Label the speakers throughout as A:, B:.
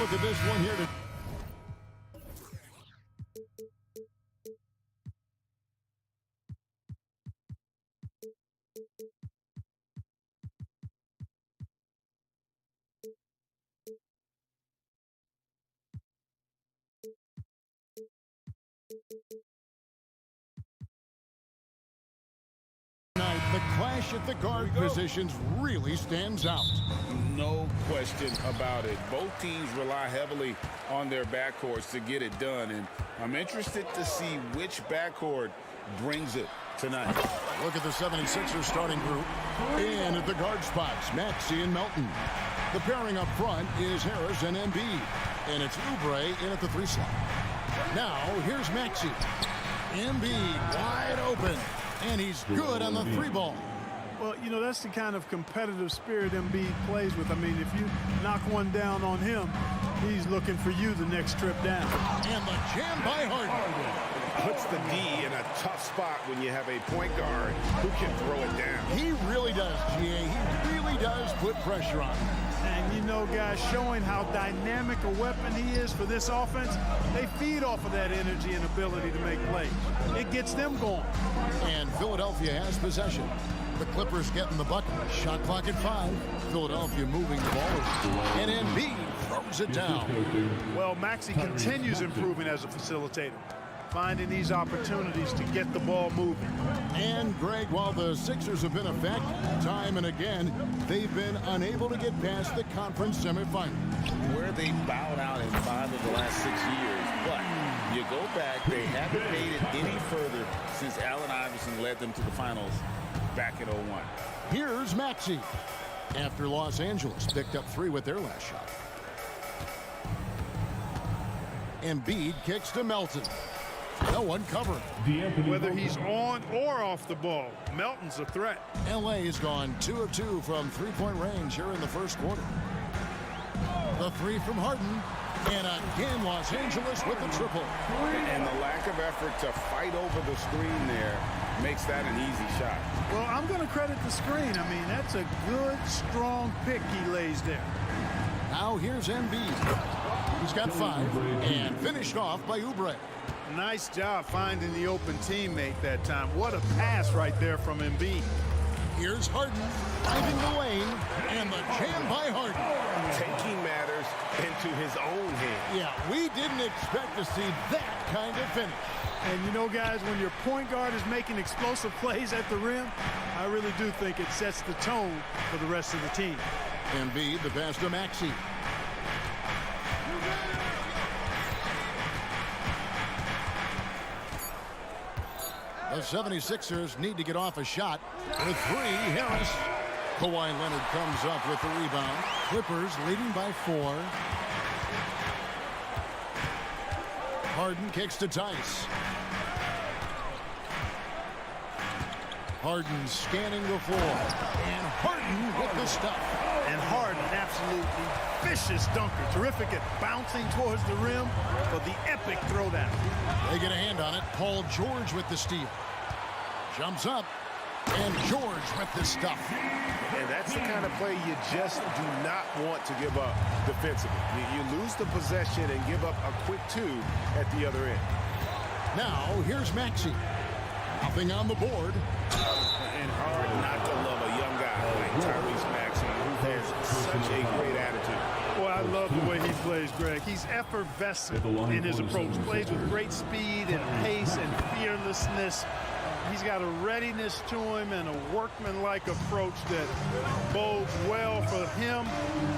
A: Look at this one here. The clash at the guard positions really stands out.
B: No question about it. Both teams rely heavily on their backcourts to get it done, and I'm interested to see which backcourt brings it tonight.
A: Look at the 76ers starting group. And at the guard spots, Maxey and Melton. The pairing up front is Harris and Embiid. And it's Oubre in at the 3 slot. Now, here's Maxey. Embiid wide open. And he's good on the 3 ball.
C: Well, you know, that's the kind of competitive spirit Embiid plays with. I mean, if you knock one down on him, he's looking for you the next trip down.
A: And the jam by Harden.
B: Puts the D in a tough spot when you have a point guard who can throw it down.
A: He really does, GA. He really does put pressure on him.
C: And, you know, guys, showing how dynamic a weapon he is for this offense, they feed off of that energy and ability to make plays. It gets them going.
A: And Philadelphia has possession. The Clippers getting the bucket. Shot clock at 5. Philadelphia moving the ball. And Embiid throws it down.
C: Well, Maxey continues improving as a facilitator, finding these opportunities to get the ball moving.
A: And, Greg, while the Sixers have been a fact time and again, they've been unable to get past the conference semifinal.
B: Where they bowed out in 5 of the last 6 years. But you go back, they haven't made it any further since Allen Iverson led them to the finals back in 01.
A: Here's Maxey. After Los Angeles picked up 3 with their last shot. Embiid kicks to Melton. No one covering.
C: Whether he's on or off the ball, Melton's a threat.
A: LA's gone 2 of 2 from 3-point range here in the first quarter. The 3 from Harden. And again, Los Angeles with the triple.
B: And the lack of effort to fight over the screen there makes that an easy shot.
C: Well, I'm going to credit the screen. I mean, that's a good, strong pick he lays there.
A: Now here's Embiid. He's got 5 and finished off by Oubre.
C: Nice job finding the open teammate that time. What a pass right there from Embiid.
A: Here's Harden driving the lane, and the jam by Harden.
B: Taking matters into his own hands.
A: Yeah, we didn't expect to see that kind of finish.
C: And you know, guys, when your point guard is making explosive plays at the rim, I really do think it sets the tone for the rest of the team.
A: Embiid, the pass to Maxey. The 76ers need to get off a shot. With 3, Harris. Kawhi Leonard comes up with the rebound. Clippers leading by 4. Harden kicks to Tice. Harden scanning the floor. And Harden with the stuff.
C: And Harden, absolutely vicious dunker. Terrific at bouncing towards the rim for the epic throwdown.
A: They get a hand on it. Paul George with the steal. Jumps up. And George with this stuff.
D: And that's the kind of play you just do not want to give up defensively. You lose the possession and give up a quick 2 at the other end.
A: Now, here's Maxey. Nothing on the board.
D: And hard not to love a young guy like Tyrese Maxey, who has such a great attitude.
C: Boy, I love the way he plays, Greg. He's effervescent in his approach. Plays with great speed and pace and fearlessness. He's got a readiness to him and a workman-like approach that bodes well for him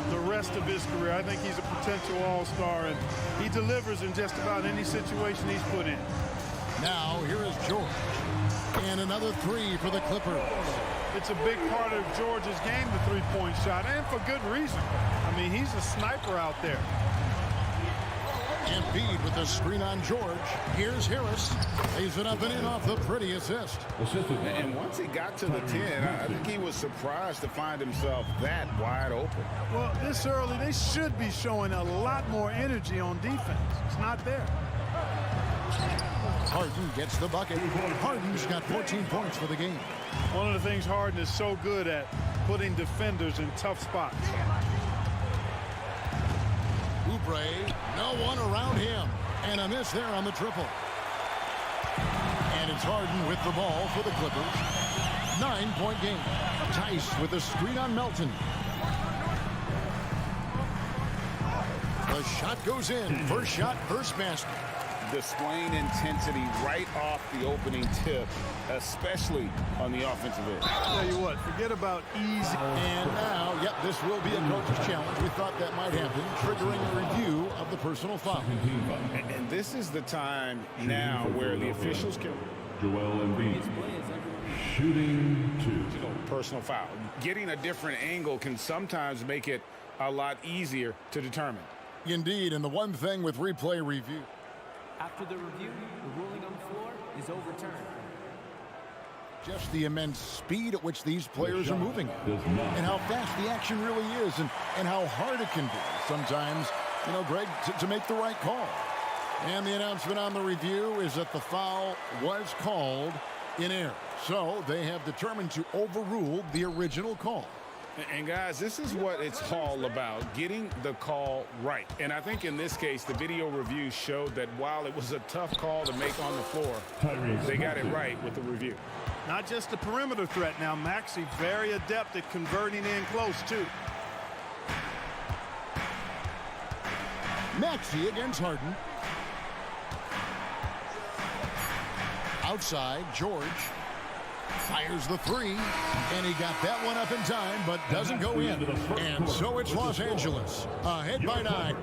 C: the rest of his career. I think he's a potential all-star, and he delivers in just about any situation he's put in.
A: Now, here is George. And another 3 for the Clippers.
C: It's a big part of George's game, the three-point shot, and for good reason. I mean, he's a sniper out there.
A: Embiid with the screen on George. Here's Harris. Lays it up and in off the pretty assist.
B: And once he got to the 10, I think he was surprised to find himself that wide open.
C: Well, this early, they should be showing a lot more energy on defense. It's not there.
A: Harden gets the bucket. Harden's got 14 points for the game.
C: One of the things Harden is so good at, putting defenders in tough spots.
A: Oubre, no one around him. And a miss there on the triple. And it's Harden with the ball for the Clippers. 9-point game. Tice with the screen on Melton. The shot goes in. First shot, first basket.
B: Displaying intensity right off the opening tip, especially on the offensive end.
C: Tell you what, forget about easy.
A: And now, yep, this will be a coach's challenge. We thought that might happen, triggering a review of the personal foul.
B: And this is the time now where the officials can...
E: Joel Embiid, shooting 2.
B: Personal foul. Getting a different angle can sometimes make it a lot easier to determine.
A: Indeed, and the one thing with replay review.
F: After the review, the ruling on the floor is overturned.
A: Just the immense speed at which these players are moving and how fast the action really is and how hard it can be sometimes, you know, Greg, to make the right call. And the announcement on the review is that the foul was called in error. So they have determined to overrule the original call.
B: And guys, this is what it's all about, getting the call right. And I think in this case, the video review showed that while it was a tough call to make on the floor, they got it right with the review.
C: Not just a perimeter threat now. Maxey very adept at converting in close, too.
A: Maxey against Harden. Outside, George. Fires the 3, and he got that one up in time, but doesn't go in. And so it's Los Angeles, ahead by 9.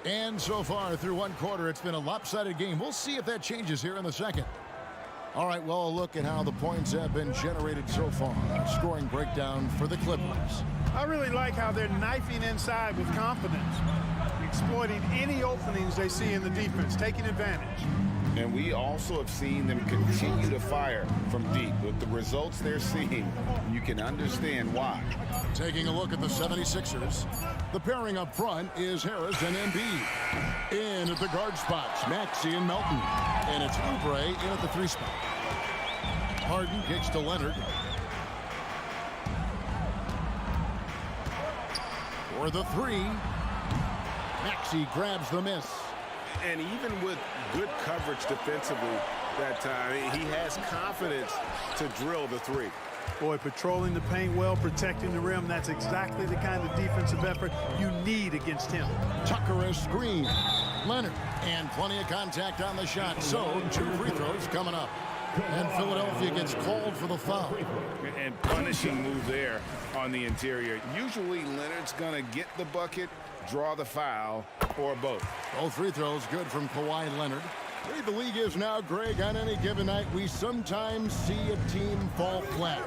A: And so far through one quarter, it's been a lopsided game. We'll see if that changes here in the second. All right, well, a look at how the points have been generated so far. Scoring breakdown for the Clippers.
C: I really like how they're knifing inside with confidence, exploiting any openings they see in the defense, taking advantage.
B: And we also have seen them continue to fire from deep. With the results they're seeing, you can understand why.
A: Taking a look at the 76ers, the pairing up front is Harris and Embiid. In at the guard spots, Maxey and Melton. And it's Oubre in at the 3 spot. Harden kicks to Leonard. For the 3. Maxey grabs the miss.
D: And even with good coverage defensively that time, he has confidence to drill the 3.
C: Boy, patrolling the paint well, protecting the rim, that's exactly the kind of defensive effort you need against him.
A: Tucker is screened. Leonard, and plenty of contact on the shot. So, 2 free throws coming up. And Philadelphia gets called for the foul.
B: And punishing move there on the interior. Usually Leonard's going to get the bucket, draw the foul, or both.
A: Both free throws good from Kawhi Leonard. The way the league is now, Greg, on any given night, we sometimes see a team fall flat.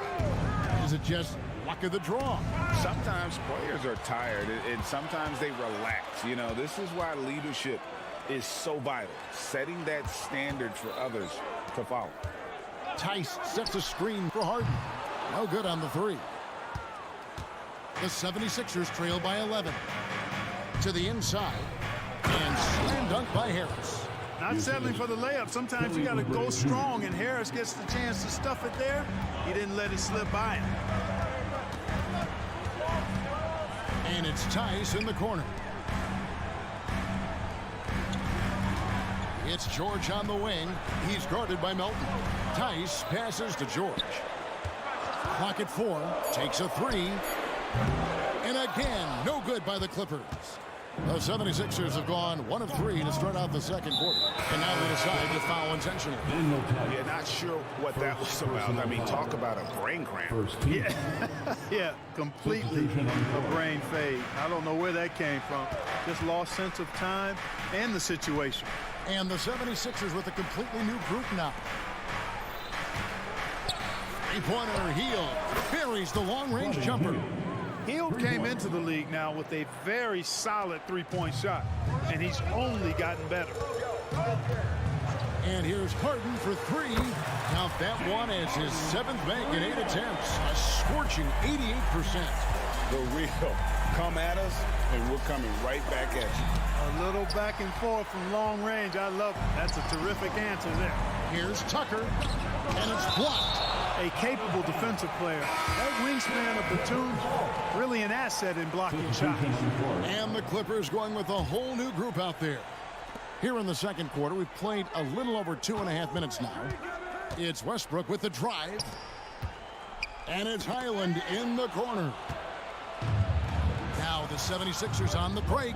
A: Is it just luck of the draw?
B: Sometimes players are tired, and sometimes they relax. You know, this is why leadership is so vital, setting that standard for others to follow.
A: Tice sets a screen for Harden. No good on the 3. The 76ers trail by 11. To the inside. And slam dunk by Harris.
C: Not settling for the layup. Sometimes you got to go strong, and Harris gets the chance to stuff it there. He didn't let it slip by him.
A: And it's Tice in the corner. It's George on the wing. He's guarded by Melton. Tice passes to George. Clock at 4. Takes a 3. And again, no good by the Clippers. The 76ers have gone 1 of 3 to start out the second quarter. And now they decide to foul intentionally.
D: Yeah, not sure what that was about. I mean, talk about a brain cramp.
C: Yeah, completely a brain fade. I don't know where that came from. Just lost sense of time and the situation.
A: And the 76ers with a completely new group now. Three-pointer, Hield buries the long-range jumper.
C: Hield came into the league now with a very solid three-point shot, and he's only gotten better.
A: And here's Harden for 3. Count that one as his 7th make in 8 attempts. A scorching 88%.
B: The real come at us, and we're coming right back at you.
C: A little back and forth from long range. I love it. That's a terrific answer there.
A: Here's Tucker, and it's blocked.
C: A capable defensive player. That wingspan of Batum, really an asset in blocking shots.
A: And the Clippers going with a whole new group out there. Here in the second quarter, we've played a little over 2.5 minutes now. It's Westbrook with the drive. And it's Highland in the corner. Now the 76ers on the break.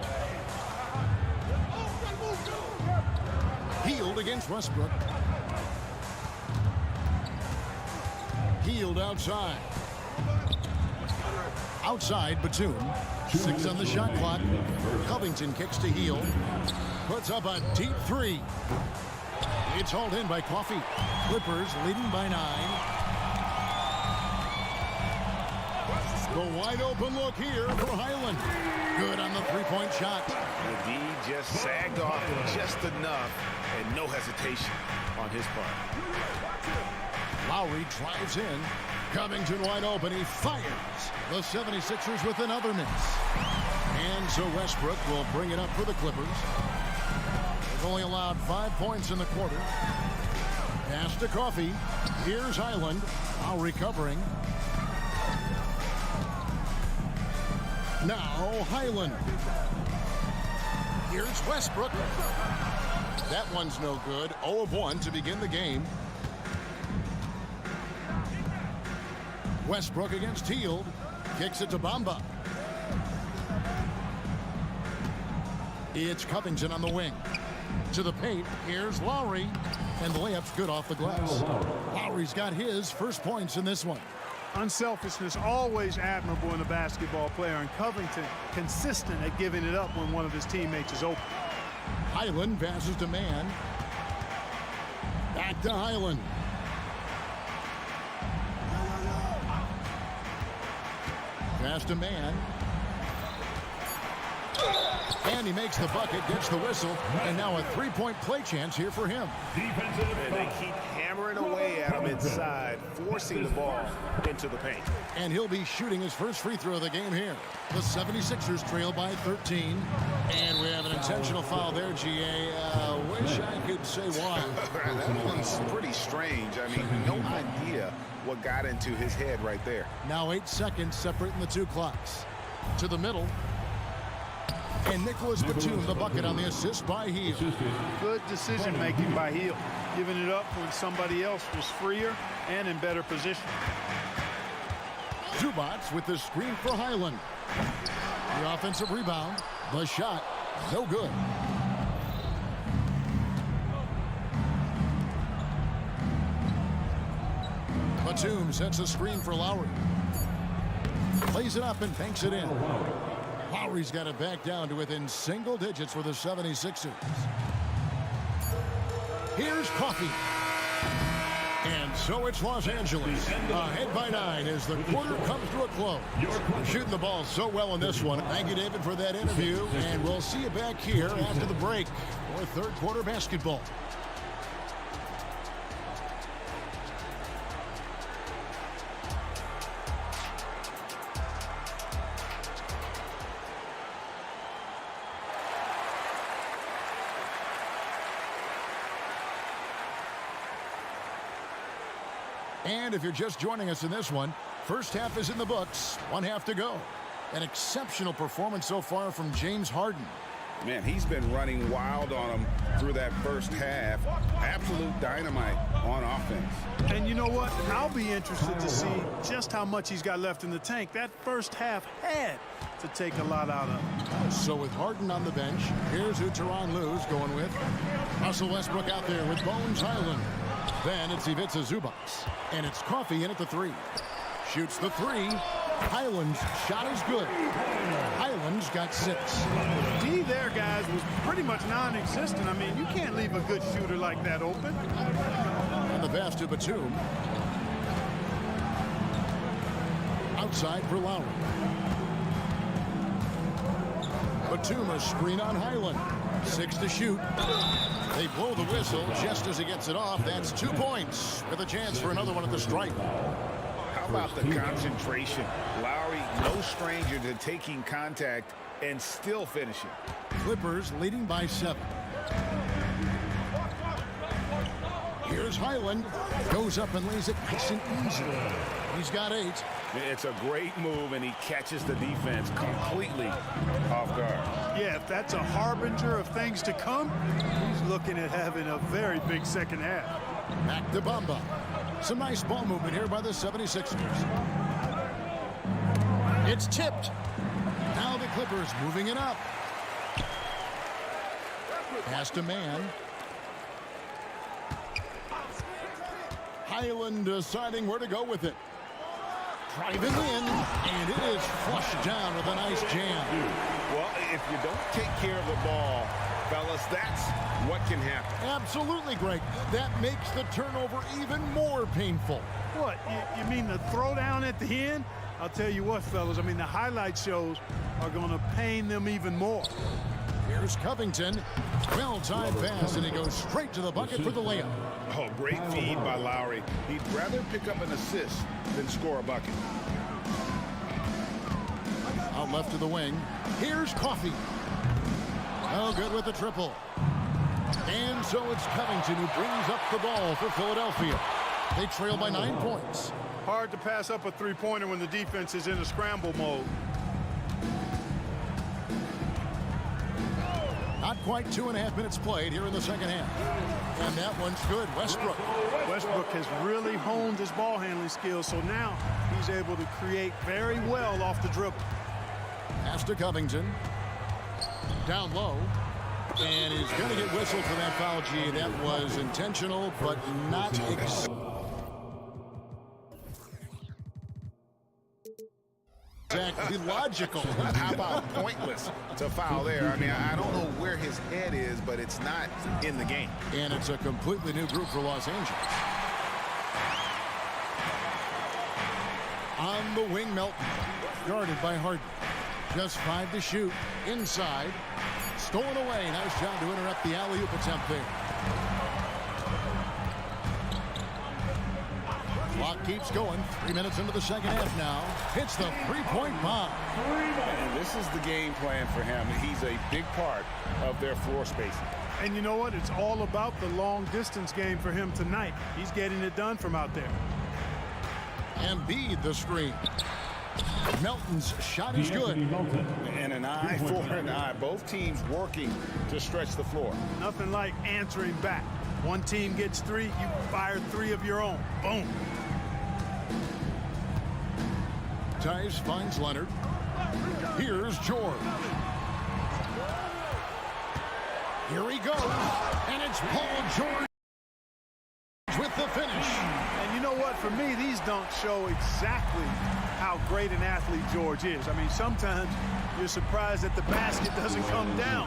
A: Hield against Westbrook. Hield outside. Outside, Batum. 6 on the shot clock. Covington kicks to Hield. Puts up a deep 3. It's hauled in by Coffey. Clippers leading by 9. The wide open look here for Highland. Good on the three-point shot.
D: The D just sagged off just enough, and no hesitation on his part.
A: Lowry drives in. Covington wide open. He fires. The 76ers with another miss. And so Westbrook will bring it up for the Clippers. They've only allowed 5 points in the quarter. Pass to Coffey. Here's Highland. Lowry covering. Now Highland. Here's Westbrook. That one's no good. 0 of 1 to begin the game. Westbrook against Hield. Kicks it to Bamba. It's Covington on the wing. To the paint. Here's Lowry. And the layup's good off the glass. Lowry's got his first points in this one.
C: Unselfishness always admirable in a basketball player, and Covington consistent at giving it up when one of his teammates is open.
A: Highland passes to Mann. Back to Highland. Pass to Mann. And he makes the bucket, gets the whistle, and now a three-point play chance here for him.
D: And they keep hammering away at him inside, forcing the ball into the paint.
A: And he'll be shooting his first free throw of the game here. The 76ers trail by 13. And we have an intentional foul there, GA. Wish I could say why.
D: That one's pretty strange. I mean, no idea what got into his head right there.
A: Now 8 seconds separating the two clocks. To the middle. And Nicholas Batum, the bucket on the assist by Hield.
C: Good decision-making by Hield, giving it up when somebody else was freer and in better position.
A: Zubats with the screen for Highland. The offensive rebound. The shot, no good. Batum sets a screen for Lowry. Plays it up and banks it in. Lowry's got it back down to within single digits for the 76ers. Here's Coffey. And so it's Los Angeles. Ahead by 9 as the quarter comes to a close. We're shooting the ball so well in this one. Thank you, David, for that interview. And we'll see you back here after the break for third quarter basketball. And if you're just joining us in this one, first half is in the books, 1 half to go. An exceptional performance so far from James Harden.
B: Man, he's been running wild on him through that first half. Absolute dynamite on offense.
C: And you know what? I'll be interested to see just how much he's got left in the tank. That first half had to take a lot out of him.
A: So with Harden on the bench, here's who Tyronn Lue's going with. Russell Westbrook out there with Bones Highland. Then it's Ivica Zubac. And it's Coffey in at the 3. Shoots the 3. Highland's shot is good. Highland's got 6.
C: D there, guys, was pretty much non-existent. I mean, you can't leave a good shooter like that open.
A: And the pass to Batum. Outside for Lowry. Batum a screen on Highland. 6 to shoot. They blow the whistle just as he gets it off. That's 2 points with a chance for another one at the stripe.
B: How about the concentration? Lowry, no stranger to taking contact and still finishing.
A: Clippers leading by 7. Here's Highland. Goes up and lays it nice and easy. He's got 8.
B: It's a great move, and he catches the defense completely off guard.
C: Yeah, if that's a harbinger of things to come, he's looking at having a very big second half.
A: Back to Bamba. Some nice ball movement here by the 76ers. It's tipped. Now the Clippers moving it up. Pass to Man. Highland deciding where to go with it. Driving in, and it is flushed down with a nice jam.
B: Well, if you don't take care of the ball, fellas, that's what can happen.
A: Absolutely, Greg. That makes the turnover even more painful.
C: What, you mean the throwdown at the end? I'll tell you what, fellas, I mean, the highlight shows are going to pain them even more.
A: Here's Covington. Well-timed pass, and he goes straight to the bucket for the layup.
B: Oh, great feed by Lowry. He'd rather pick up an assist than score a bucket.
A: Out left to the wing. Here's Coffey. Oh, good with the triple. And so it's Covington who brings up the ball for Philadelphia. They trail by 9 points.
C: Hard to pass up a three-pointer when the defense is in a scramble mode.
A: Not quite 2.5 minutes played here in the second half. And that one's good. Westbrook.
C: Westbrook has really honed his ball handling skills, so now he's able to create very well off the dribble.
A: Pass to Covington. Down low. And he's going to get whistled for that foul. G. That was intentional, but not exactly logical.
B: How about pointless to foul there? I mean, I don't know where his head is, but it's not in the game.
A: And it's a completely new group for Los Angeles. On the wing, Melton. Guarded by Harden. Just 5 to shoot. Inside. Stolen away. Nice job to interrupt the alley-oop attempt there. Clock keeps going. 3 minutes into the second half now. Hits the three-point bomb.
B: And this is the game plan for him. He's a big part of their floor spacing.
C: And you know what? It's all about the long-distance game for him tonight. He's getting it done from out there.
A: Embiid the screen. Melton's shot is good.
B: And an eye for an eye. Both teams working to stretch the floor.
C: Nothing like answering back. One team gets 3, you fire 3 of your own. Boom.
A: Tice finds Leonard. Here's George. Here he goes. And it's Paul George with the finish.
C: And you know what? For me, these dunks show exactly how great an athlete George is. I mean, sometimes you're surprised that the basket doesn't come down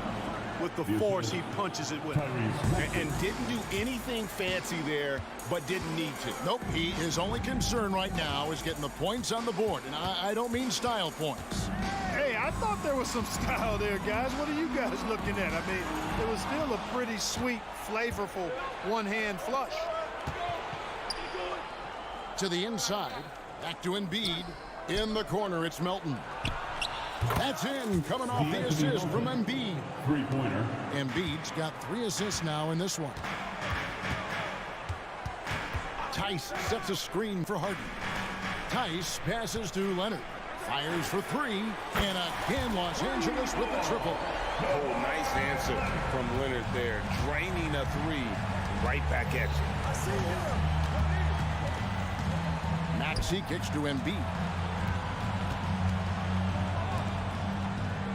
C: with the force he punches it with.
B: And didn't do anything fancy there, but didn't need to.
A: Nope, his only concern right now is getting the points on the board. And I don't mean style points.
C: Hey, I thought there was some style there, guys. What are you guys looking at? I mean, it was still a pretty sweet, flavorful one-hand flush.
A: To the inside. Back to Embiid. In the corner, it's Melton. That's in, coming off the assist from Embiid.
E: Three-pointer.
A: Embiid's got 3 assists now in this one. Tice sets a screen for Harden. Tice passes to Leonard. Fires for three. And again, Los Angeles with the triple.
B: Oh, nice answer from Leonard there. Draining a three. Right back at you.
A: Maxey kicks to Embiid.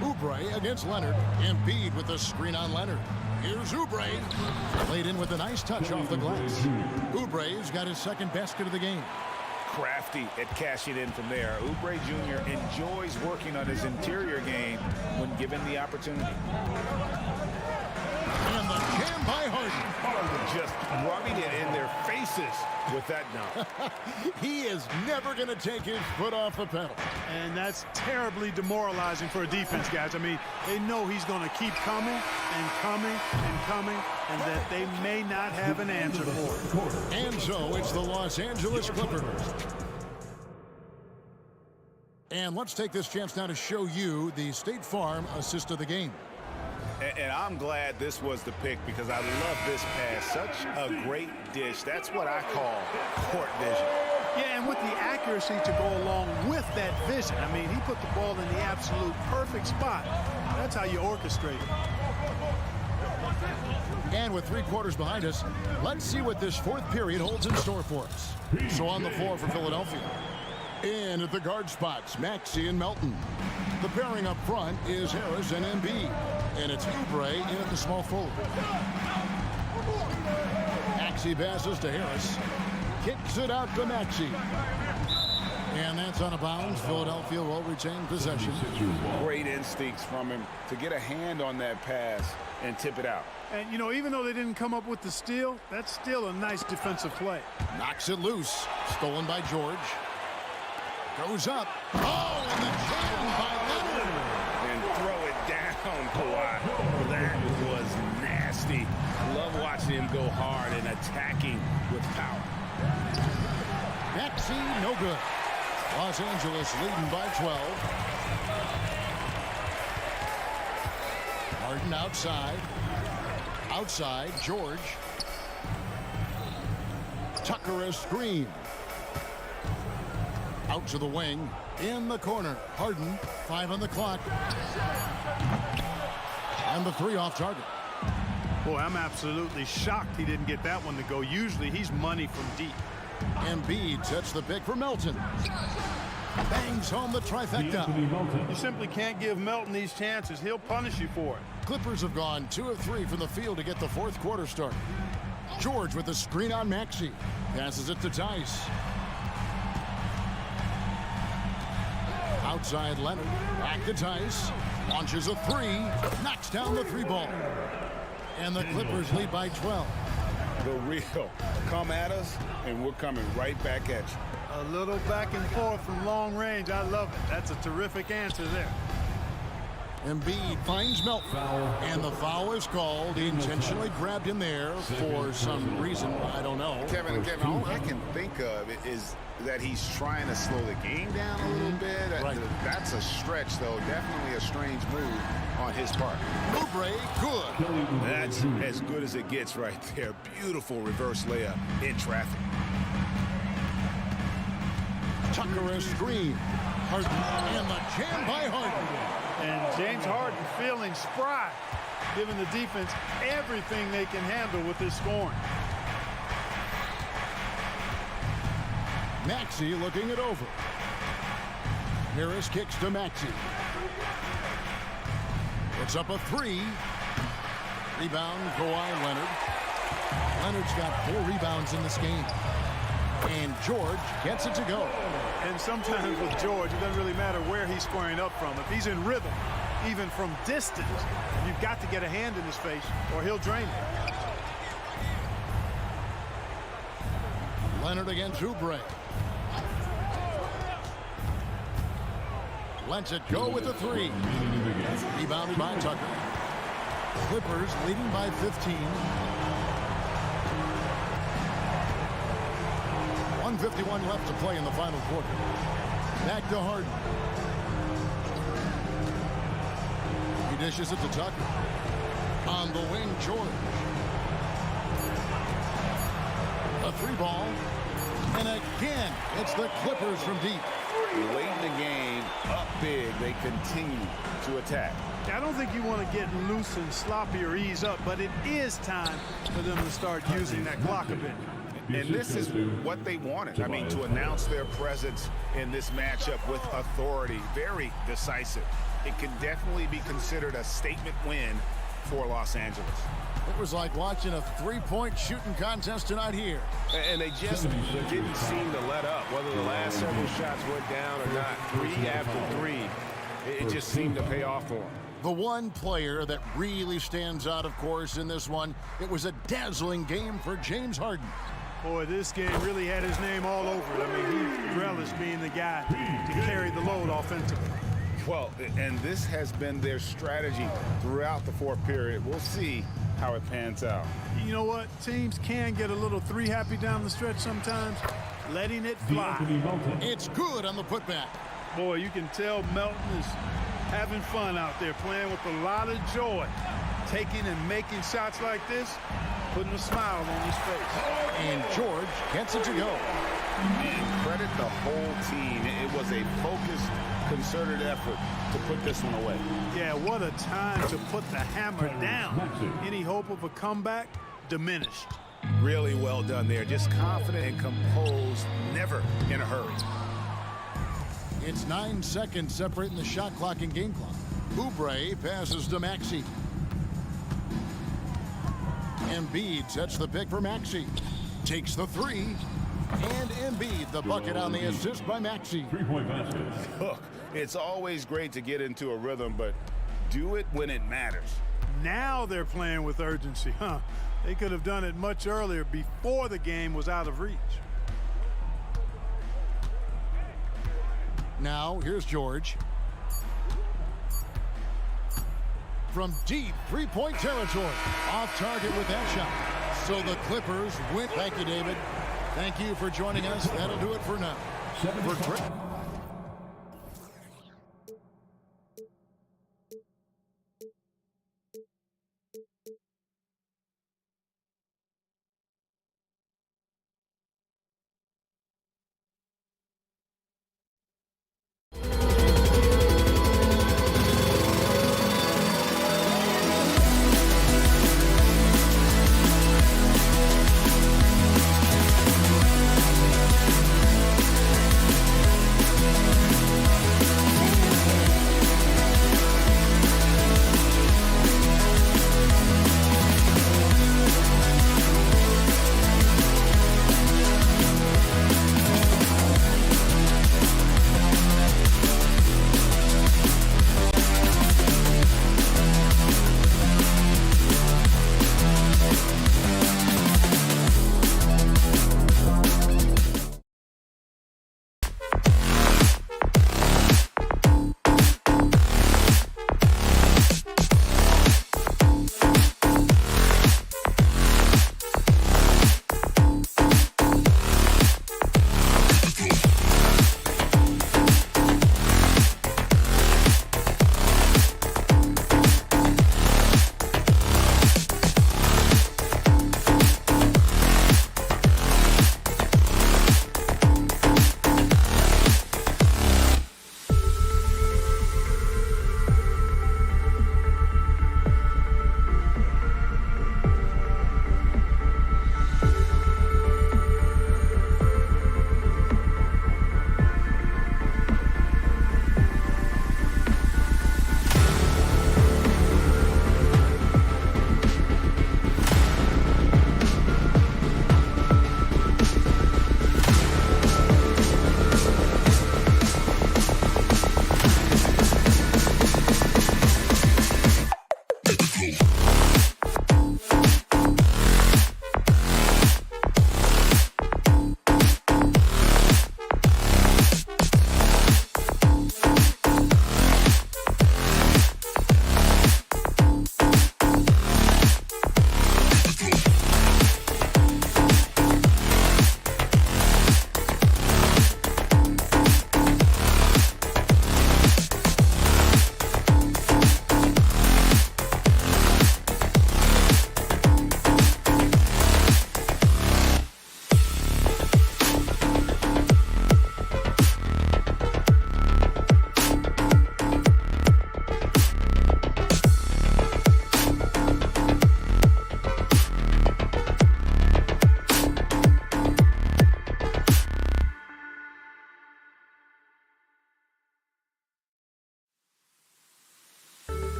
A: Oubre against Leonard. Embiid with the screen on Leonard. Here's Oubre. Laid in with a nice touch off the glass. Oubre's got his second basket of the game.
B: Crafty at cashing in from there. Oubre Jr. enjoys working on his interior game when given the opportunity.
A: And the jam by Harden.
B: Just rubbing it in their faces with that dunk.
A: He is never going to take his foot off the pedal.
C: And that's terribly demoralizing for a defense, guys. I mean, they know he's going to keep coming and coming and coming, and that they may not have an answer for it.
A: And so it's the Los Angeles Clippers. And let's take this chance now to show you the State Farm assist of the game.
B: And I'm glad this was the pick because I love this pass. Such a great dish. That's what I call court vision.
C: Yeah, and with the accuracy to go along with that vision. I mean, he put the ball in the absolute perfect spot. That's how you orchestrate it.
A: And with 3 quarters behind us, let's see what this fourth period holds in store for us. So on the floor for Philadelphia. In at the guard spots, Maxey and Melton. The pairing up front is Harris and Embiid. And it's Oubre in at the small forward. Maxey passes to Harris. Kicks it out to Maxey. And that's out of bounds. Philadelphia will retain possession.
B: Great instincts from him to get a hand on that pass and tip it out.
C: And, you know, even though they didn't come up with the steal, that's still a nice defensive play.
A: Knocks it loose. Stolen by George. Goes up. Oh, and the jam by Leonard.
B: And throw it down, Kawhi. That was nasty. Love watching him go hard and attacking with power.
A: Maxey, no good. Los Angeles leading by 12. Harden outside. Outside, George. Tucker a screen. Out to the wing. In the corner. Harden, 5 on the clock. And the 3 off target.
C: Boy, I'm absolutely shocked he didn't get that one to go. Usually he's money from deep.
A: Embiid sets the pick for Melton. Bangs home the trifecta.
C: You simply can't give Melton these chances. He'll punish you for it.
A: Clippers have gone 2 of 3 from the field to get the fourth quarter started. George with the screen on Maxey. Passes it to Tice. Outside Leonard. Back to Tice. Launches a 3. Knocks down the 3 ball. And the Clippers lead by 12.
B: The real. Come at us, and we're coming right back at you.
C: A little back and forth from long range. I love it. That's a terrific answer there.
A: Embiid finds Melton. And the foul is called. He intentionally grabbed him there for some reason. I don't know.
D: Kevin, all I can think of is that he's trying to slow the game down a little bit.
A: Right.
D: That's a stretch, though. Definitely a strange move on his part.
A: Oubre, good.
B: That's as good as it gets right there. Beautiful reverse layup in traffic.
A: Tucker a screen. Harden and the jam by Harden.
C: And James Harden feeling spry, giving the defense everything they can handle with his scoring.
A: Maxey looking it over. Harris kicks to Maxey. Puts up a 3. Rebound, Kawhi Leonard. Leonard's got 4 rebounds in this game. And George gets it to go.
C: And sometimes with George, it doesn't really matter where he's squaring up from. If he's in rhythm, even from distance, you've got to get a hand in his face or he'll drain it.
A: Leonard against Oubre. Lets it go with a 3. Rebounded by Tucker. Clippers leading by 15. 1:51 left to play in the final quarter. Back to Harden. He dishes it to Tucker. On the wing, George. A 3 ball. And again, it's the Clippers from deep.
D: Late in the game, up big, they continue to attack.
C: I don't think you want to get loose and sloppy or ease up, but it is time for them to start using that clock a bit.
D: And this is what they wanted. I mean, to announce their presence in this matchup with authority, very decisive. It can definitely be considered a statement win for Los Angeles.
A: It was like watching a three-point shooting contest tonight here.
D: And they just didn't seem to let up. Whether the last several shots went down or not, 3 after 3, it just seemed to pay off for them.
A: The one player that really stands out, of course, in this one, it was a dazzling game for James Harden.
C: Boy, this game really had his name all over it. I mean, he relished being the guy to carry the load offensively.
D: Well, and this has been their strategy throughout the fourth period. We'll see how it pans out.
C: You know what? Teams can get a little three-happy down the stretch sometimes, letting it fly.
A: It's good on the putback.
C: Boy, you can tell Melton is having fun out there, playing with a lot of joy. Taking and making shots like this, putting a smile on his face.
A: And George gets it to go.
D: And credit the whole team. It was a focused, concerted effort to put this one away.
C: Yeah, what a time to put the hammer down. Any hope of a comeback diminished.
D: Really well done there. Just confident and composed, never in a hurry.
A: It's 9 seconds separating the shot clock and game clock. Oubre passes to Maxey. Embiid sets the pick for Maxey. Takes the three. And Embiid, the bucket on the assist by Maxey.
E: Three-point basket.
D: Look, it's always great to get into a rhythm, but do it when it matters.
C: Now they're playing with urgency, huh? They could have done it much earlier, before the game was out of reach.
A: Now, here's George. From deep three-point territory. Off target with that shot. So the Clippers win. Thank you, David. Thank you for joining us. That'll do it for now.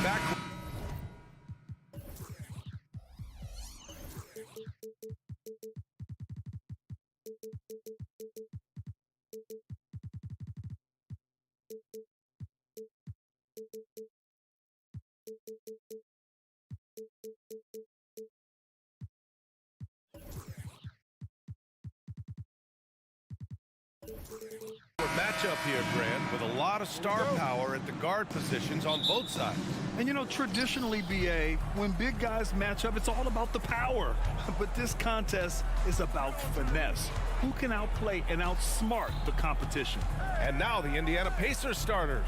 G: Back. Matchup here, Grant, with a lot of star power at the guard positions on both sides.
C: And you know, traditionally, BA, when big guys match up, it's all about the power. But this contest is about finesse. Who can outplay and outsmart the competition?
G: And now the Indiana Pacers starters.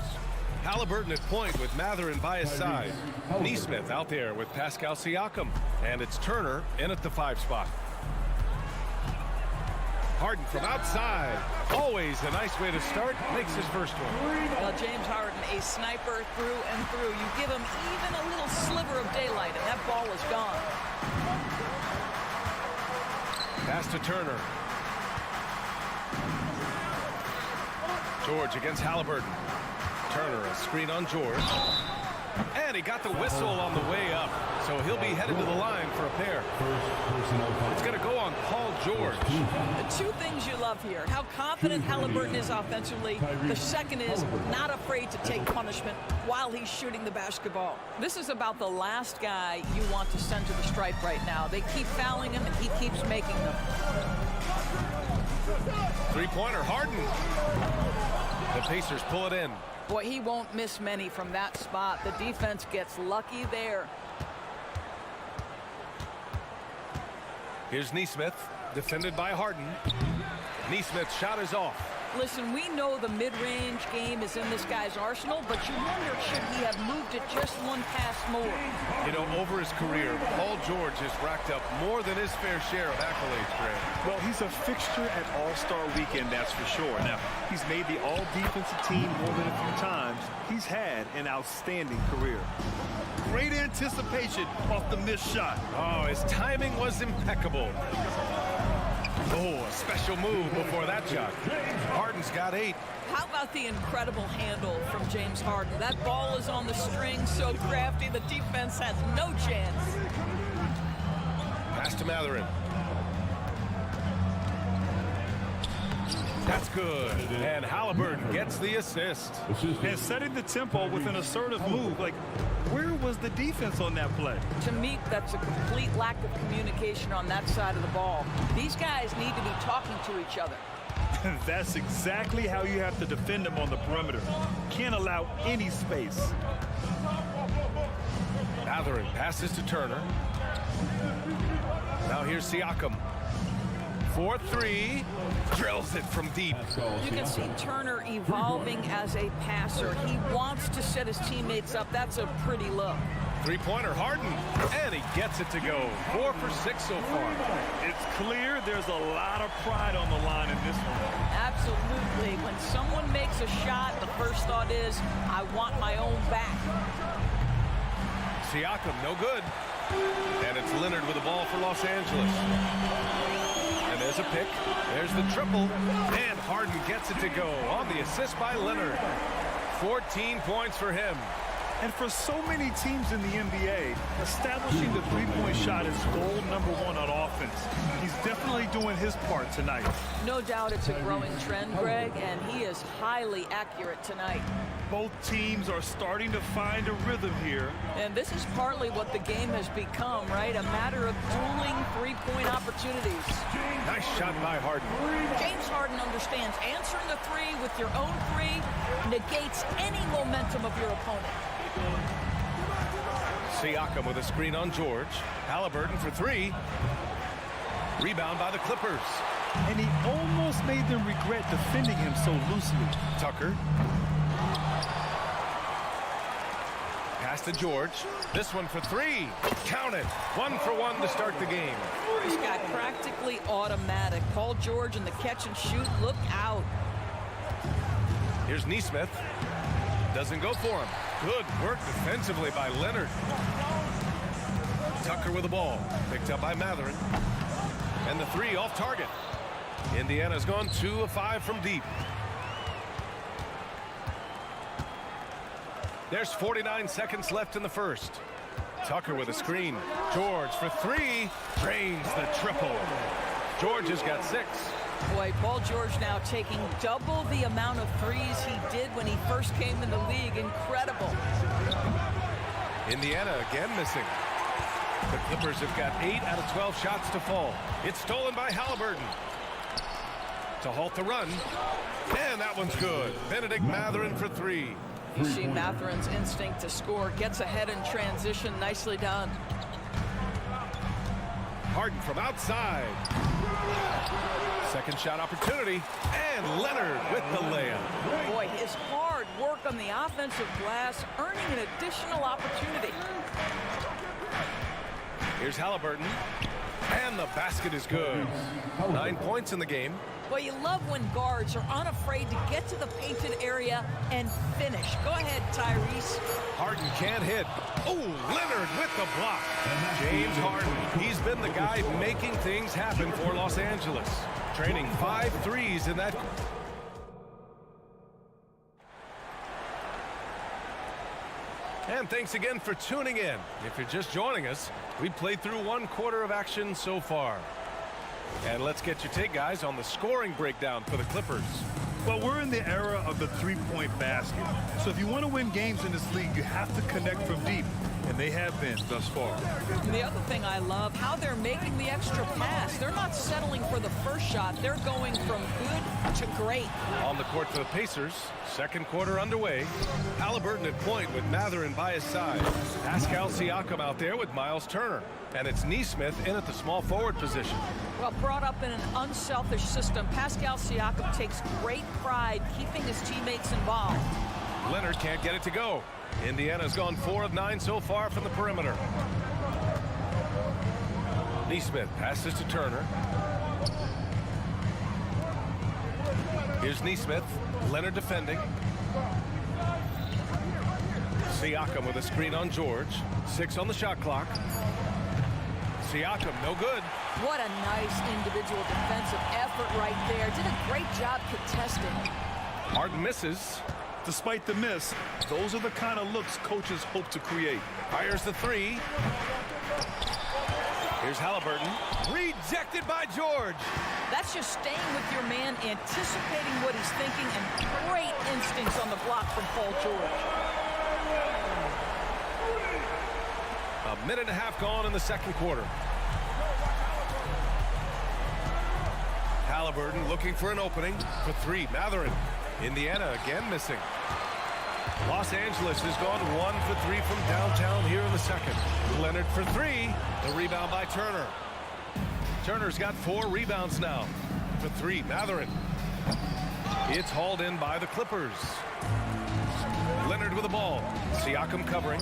G: Halliburton at point with Mathurin by his side. Nesmith out there with Pascal Siakam. And it's Turner in at the 5 spot. Harden from outside. Always a nice way to start. Makes his first one.
H: Well, James Harden, a sniper through and through. You give him even a little sliver of daylight, and that ball is gone.
G: Pass to Turner. George against Halliburton. Turner, a screen on George. And he got the whistle on the way up. So he'll be headed to the line for a pair. It's going to go on Paul George.
H: The two things you love here, how confident Halliburton is offensively. The second is not afraid to take punishment while he's shooting the basketball. This is about the last guy you want to send to the stripe right now. They keep fouling him, and he keeps making them.
G: Three-pointer, Harden. The Pacers pull it in.
H: Boy, he won't miss many from that spot. The defense gets lucky there.
G: Here's Nesmith, defended by Harden. Nesmith's shot is off.
H: Listen, we know the mid-range game is in this guy's arsenal, but you wonder, should he have moved it just one pass more?
G: You know, over his career, Paul George has racked up more than his fair share of accolades, Grant.
C: Well, he's a fixture at All-Star Weekend, that's for sure. Now, he's made the All-Defensive team more than a few times. He's had an outstanding career. Great anticipation off the missed shot.
G: Oh, his timing was impeccable. Oh, a special move before that shot. Harden's got 8.
H: How about the incredible handle from James Harden? That ball is on the string, so crafty, the defense has no chance.
G: Pass to Mathurin. That's good. And Halliburton gets the assist.
C: And setting the tempo with an assertive move. Like, where was the defense on that play?
H: To me, that's a complete lack of communication on that side of the ball. These guys need to be talking to each other.
C: That's exactly how you have to defend them on the perimeter. Can't allow any space.
G: Mathurin passes to Turner. Now here's Siakam. 4-3, drills it from deep.
H: You can see Turner evolving as a passer. He wants to set his teammates up. That's a pretty look.
G: Three-pointer, Harden, and he gets it to go. 4 for 6 so far.
C: It's clear there's a lot of pride on the line in this one.
H: Absolutely. When someone makes a shot, the first thought is, I want my own back.
G: Siakam, no good. And it's Leonard with the ball for Los Angeles. And there's a pick. There's the triple. And Harden gets it to go on the assist by Leonard. 14 points for him.
C: And for so many teams in the NBA, establishing the three-point shot is goal number 1 on offense. He's definitely doing his part tonight.
H: No doubt it's a growing trend, Greg, and he is highly accurate tonight.
C: Both teams are starting to find a rhythm here.
H: And this is partly what the game has become, right? A matter of dueling three-point opportunities.
G: Nice shot by Harden.
H: James Harden understands answering the three with your own three negates any momentum of your opponent.
G: Siakam with a screen on George. Halliburton for 3. Rebound by the Clippers.
C: And he almost made them regret defending him so loosely.
G: Tucker. Pass to George. This one for 3. Count it. 1 for 1 to start the game.
H: This guy practically automatic. Paul George in the catch and shoot. Look out.
G: Here's Nesmith. Doesn't go for him. Good work defensively by Leonard. Tucker with the ball. Picked up by Mathurin. And the 3 off target. Indiana's gone 2 of 5 from deep. There's 49 seconds left in the first. Tucker with a screen. George for three. Drains the triple. George has got 6.
H: Boy, Paul George now taking double the amount of threes he did when he first came in the league. Incredible.
G: Indiana again missing. The Clippers have got 8 out of 12 shots to fall. It's stolen by Halliburton. To halt the run. And that one's good. Benedict Mathurin for 3.
H: You see Mathurin's instinct to score. Gets ahead in transition. Nicely done.
G: Harden from outside. Second shot opportunity. And Leonard with the layup.
H: Boy, his hard work on the offensive glass earning an additional opportunity.
G: Here's Halliburton. And the basket is good. 9 points in the game.
H: Well, you love when guards are unafraid to get to the painted area and finish. Go ahead, Tyrese.
G: Harden can't hit. Oh, Leonard with the block. James Harden. He's been the guy making things happen for Los Angeles. Training 5 threes in that. And thanks again for tuning in. If you're just joining us, we played through 1 quarter of action so far. And let's get your take, guys, on the scoring breakdown for the Clippers.
I: Well, we're in the era of the three-point basket. So if you want to win games in this league, you have to connect from deep. And they have been thus far.
H: The other thing I love, how they're making the extra pass. They're not settling for the first shot. They're going from good to great.
G: On the court for the Pacers, second quarter underway. Halliburton at point with Mathurin by his side. Pascal Siakam out there with Miles Turner. And it's Nesmith in at the small forward position.
H: Well, brought up in an unselfish system, Pascal Siakam takes great pride keeping his teammates involved.
G: Leonard can't get it to go. Indiana's gone 4 of 9 so far from the perimeter. Nesmith passes to Turner. Here's Nesmith. Leonard defending. Siakam with a screen on George. 6 on the shot clock. Siakam, no good.
H: What a nice individual defensive effort right there. Did a great job contesting.
G: Harden misses.
I: Despite the miss, those are the kind of looks coaches hope to create.
G: Fires the 3. Here's Halliburton. Rejected by George.
H: That's just staying with your man, anticipating what he's thinking, and great instincts on the block from Paul George.
G: A minute and a half gone in the second quarter. Halliburton looking for an opening for 3. Mathurin. Indiana again missing. Los Angeles has gone 1 for 3 from downtown here in the second. Leonard for 3. The rebound by Turner. Turner's got 4 rebounds now. For 3, Mathurin. It's hauled in by the Clippers. Leonard with the ball. Siakam covering.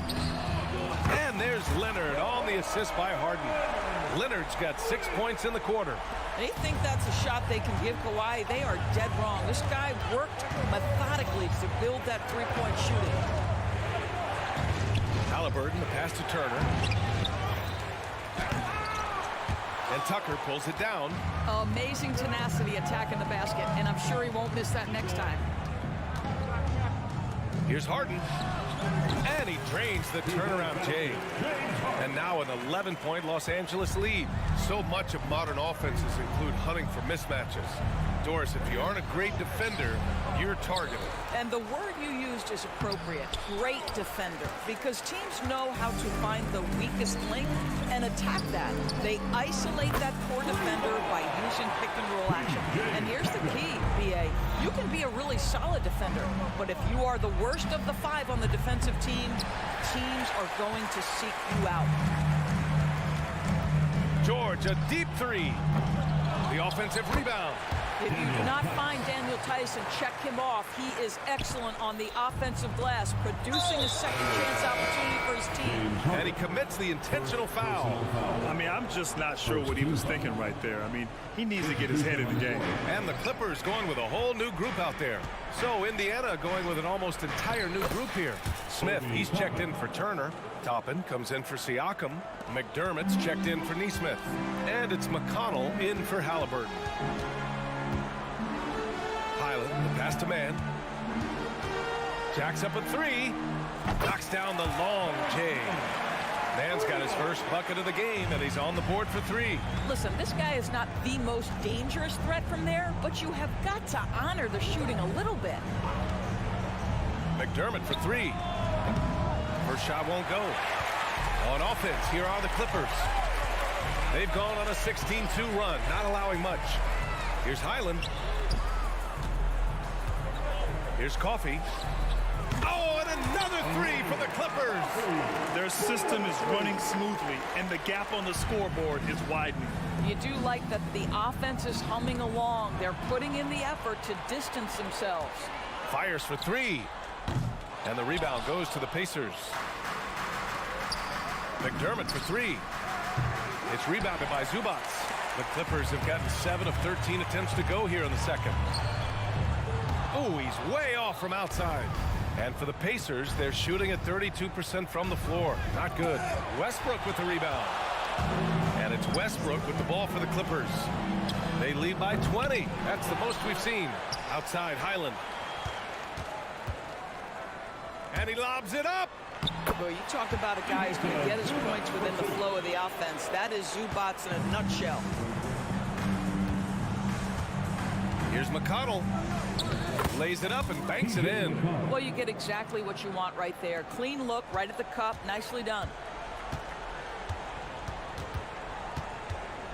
G: And there's Leonard on the assist by Harden. Leonard's got 6 points in the quarter.
H: They think that's a shot they can give Kawhi. They are dead wrong. This guy worked methodically to build that three-point shooting.
G: Halliburton, the pass to Turner. And Tucker pulls it down.
H: Amazing tenacity attacking the basket, and I'm sure he won't miss that next time.
G: Here's Harden. And he drains the turnaround J. And now an 11-point Los Angeles lead. So much of modern offenses include hunting for mismatches. Doris, if you aren't a great defender, you're targeted.
H: And the word you used is appropriate. Great defender. Because teams know how to find the weakest link and attack that. They isolate that poor defender by using pick-and-roll action. And here's the key, BA. You can be a really solid defender, but if you are the worst of the 5 on the defensive team, teams are going to seek you out.
G: George, a deep 3. The offensive rebound.
H: If you do not find Daniel Tyson, check him off. He is excellent on the offensive glass, producing a second chance opportunity for his team.
G: And he commits the intentional foul.
I: I mean, I'm just not sure what he was thinking right there. I mean, he needs to get his head in the game.
G: And the Clippers going with a whole new group out there. So Indiana going with an almost entire new group here. Smith, he's checked in for Turner. Toppin comes in for Siakam. McDermott's checked in for Nesmith. And it's McConnell in for Halliburton. Highland, the pass to man. Jacks up a 3. Knocks down the long J. Man's got his first bucket of the game, and he's on the board for 3.
H: Listen, this guy is not the most dangerous threat from there, but you have got to honor the shooting a little bit.
G: McDermott for 3. First shot won't go. On offense, here are the Clippers. They've gone on a 16-2 run, not allowing much. Here's Highland. Here's Coffey. Oh, and another 3 for the Clippers.
C: Their system is running smoothly, and the gap on the scoreboard is widening.
H: You do like that the offense is humming along. They're putting in the effort to distance themselves.
G: Fires for 3. And the rebound goes to the Pacers. McDermott for 3. It's rebounded by Zubac. The Clippers have gotten 7 of 13 attempts to go here in the second. Oh, he's way off from outside. And for the Pacers, they're shooting at 32% from the floor. Not good. Westbrook with the rebound. And it's Westbrook with the ball for the Clippers. They lead by 20. That's the most we've seen. Outside, Highland. And he lobs it up.
H: Well, you talk about a guy who's going to get his points within the flow of the offense. That is Zubac in a nutshell.
G: Here's McConnell. Lays it up and banks it in.
H: Well, you get exactly what you want right there. Clean look right at the cup. Nicely done.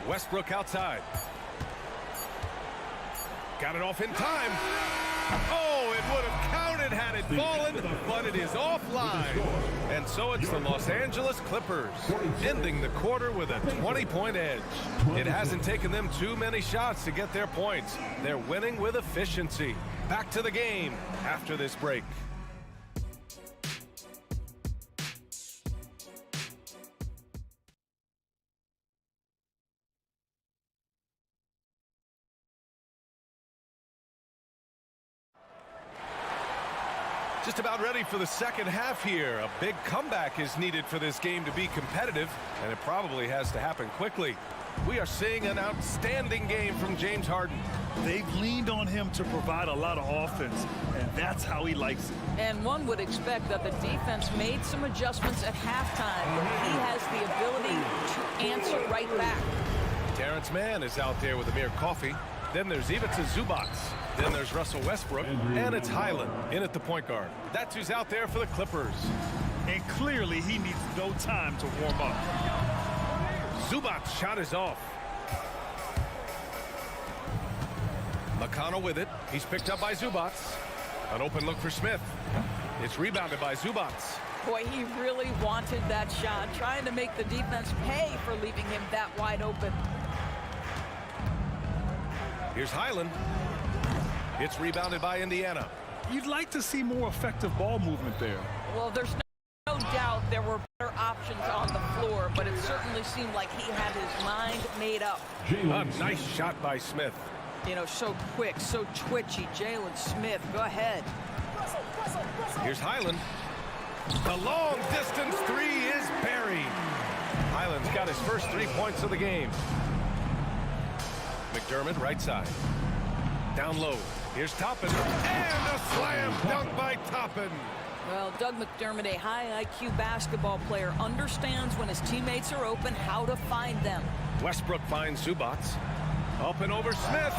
G: Westbrook outside. Got it off in time. Oh, it would have counted had it fallen, but it is offline. And so it's the Los Angeles Clippers ending the quarter with a 20-point edge. It hasn't taken them too many shots to get their points. They're winning with efficiency. Back to the game after this break. Just about ready for the second half here. A big comeback is needed for this game to be competitive, and it probably has to happen quickly. We are seeing an outstanding game from James Harden.
C: They've leaned on him to provide a lot of offense, and that's how he likes it.
H: And one would expect that the defense made some adjustments at halftime, but he has the ability to answer right back.
G: Terrence Mann is out there with Amir Coffey. Then there's Ivica Zubac. Then there's Russell Westbrook. And it's Highland in at the point guard. That's who's out there for the Clippers.
C: And clearly he needs no time to warm up.
G: Zubac's shot is off. McConnell with it. He's picked up by Zubac. An open look for Smith. It's rebounded by Zubac.
H: Boy, he really wanted that shot, trying to make the defense pay for leaving him that wide open.
G: Here's Highland. It's rebounded by Indiana.
C: You'd like to see more effective ball movement there.
H: Well, there's no doubt there were better options on the floor, but it certainly seemed like he had his mind made up.
G: A nice shot by Smith.
H: You know, so quick, so twitchy. Jalen Smith, go ahead.
G: Here's Highland. The long distance 3 is buried. Highland's got his first 3 points of the game. McDermott right side. Down low. Here's Toppin. And a slam dunk by Toppin.
H: Well, Doug McDermott, a high IQ basketball player, understands when his teammates are open how to find them.
G: Westbrook finds Zubac. Up and over Smith.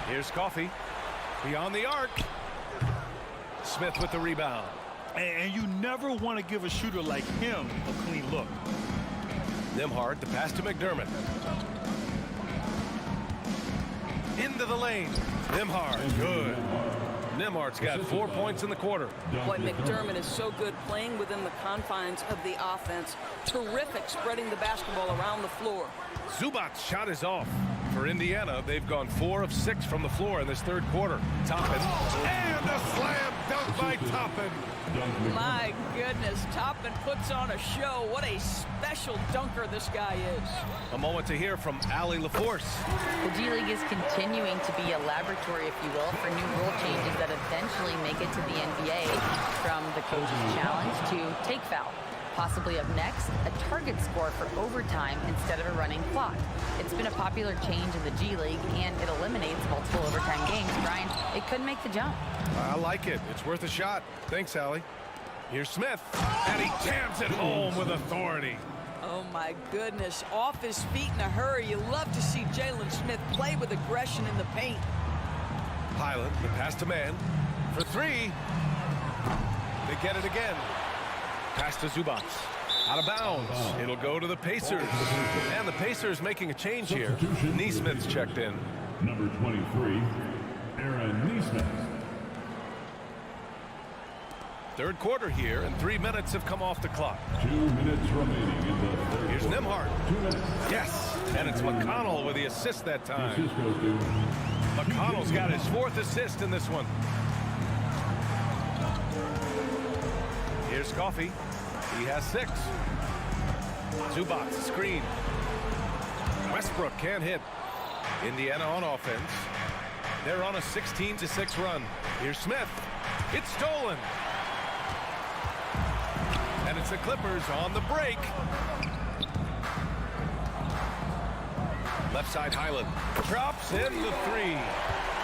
G: Here's Coffey. Beyond the arc. Smith with the rebound.
C: And you never want to give a shooter like him a clean look.
G: Nembhard, the pass to McDermott. Into the lane. Nembhard, good. Nembhard's got 4 points in the quarter.
H: Boy, McDermott is so good playing within the confines of the offense. Terrific spreading the basketball around the floor.
G: Zubac's shot is off. For Indiana, they've gone 4 of 6 from the floor in this third quarter. Toppin. And a slam dunk by Toppin.
H: My goodness, Toppin puts on a show. What a special dunker this guy is.
G: A moment to hear from Allie LaForce.
J: The G League is continuing to be a laboratory, if you will, for new rule changes that eventually make it to the NBA, from the coach's challenge to take foul. Possibly up next, a target score for overtime instead of a running clock. It's been a popular change in the G League, and it eliminates multiple overtime games. Brian, it could make the jump.
G: I like it. It's worth a shot. Thanks, Allie. Here's Smith, and he jams it home with authority.
H: Oh, my goodness. Off his feet in a hurry. You love to see Jalen Smith play with aggression in the paint.
G: Highland, the pass to man. For three. They get it again. Pass to Zubac. Out of bounds. It'll go to the Pacers. And the Pacers making a change here. Neesmith's checked in.
E: Number 23, Aaron Neesmith.
G: Third quarter here, and 3 minutes have come off the clock.
E: 2 minutes remaining in the third.
G: Here's
E: quarter.
G: Nembhard.
E: 2 minutes.
G: Yes, and it's McConnell with the assist that time.
E: Assist goes to
G: McConnell's got his 4th assist in this one. Here's Coffey. He has 6. Zubac screen. Westbrook can't hit. Indiana on offense. They're on a 16-6 run. Here's Smith. It's stolen. And it's the Clippers on the break. Left side Highland. Drops in the 3.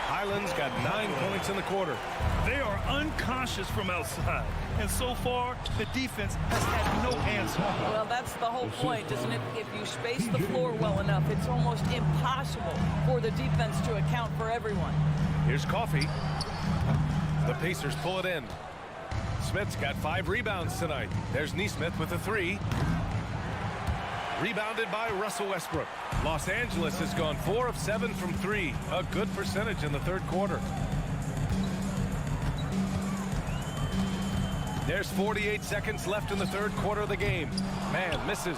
G: Highland's got 9 points in the quarter.
I: They are unconscious from outside. And so far, the defense has had no answer.
H: Well, that's the whole point, isn't it? If you space the floor well enough, it's almost impossible for the defense to account for everyone.
G: Here's Coffey. The Pacers pull it in. Smith's got 5 rebounds tonight. There's Neesmith with a 3. Rebounded by Russell Westbrook. Los Angeles has gone 4 of 7 from 3. A good percentage in the third quarter. There's 48 seconds left in the third quarter of the game. Man misses.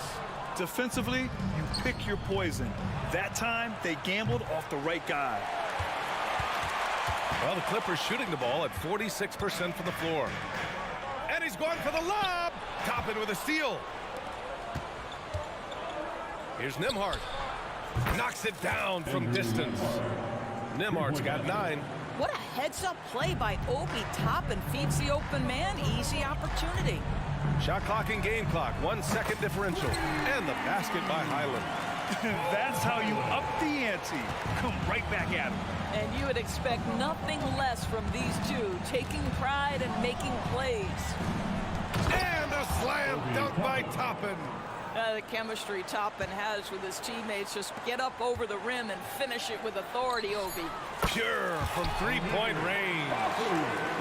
I: Defensively, you pick your poison. That time, they gambled off the right guy.
G: Well, the Clippers shooting the ball at 46% from the floor. And he's going for the lob. Toppin with a steal. Here's Nembhard. Knocks it down from distance. Nembhard's got 9.
H: What a heads-up play by Obi. Toppin feeds the open man. Easy opportunity.
G: Shot clock and game clock. 1 second differential. And the basket by Highland.
I: That's how you up the ante. Come right back at him.
H: And you would expect nothing less from these two, taking pride and making plays.
G: And a slam dunk by Toppin.
H: The chemistry Toppin has with his teammates. Just get up over the rim and finish it with authority, Obi.
G: Pure from three-point range.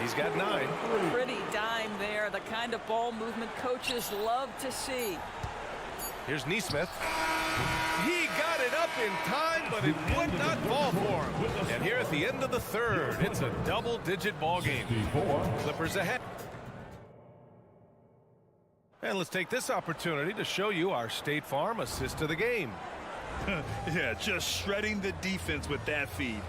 G: He's got 9.
H: Pretty dime there. The kind of ball movement coaches love to see.
G: Here's Neesmith. He got it up in time, but it would not fall for him. And here at the end of the third, it's a double-digit ball game. Clippers ahead. And let's take this opportunity to show you our State Farm assist of the game.
I: Yeah, just shredding the defense with that feed.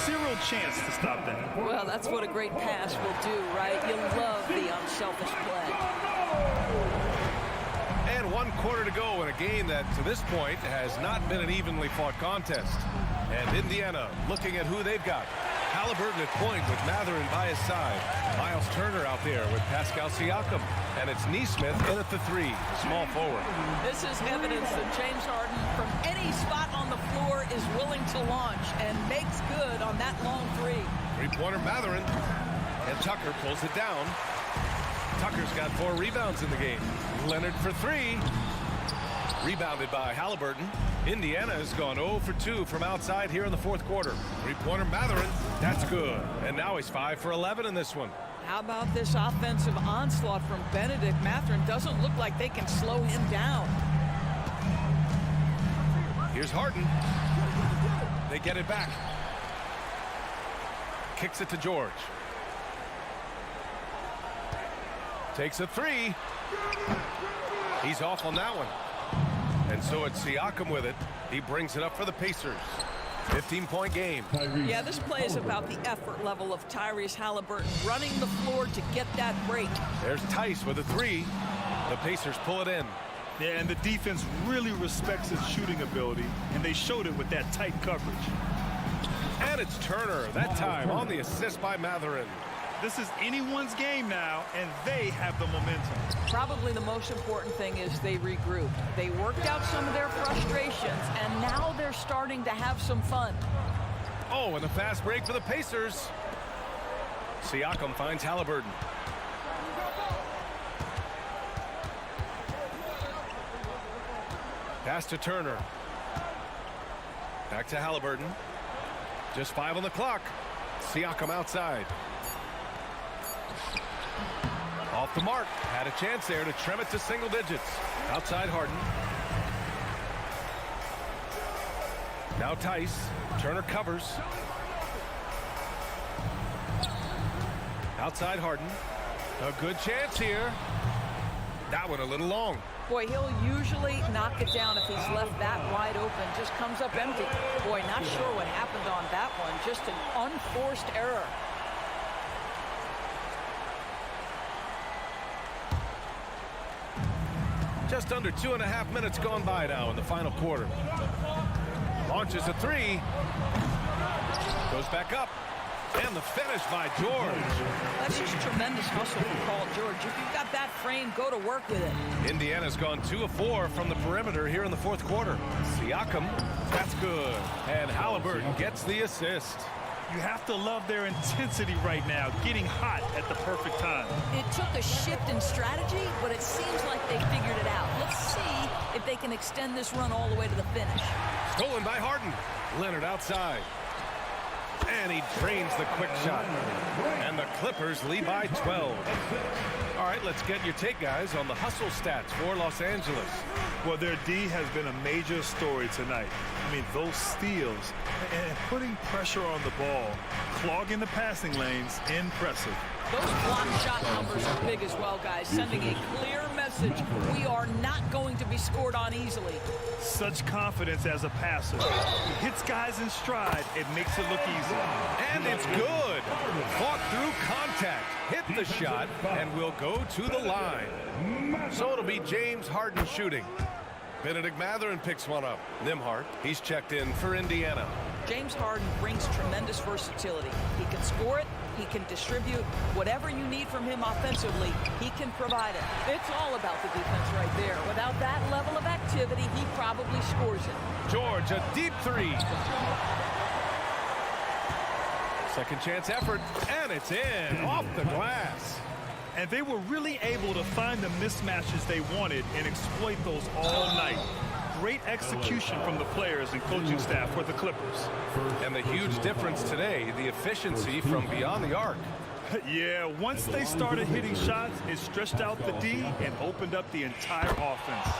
I: 0 chance to stop that.
H: Well, that's what a great pass will do, right? You love the unselfish play.
G: And 1 quarter to go in a game that, to this point, has not been an evenly fought contest. And Indiana looking at who they've got. Halliburton at point with Mathurin by his side. Miles Turner out there with Pascal Siakam. And it's Neesmith in at the 3, small forward.
H: This is evidence that James Harden, from any spot on the floor, is willing to launch and makes good on that long 3.
G: Three-pointer Mathurin. And Tucker pulls it down. Tucker's got 4 rebounds in the game. Leonard for 3. Rebounded by Halliburton. Indiana has gone 0 for 2 from outside here in the fourth quarter. Three-pointer Mathurin. That's good. And now he's 5 for 11 in this one.
H: How about this offensive onslaught from Benedict? Mathurin doesn't look like they can slow him down.
G: Here's Harden. They get it back. Kicks it to George. Takes a 3. He's off on that one. And so it's Siakam with it. He brings it up for the Pacers. 15-point game.
H: Yeah, this play is about the effort level of Tyrese Halliburton running the floor to get that break.
G: There's Tice with a 3. The Pacers pull it in.
I: Yeah, and the defense really respects his shooting ability, and they showed it with that tight coverage.
G: And it's Turner, that time on the assist by Mathurin.
I: This is anyone's game now, and they have the momentum.
H: Probably the most important thing is they regrouped. They worked out some of their frustrations, and now they're starting to have some fun.
G: Oh, and a fast break for the Pacers. Siakam finds Halliburton. Pass to Turner. Back to Halliburton. Just 5 on the clock. Siakam outside. Off the mark. Had a chance there to trim it to single digits. Outside Harden. Now Tice. Turner covers. Outside Harden. A good chance here. That one a little long.
H: Boy, he'll usually knock it down if he's left that wide open. Just comes up empty. Boy, not sure what happened on that one. Just an unforced error.
G: Just under 2.5 minutes gone by now in the final quarter. Launches a three. Goes back up. And the finish by George.
H: That's just tremendous hustle from Paul George. If you've got that frame, go to work with it.
G: Indiana's gone 2 of 4 from the perimeter here in the fourth quarter. Siakam, that's good. And Halliburton gets the assist.
C: You have to love their intensity right now, getting hot at the perfect time.
H: It took a shift in strategy, but it seems like they figured it out. Let's see if they can extend this run all the way to the finish.
G: Stolen by Harden. Leonard outside. And he drains the quick shot. And the Clippers lead by 12. All right, let's get your take, guys, on the hustle stats for Los Angeles.
I: Well, their D has been a major story tonight. I mean, those steals and putting pressure on the ball, clogging the passing lanes, impressive.
H: Those block shot numbers are big as well, guys, sending a clear message. We are not going to be scored on easily.
C: Such confidence as a passer. He hits guys in stride. It makes it look easy.
G: And it's good. Fought through contact, hit the shot, and will go to the line. So it'll be James Harden shooting. Benedict Mathurin picks one up. Nembhard, he's checked in for Indiana.
H: James Harden brings tremendous versatility. He can score it. He can distribute. Whatever you need from him offensively, he can provide it. It's all about the defense right there. Without that level of activity, he probably scores it.
G: George, a deep three. Second chance effort, and it's in, off the glass.
C: And they were really able to find the mismatches they wanted and exploit those all night. Great execution from the players and coaching staff for the Clippers.
G: And the huge difference today, the efficiency from beyond the arc.
C: Yeah, once they started hitting shots, it stretched out the D and opened up the entire offense.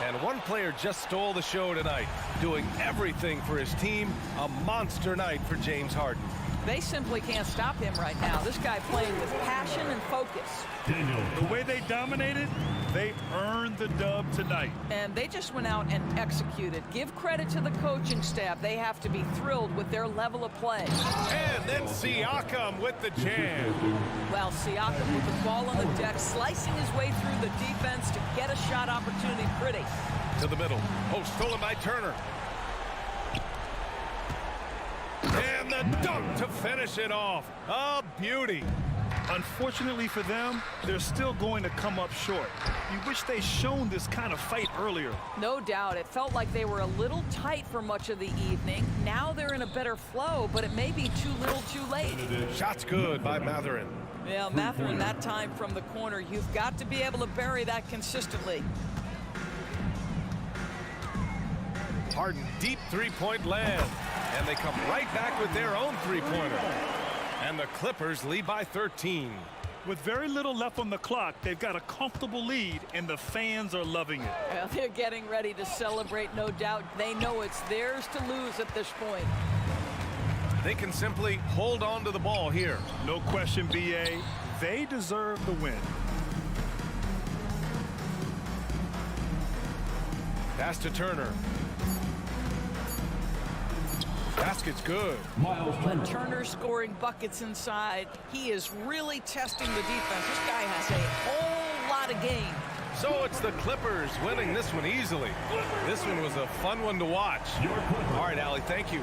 G: And one player just stole the show tonight, doing everything for his team. A monster night for James Harden.
H: They simply can't stop him right now. This guy playing with passion and focus.
C: The way they dominated, they earned the dub tonight.
H: And they just went out and executed. Give credit to the coaching staff. They have to be thrilled with their level of play.
G: And then Siakam with the jam.
H: Well, Siakam with the ball on the deck, slicing his way through the defense to get a shot opportunity pretty.
G: To the middle. Oh, stolen by Turner. And the dunk to finish it off. A beauty.
C: Unfortunately for them, they're still going to come up short. You wish they'd shown this kind of fight earlier.
H: No doubt. It felt like they were a little tight for much of the evening. Now they're in a better flow, but it may be too little too late.
G: Shot's good by Mathurin.
H: Yeah, Mathurin that time from the corner. You've got to be able to bury that consistently.
G: Harden, deep three-point land. And they come right back with their own three-pointer. And the Clippers lead by 13.
C: With very little left on the clock, they've got a comfortable lead, and the fans are loving it.
H: Well, they're getting ready to celebrate, no doubt. They know it's theirs to lose at this point.
G: They can simply hold on to the ball here.
C: No question, BA. They deserve the win.
G: Pass to Turner. Basket's good.
H: But Turner scoring buckets inside. He is really testing the defense. This guy has a whole lot of game.
G: So it's the Clippers winning this one easily. This one was a fun one to watch. All right, Allie, thank you.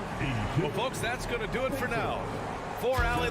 G: Well, folks, that's going to do it for now. For Allie.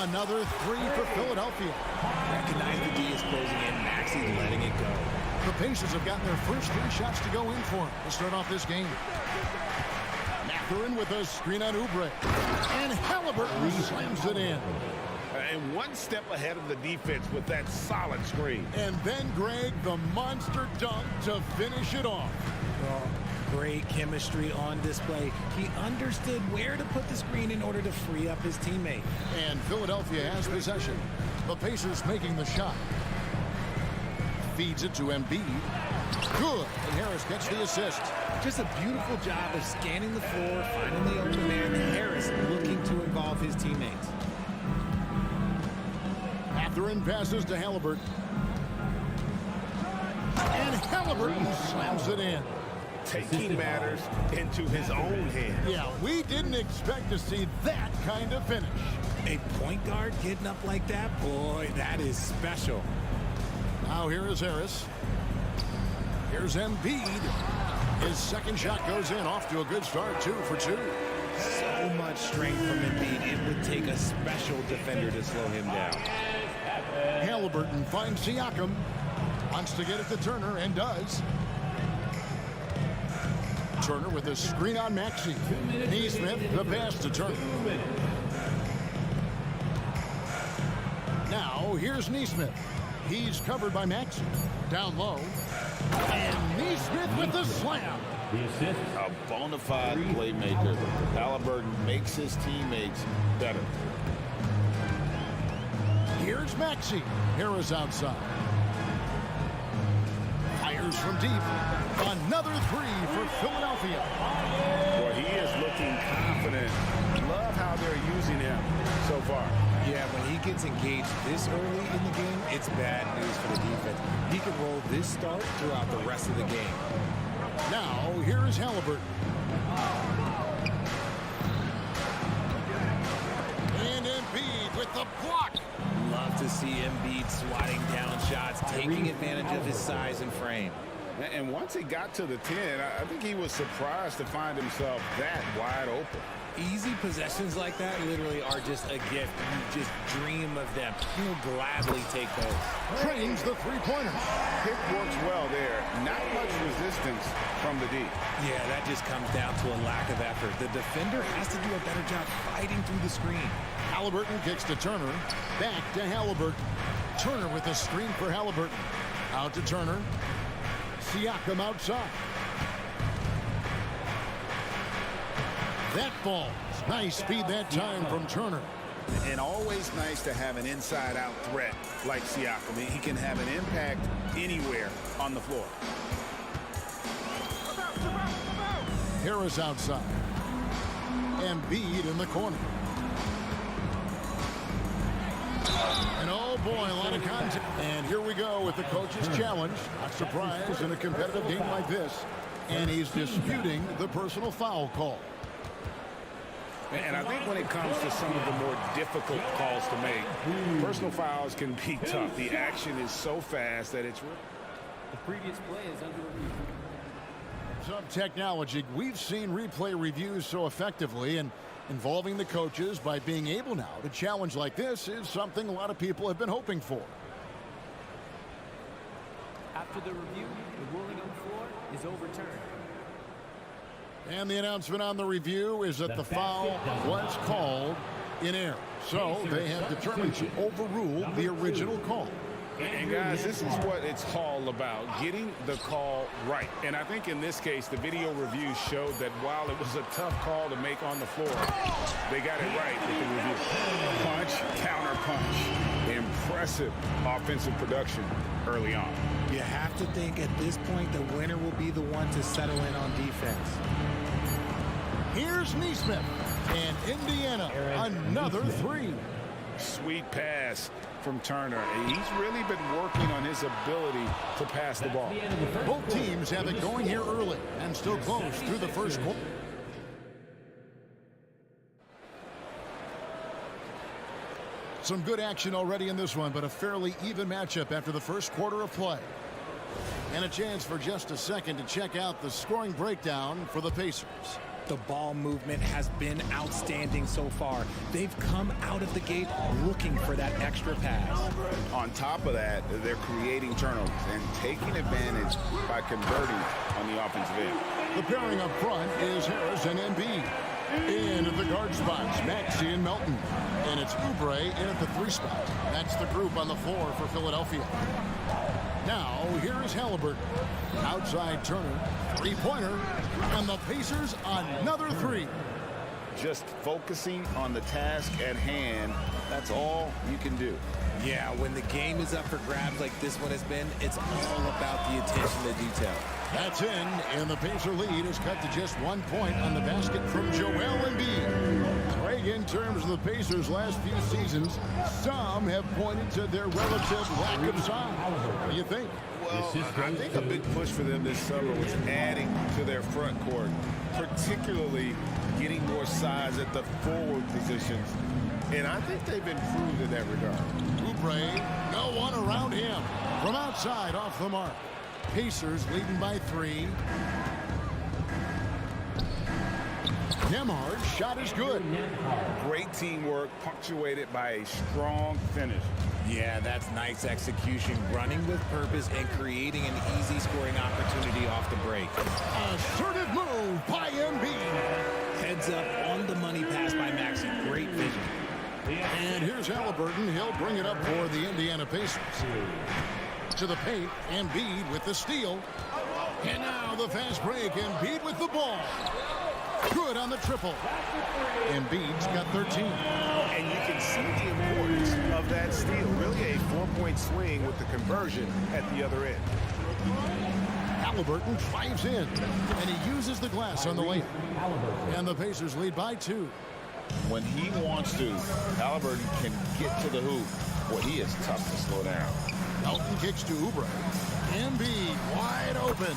A: Another three for Philadelphia.
K: Recognize the D is closing in. Maxi's letting it go.
A: The Pacers have gotten their first three shots to go in for him to start off this game. Mathurin with a screen on Oubre. And Halliburton slams it in.
D: And one step ahead of the defense with that solid screen.
A: And then Greg, the monster dunk to finish it off.
K: Great chemistry on display. He understood where to put the screen in order to free up his teammate.
A: And Philadelphia has possession. The Pacers making the shot. Feeds it to Embiid. Good. And Harris gets the assist.
K: Just a beautiful job of scanning the floor, finding the open man. Harris looking to involve his teammates.
A: Mathurin passes to Halliburton. And Halliburton slams it in.
D: Taking matters into his own hands.
A: Yeah, we didn't expect to see that kind of finish.
K: A point guard getting up like that, boy, that is special.
A: Now here is Harris. Here's Embiid. His second shot goes in, off to a good start, 2 for 2.
K: So much strength from Embiid. It would take a special defender to slow him down.
A: Halliburton finds Siakam. Wants to get it to Turner, and does. Turner with a screen on Maxey. Neesmith, the pass to Turner. Now, here's Neesmith. He's covered by Maxey. Down low. And Neesmith with the slam.
D: A bona fide playmaker. Halliburton makes his teammates better.
A: Here's Maxey. Harris outside. Fires from deep. Another three for Philadelphia.
B: Well, he is looking confident. Love how they're using him so far.
K: Yeah, when he gets engaged this early in the game, it's bad news for the defense. He can roll this start throughout the rest of the game.
A: Now, here is Halliburton. And Embiid with the block.
K: Love to see Embiid swatting down shots, taking advantage of his size and frame.
B: And once he got to the 10, I think he was surprised to find himself that wide open.
K: Easy possessions like that literally are just a gift. You just dream of them. He'll gladly take those.
A: Trains the three-pointer.
B: Pick works well there. Not much resistance from the D.
K: Yeah, that just comes down to a lack of effort. The defender has to do a better job fighting through the screen.
A: Halliburton kicks to Turner. Back to Halliburton. Turner with a screen for Halliburton. Out to Turner. Siakam outside. That ball. Nice speed that time from Turner.
D: And always nice to have an inside-out threat like Siakam. He can have an impact anywhere on the floor.
A: Harris outside. Embiid in the corner. And oh boy, a lot of contact. And here we go with the coach's challenge. Not surprised in a competitive game like this. And he's disputing the personal foul call.
B: And I think when it comes to some of the more difficult calls to make, personal fouls can be tough. The action is so fast that it's...
F: The previous play is under review.
A: Some technology. We've seen replay reviews so effectively, and involving the coaches by being able now to challenge like this is something a lot of people have been hoping for.
F: After the review, the ruling on the floor is overturned.
A: And the announcement on the review is that the foul was called in error. So they have determined to overrule the original call.
B: And guys, this is what it's all about, getting the call right. And I think in this case, the video review showed that while it was a tough call to make on the floor, they got it right with the review. Punch, counter punch. Impressive offensive production early on.
K: You have to think at this point the winner will be the one to settle in on defense.
A: Here's Neesmith, and Indiana, another three.
B: Sweet pass from Turner. He's really been working on his ability to pass the ball.
A: Both teams have it going here early and still close through the first quarter. Some good action already in this one, but a fairly even matchup after the first quarter of play. And a chance for just a second to check out the scoring breakdown for the Pacers.
K: The ball movement has been outstanding so far. They've come out of the gate looking for that extra pass.
D: On top of that, they're creating turnovers and taking advantage by converting on the offensive end.
A: The pairing up front is Harris and Embiid. In at the guard spots, Maxey and Melton. And it's Oubre in at the 3 spot. That's the group on the floor for Philadelphia. Now, here is Haliburton. Outside Turner, 3-pointer, and the Pacers another 3.
D: Just focusing on the task at hand, that's all you can do.
K: Yeah, when the game is up for grabs like this one has been, it's all about the attention to detail.
A: That's in, and the Pacer lead is cut to just 1 point on the basket from Joel Embiid. Greg, in terms of the Pacers' last few seasons, some have pointed to their relative lack of size. What do you think?
D: Well, I think a big push for them this summer was adding to their front court, particularly getting more size at the forward positions. And I think they've improved in that regard.
A: Oubre, no one around him. From outside, off the mark. Pacers leading by 3. Nembhard's shot is good.
B: Great teamwork, punctuated by a strong finish.
K: Yeah, that's nice execution, running with purpose and creating an easy scoring opportunity off the break.
A: Assertive move by Embiid.
K: Heads up on the money pass by Maxey. Great vision.
A: And here's Haliburton. He'll bring it up for the Indiana Pacers. To the paint, Embiid with the steal. And now the fast break, Embiid with the ball. Good on the triple. Embiid's got 13.
D: And you can see the importance of that steal. Really a 4-point swing with the conversion at the other end.
A: Haliburton drives in, and he uses the glass on the layup. And the Pacers lead by 2.
D: When he wants to, Haliburton can get to the hoop. Boy, he is tough to slow down.
A: Melton kicks to Oubre. Embiid wide open.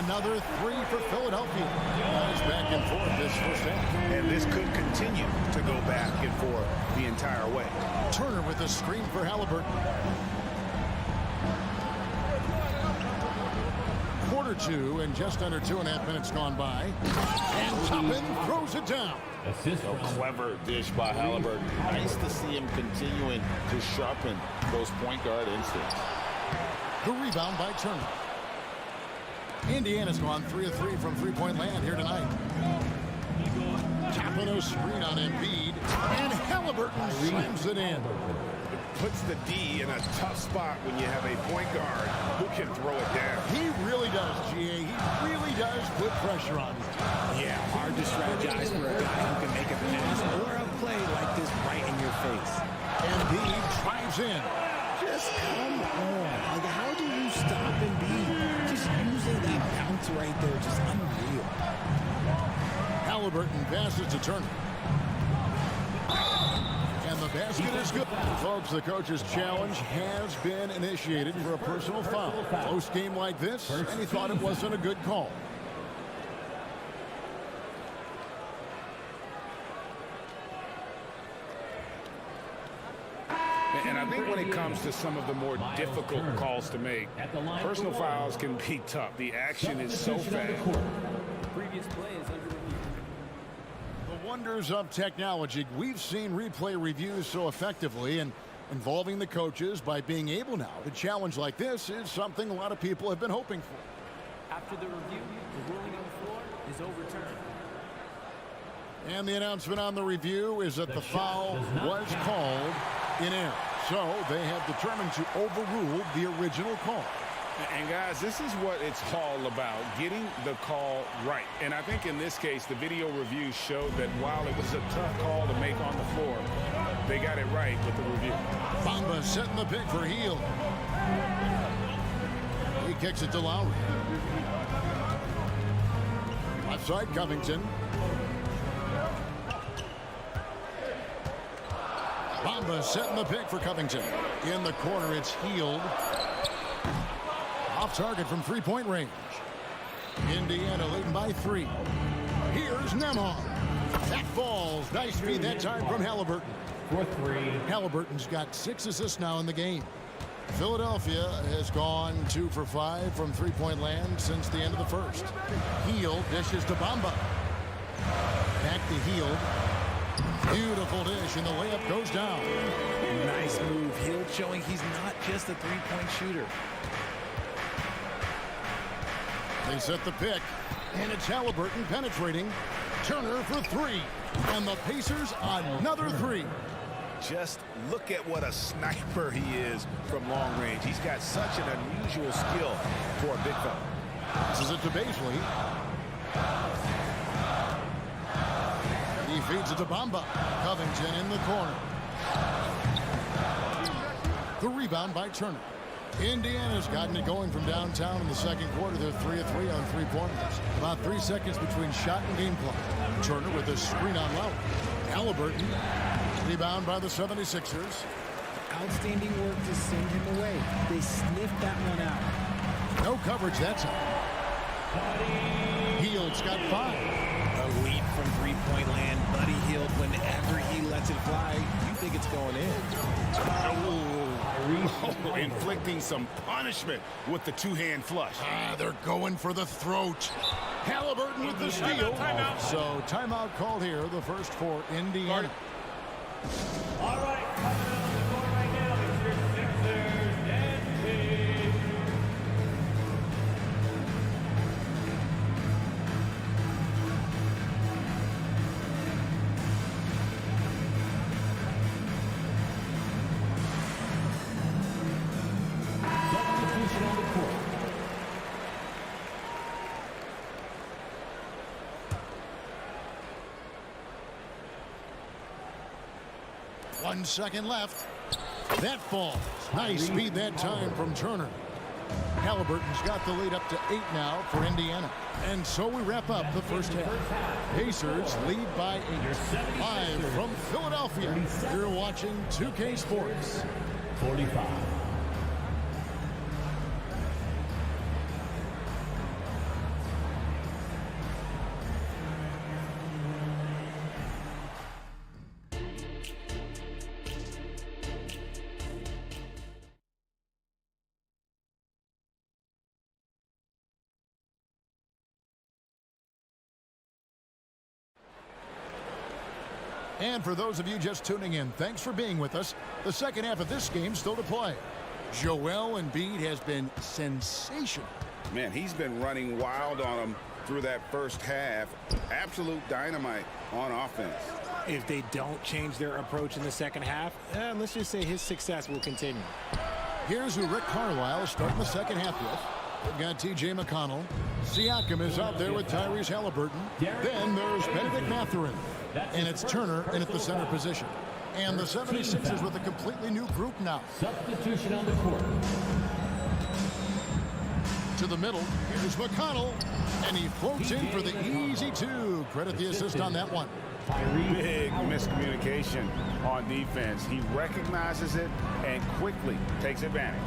A: Another 3 for Philadelphia. Nice back and forth this first half.
D: And this could continue to go back and forth the entire way.
A: Turner with the screen for Haliburton. Quarter 2 and just under 2.5 minutes gone by. And Toppin throws it down.
D: A clever dish by Haliburton. Nice to see him continuing to sharpen those point guard instincts.
A: The rebound by Turner. Indiana's gone 3 of 3 from 3-point land here tonight. Tapping a screen on Embiid, and Haliburton slams it in.
D: Puts the D in a tough spot when you have a point guard who can throw it down.
A: He really does, GA. He really does put pressure on him.
K: Yeah, hard to strategize for a guy who can make a pass or a play like this right in your face.
A: Embiid drives in.
K: Just come on. Like, how do you stop Embiid? Just using a bounce right there, just unreal.
A: Haliburton passes to Turner. And the basket is good. Folks, the coach's challenge has been initiated for a personal foul. Close game like this, and he thought it wasn't a good call.
B: And I think when it comes to some of the more difficult calls to make, personal fouls can be tough. The action is so fast.
F: Previous play is under review.
A: The wonders of technology. We've seen replay reviews so effectively, and involving the coaches by being able now to challenge like this is something a lot of people have been hoping for.
F: After the review, the ruling on the floor is overturned.
A: And the announcement on the review is that the foul was called in error. So they have determined to overrule the original call.
B: And guys, this is what it's all about, getting the call right. And I think in this case, the video review showed that while it was a tough call to make on the floor, they got it right with the review.
A: Bamba setting the pick for Hield. He kicks it to Lowry. Left side, Covington. Bamba setting the pick for Covington. In the corner, it's Hield. Off target from 3-point range. Indiana leading by 3. Here's Nembhard. That falls. Nice speed that time from Haliburton.
E: 4-3.
A: Haliburton's got 6 assists now in the game. Philadelphia has gone 2 for 5 from 3-point land since the end of the first. Hield dishes to Bamba. Back to Hield. Beautiful dish, and the layup goes down.
K: Nice move. Hield showing he's not just a three-point shooter.
A: They set the pick, and it's Halliburton penetrating. Turner for three, and the Pacers another three.
D: Just look at what a sniper he is from long range. He's got such an unusual skill for a big fella.
A: This is it to Baisley. He feeds it to Bamba. Covington in the corner. The rebound by Turner. Indiana's gotten it going from downtown in the second quarter. They're 3 of 3 on three-pointers. About 3 seconds between shot and game clock. Turner with a screen on Lowry. Halliburton. Rebound by the 76ers.
K: Outstanding work to send him away. They sniffed that one out.
A: No coverage that time. Hield's got 5.
K: A leap from three-point land. Buddy Hield, whenever he lets it fly, you think it's going in.
D: Inflicting some punishment with the two-hand flush.
A: They're going for the throat. Halliburton with the steal. So timeout called here, the first for Indiana.
E: All right, coming on the court right now is your Sixers and Kings. Substitution on the court.
A: 1 second left. That falls. Nice speed that time from Turner. Halliburton's got the lead up to 8 now for Indiana. And so we wrap up the first half. Pacers lead by 8. Live from Philadelphia, you're watching 2K Sports.
E: 45.
A: And for those of you just tuning in, thanks for being with us. The second half of this game still to play. Joel Embiid has been sensational.
D: Man, he's been running wild on him through that first half. Absolute dynamite on offense.
K: If they don't change their approach in the second half, let's just say his success will continue.
A: Here's who Rick Carlisle is starting the second half with. We've got T.J. McConnell. Siakam is out there with Tyrese Halliburton. Then there's Benedict Mathurin. And it's Turner in at the center position. And the 76ers with a completely new group now.
E: Substitution on the court.
A: To the middle, here's McConnell. And he floats in for the easy 2. Credit the assist on that one.
B: Big miscommunication on defense. He recognizes it and quickly takes advantage.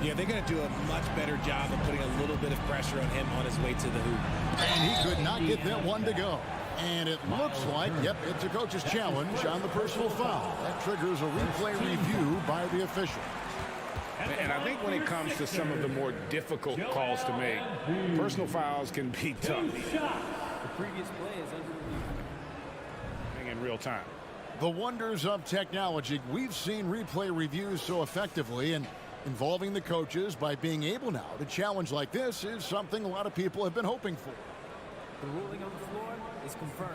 K: Yeah, they're going to do a much better job of putting a little bit of pressure on him on his way to the hoop.
A: And he could not get that one to go. And it looks like, yep, it's a coach's challenge on the personal foul. That triggers a replay review by the official.
B: And I think when it comes to some of the more difficult calls to make, personal fouls can be tough.
F: The previous play is under review.
B: In real time.
A: The wonders of technology. We've seen replay reviews so effectively, and involving the coaches by being able now to challenge like this is something a lot of people have been hoping for.
F: The ruling on the floor is confirmed.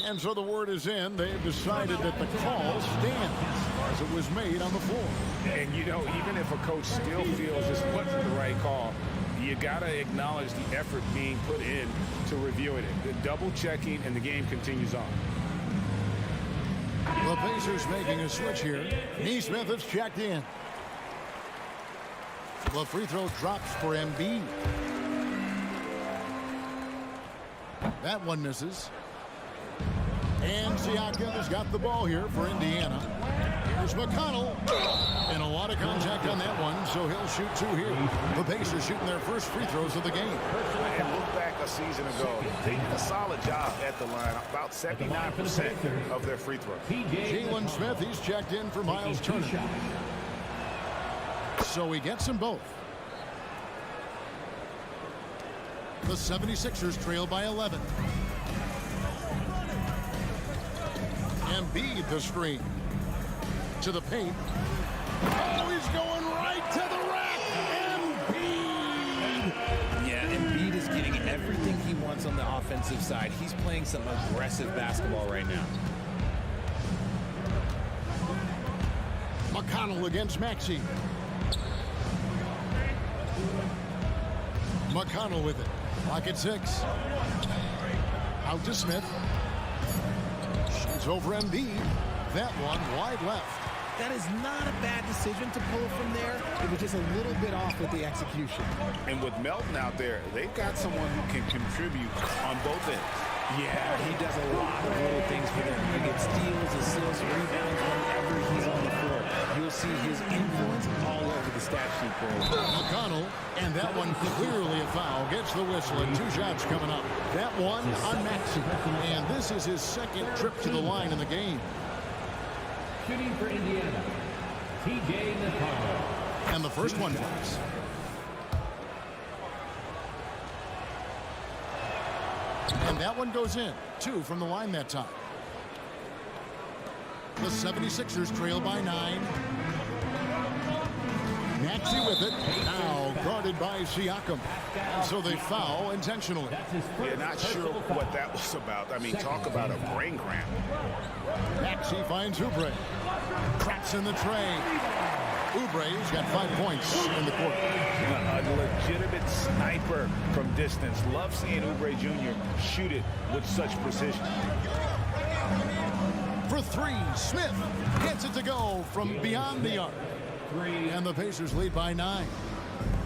A: And so the word is in. They've decided that the call stands as it was made on the floor.
B: And, you know, even if a coach still feels this wasn't the right call, you got to acknowledge the effort being put in to reviewing it. The double checking, and the game continues on.
A: The Pacers making a switch here. Neesmith has checked in. The free throw drops for Embiid. That one misses. And Siakam has got the ball here for Indiana. Here's McConnell. And a lot of contact on that one, so he'll shoot 2 here. The Pacers shooting their first free throws of the game.
D: And look back a season ago. They did a solid job at the line. About 79% of their free throws.
A: Jalen Smith, he's checked in for Miles Turner. So he gets them both. The 76ers trail by 11. Embiid the screen. To the paint. Oh, he's going right to the rack. Embiid!
K: Yeah, Embiid is getting everything he wants on the offensive side. He's playing some aggressive basketball right now.
A: McConnell against Maxey. McConnell with it. Lock at 6. Out to Smith. Shoots over Embiid. That one wide left.
K: That is not a bad decision to pull from there. It was just a little bit off with the execution.
D: And with Melton out there, they've got someone who can contribute on both ends.
K: Yeah, he does a lot of little things for them. He gets steals, assists, rebounds whenever he's on the floor. You'll see his influence all over the stat sheet for him.
A: McConnell, and that one clearly a foul. Gets the whistle and 2 shots coming up. That one on Maxey. And this is his second trip to the line in the game.
E: Shooting for Indiana, T.J. McConnell.
A: And the first one falls. And that one goes in. 2 from the line that time. The 76ers trail by 9. Maxey with it. Now guarded by Siakam. And so they foul intentionally.
D: Yeah, not sure what that was about. I mean, talk about a brain cramp.
A: Maxey finds Oubre. Cracks in the tray. Oubre's got 5 points in the quarter.
D: A legitimate sniper from distance. Love seeing Oubre Jr. shoot it with such precision.
A: For 3, Smith gets it to go from beyond the arc. And the Pacers lead by 9.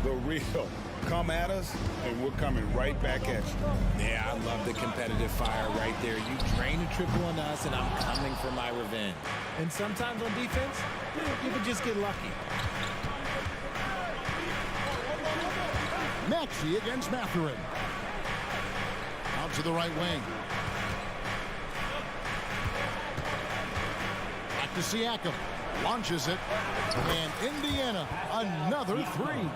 D: The real. Come at us, and we're coming right back at you.
K: Yeah, I love the competitive fire right there. You drain a triple on us, and I'm coming for my revenge. And sometimes on defense, you can just get lucky.
A: Maxey against Mathurin. Out to the right wing. Back to Siakam. Launches it. And Indiana, another 3.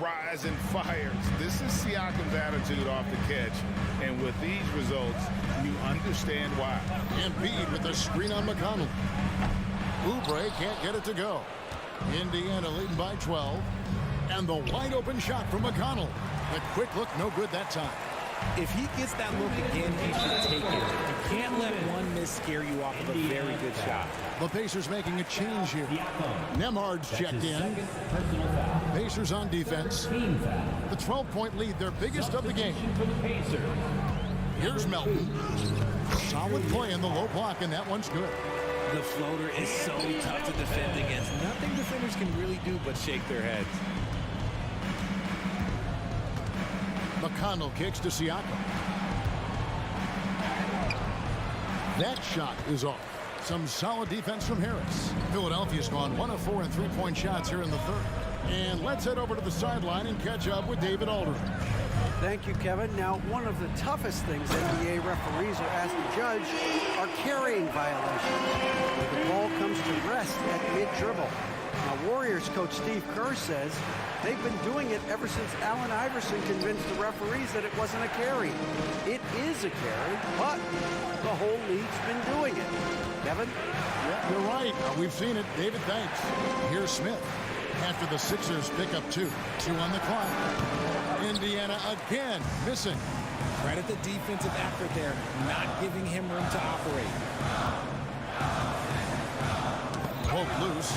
D: Rise and fires. This is Siakam's attitude off the catch. And with these results, you understand why.
A: Embiid with the screen on McConnell. Oubre can't get it to go. Indiana leading by 12. And the wide open shot from McConnell. The quick look, no good that time.
K: If he gets that look again, he should take it. You can't let one miss scare you off of a very good shot.
A: The Pacers making a change here. Nembhard's checked in. Pacers on defense. The 12-point lead, their biggest of the game. Here's Melton. Solid play in the low block, and that one's good.
K: The floater is so tough to defend against. Nothing defenders can really do but shake their heads.
A: McConnell kicks to Siakam. That shot is off. Some solid defense from Harris. Philadelphia's gone 1 of 4 in 3-point shots here in the third. And let's head over to the sideline and catch up with David Aldridge.
L: Thank you, Kevin. Now, one of the toughest things NBA referees are asked to judge are carrying violations. The ball comes to rest at mid-dribble. Now, Warriors coach Steve Kerr says they've been doing it ever since Allen Iverson convinced the referees that it wasn't a carry. It is a carry, but the whole league's been doing it. Kevin?
A: Yeah, you're right. We've seen it. David, thanks. Here's Smith. After the Sixers pick up 2. 2 on the clock. Indiana again missing.
K: Credit the defensive effort there, not giving him room to operate.
A: Poke loose.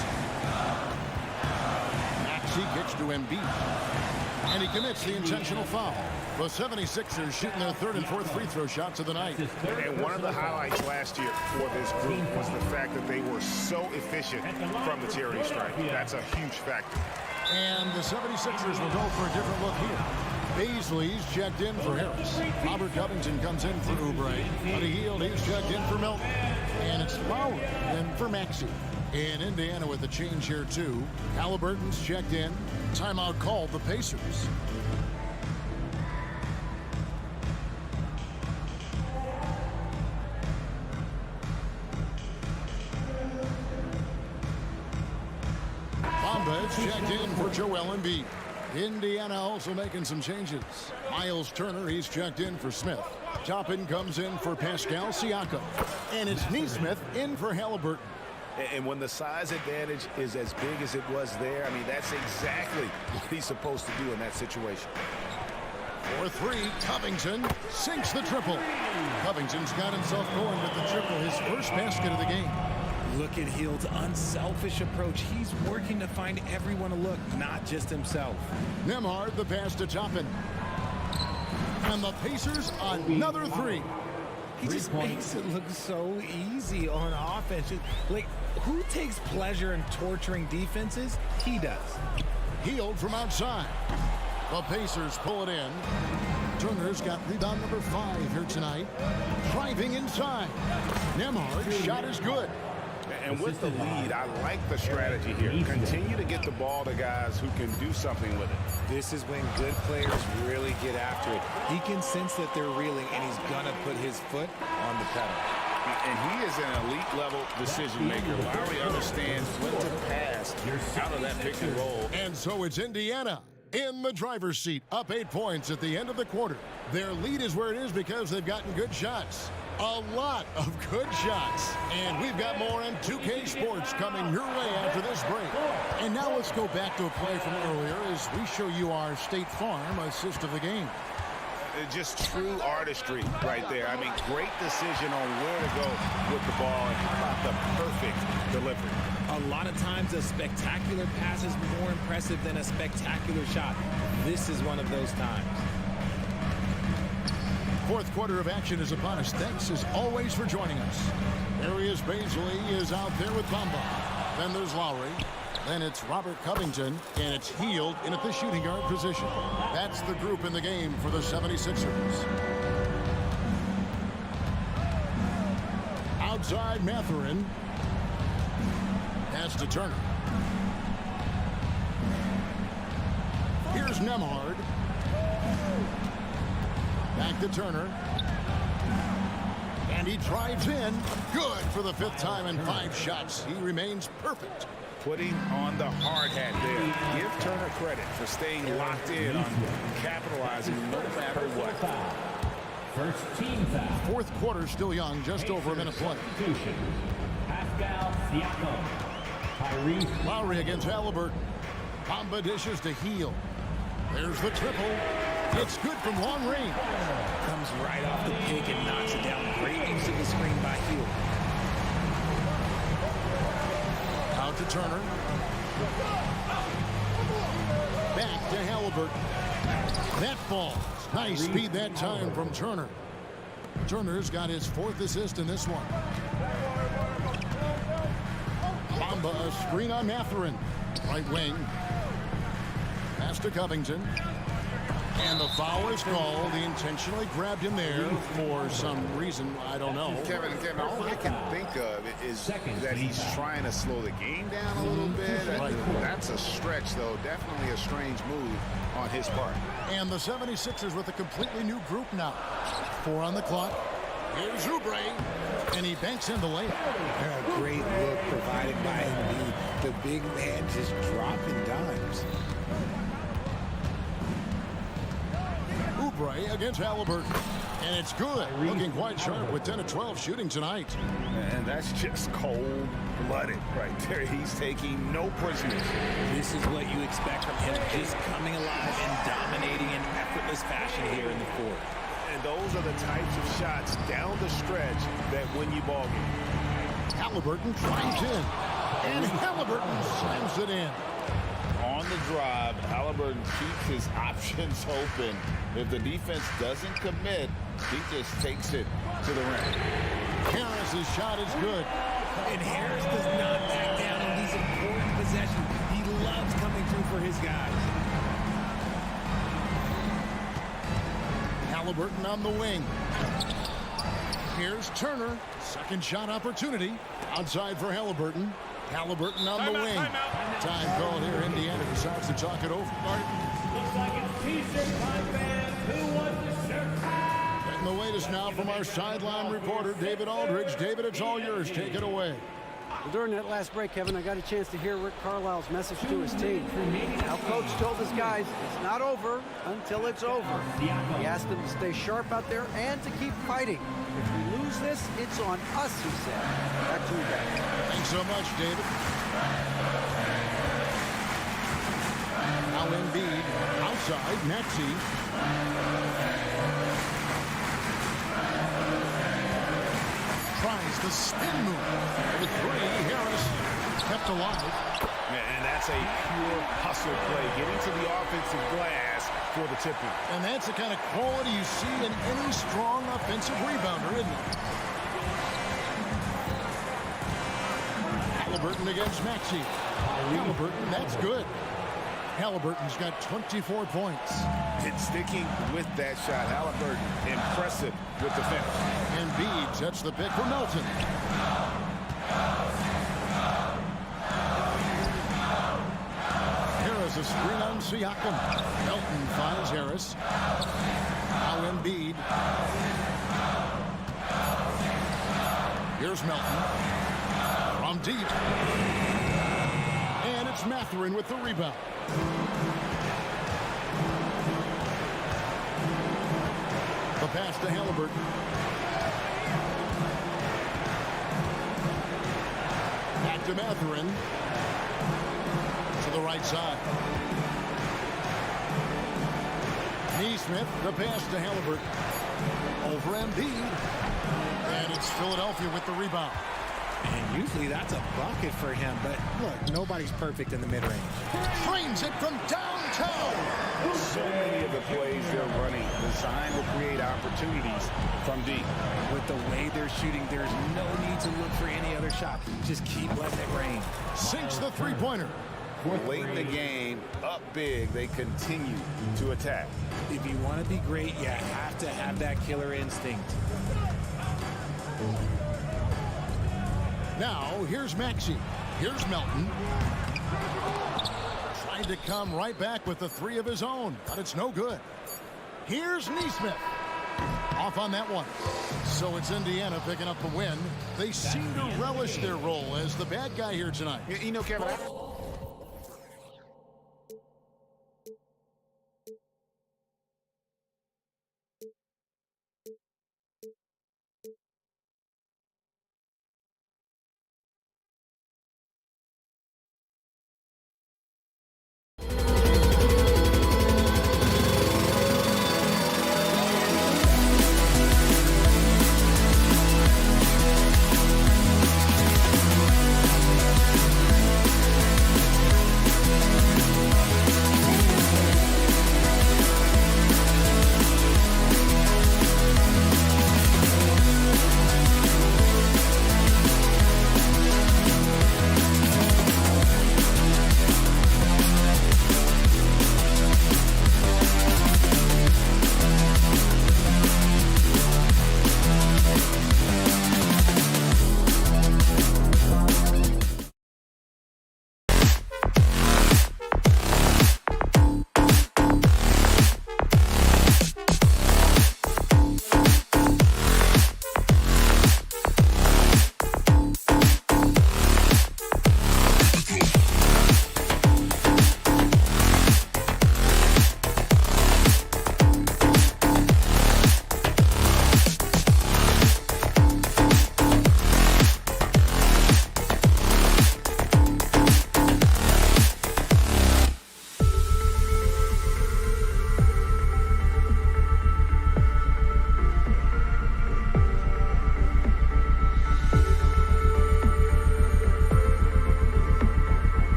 A: Maxey kicks to Embiid. And he commits the intentional foul. The 76ers shooting their 3rd and 4th free throw shots of the night.
D: And one of the highlights last year for this group was the fact that they were so efficient from the charity stripe. That's a huge factor.
A: And the 76ers will go for a different look here. Baisley's checked in for Harris. Robert Covington comes in for Oubre. Buddy Hield, he's checked in for Melton. And it's Lowry in for Maxey. And Indiana with a change here, too. Halliburton's checked in. Timeout called the Pacers. Bombas checked in for Joel Embiid. Indiana also making some changes. Miles Turner, he's checked in for Smith. Toppin comes in for Pascal Siakam. And it's Neesmith in for Halliburton.
D: And when the size advantage is as big as it was there, I mean, that's exactly what he's supposed to do in that situation.
A: For three, Covington sinks the triple. Covington's got himself going with the triple, his first basket of the game.
K: Look at Hield's unselfish approach. He's working to find everyone a look, not just himself.
A: Nembhard, the pass to Toppin. And the Pacers, another three.
K: He just makes it look so easy on offense. Like, who takes pleasure in torturing defenses? He does.
A: Hield from outside. The Pacers pull it in. Turner's got rebound number 5 here tonight. Driving inside. Nembhard's shot is good.
D: And with the lead, I like the strategy here. Continue to get the ball to guys who can do something with it.
K: This is when good players really get after it. He can sense that they're reeling, and he's going to put his foot on the pedal.
D: And he is an elite-level decision maker. Lowry understands when to pass out of that pick and roll.
A: And so it's Indiana in the driver's seat, up 8 points at the end of the quarter. Their lead is where it is because they've gotten good shots. A lot of good shots. And we've got more on 2K Sports coming your way after this break. And now let's go back to a play from earlier as we show you our State Farm assist of the game.
D: Just true artistry right there. I mean, great decision on where to go with the ball and how about the perfect delivery.
K: A lot of times a spectacular pass is more impressive than a spectacular shot. This is one of those times.
A: Fourth quarter of action is upon us. Thanks as always for joining us. There he is. Baisley is out there with Bamba. Then there's Lowry. Then it's Robert Covington, and it's Hield in at the shooting guard position. That's the group in the game for the 76ers. Outside Mathurin. Pass to Turner. Here's Nembhard. Back to Turner. And he drives in. Good for the 5th time in 5 shots. He remains perfect.
D: Putting on the hard hat there. Give Turner credit for staying locked in on capitalizing no matter what.
E: First team foul.
A: Fourth quarter still young, just over a minute play.
E: Pascal Siakam.
A: Lowry against Halliburton. Bamba dishes to Hield. There's the triple. It's good from long range.
K: Comes right off the pick and knocks it down. Great use of the screen by Hield.
A: Out to Turner. Back to Halliburton. That falls. Nice speed that time from Turner. Turner's got his 4th assist in this one. Bamba, a screen on Mathurin. Right wing. Pass to Covington. And the foul is called. He intentionally grabbed him there for some reason. I don't know.
D: Kevin, all I can think of is that he's trying to slow the game down a little bit. That's a stretch, though. Definitely a strange move on his part.
A: And the 76ers with a completely new group now. 4 on the clock. Here's Oubre. And he banks in the layup.
K: A great look provided by Embiid. The big man just dropping dimes.
A: Oubre against Halliburton. And it's good. Looking quite sharp with 10 of 12 shooting tonight.
D: And that's just cold-blooded right there. He's taking no prisoners.
K: This is what you expect from him, just coming alive and dominating in effortless fashion here in the fourth.
D: And those are the types of shots down the stretch that win you ball games.
A: Halliburton drives in. And Halliburton slams it in.
M: On the drive, Halliburton keeps his options open. If the defense doesn't commit, he just takes it to the rim.
A: Harris's shot is good.
K: And Harris does not back down on these important possessions. He loves coming through for his guys.
A: Halliburton on the wing. Here's Turner. Second shot opportunity. Outside for Halliburton. Halliburton on the wing. Time called here. Indiana decides to talk it over.
E: Looks like it's T-shirt time, fans. Who wants the shirt?
A: Getting the latest now from our sideline reporter, David Aldridge. David, it's all yours. Take it away.
L: Well, during that last break, Kevin, I got a chance to hear Rick Carlisle's message to his team. Our coach told his guys it's not over until it's over. He asked them to stay sharp out there and to keep fighting. If we lose this, it's on us, he said. Back to you guys.
A: Thanks so much, David. Now Embiid outside, Maxey. Tries the spin move. With three, Harris kept alive.
D: And that's a pure hustle play, getting to the offensive glass for the tip-in.
A: And that's the kind of quality you see in any strong offensive rebounder, isn't it? Halliburton against Maxey. Halliburton, that's good. Halliburton's got 24 points.
D: And sticking with that shot, Halliburton, impressive with the finish.
A: Embiid sets the pick for Melton. Harris a screen on Siakam. Melton finds Harris. Now Embiid. Here's Melton. From deep. And it's Mathurin with the rebound. The pass to Halliburton. Back to Mathurin. To the right side. Neesmith, the pass to Halliburton. Over Embiid. And it's Philadelphia with the rebound.
K: And usually that's a bucket for him, but look, nobody's perfect in the mid-range.
A: Frames it from downtown.
D: So many of the plays they're running designed to create opportunities from deep.
K: With the way they're shooting, there's no need to look for any other shot. Just keep letting it rain.
A: Sinks the three-pointer.
D: Late in the game, up big, they continue to attack.
K: If you want to be great, you have to have that killer instinct.
A: Now, here's Maxey. Here's Melton. Trying to come right back with the three of his own, but it's no good. Here's Neesmith. Off on that one. So it's Indiana picking up the win. They seem to relish their role as the bad guy here tonight.
D: You know, Kevin,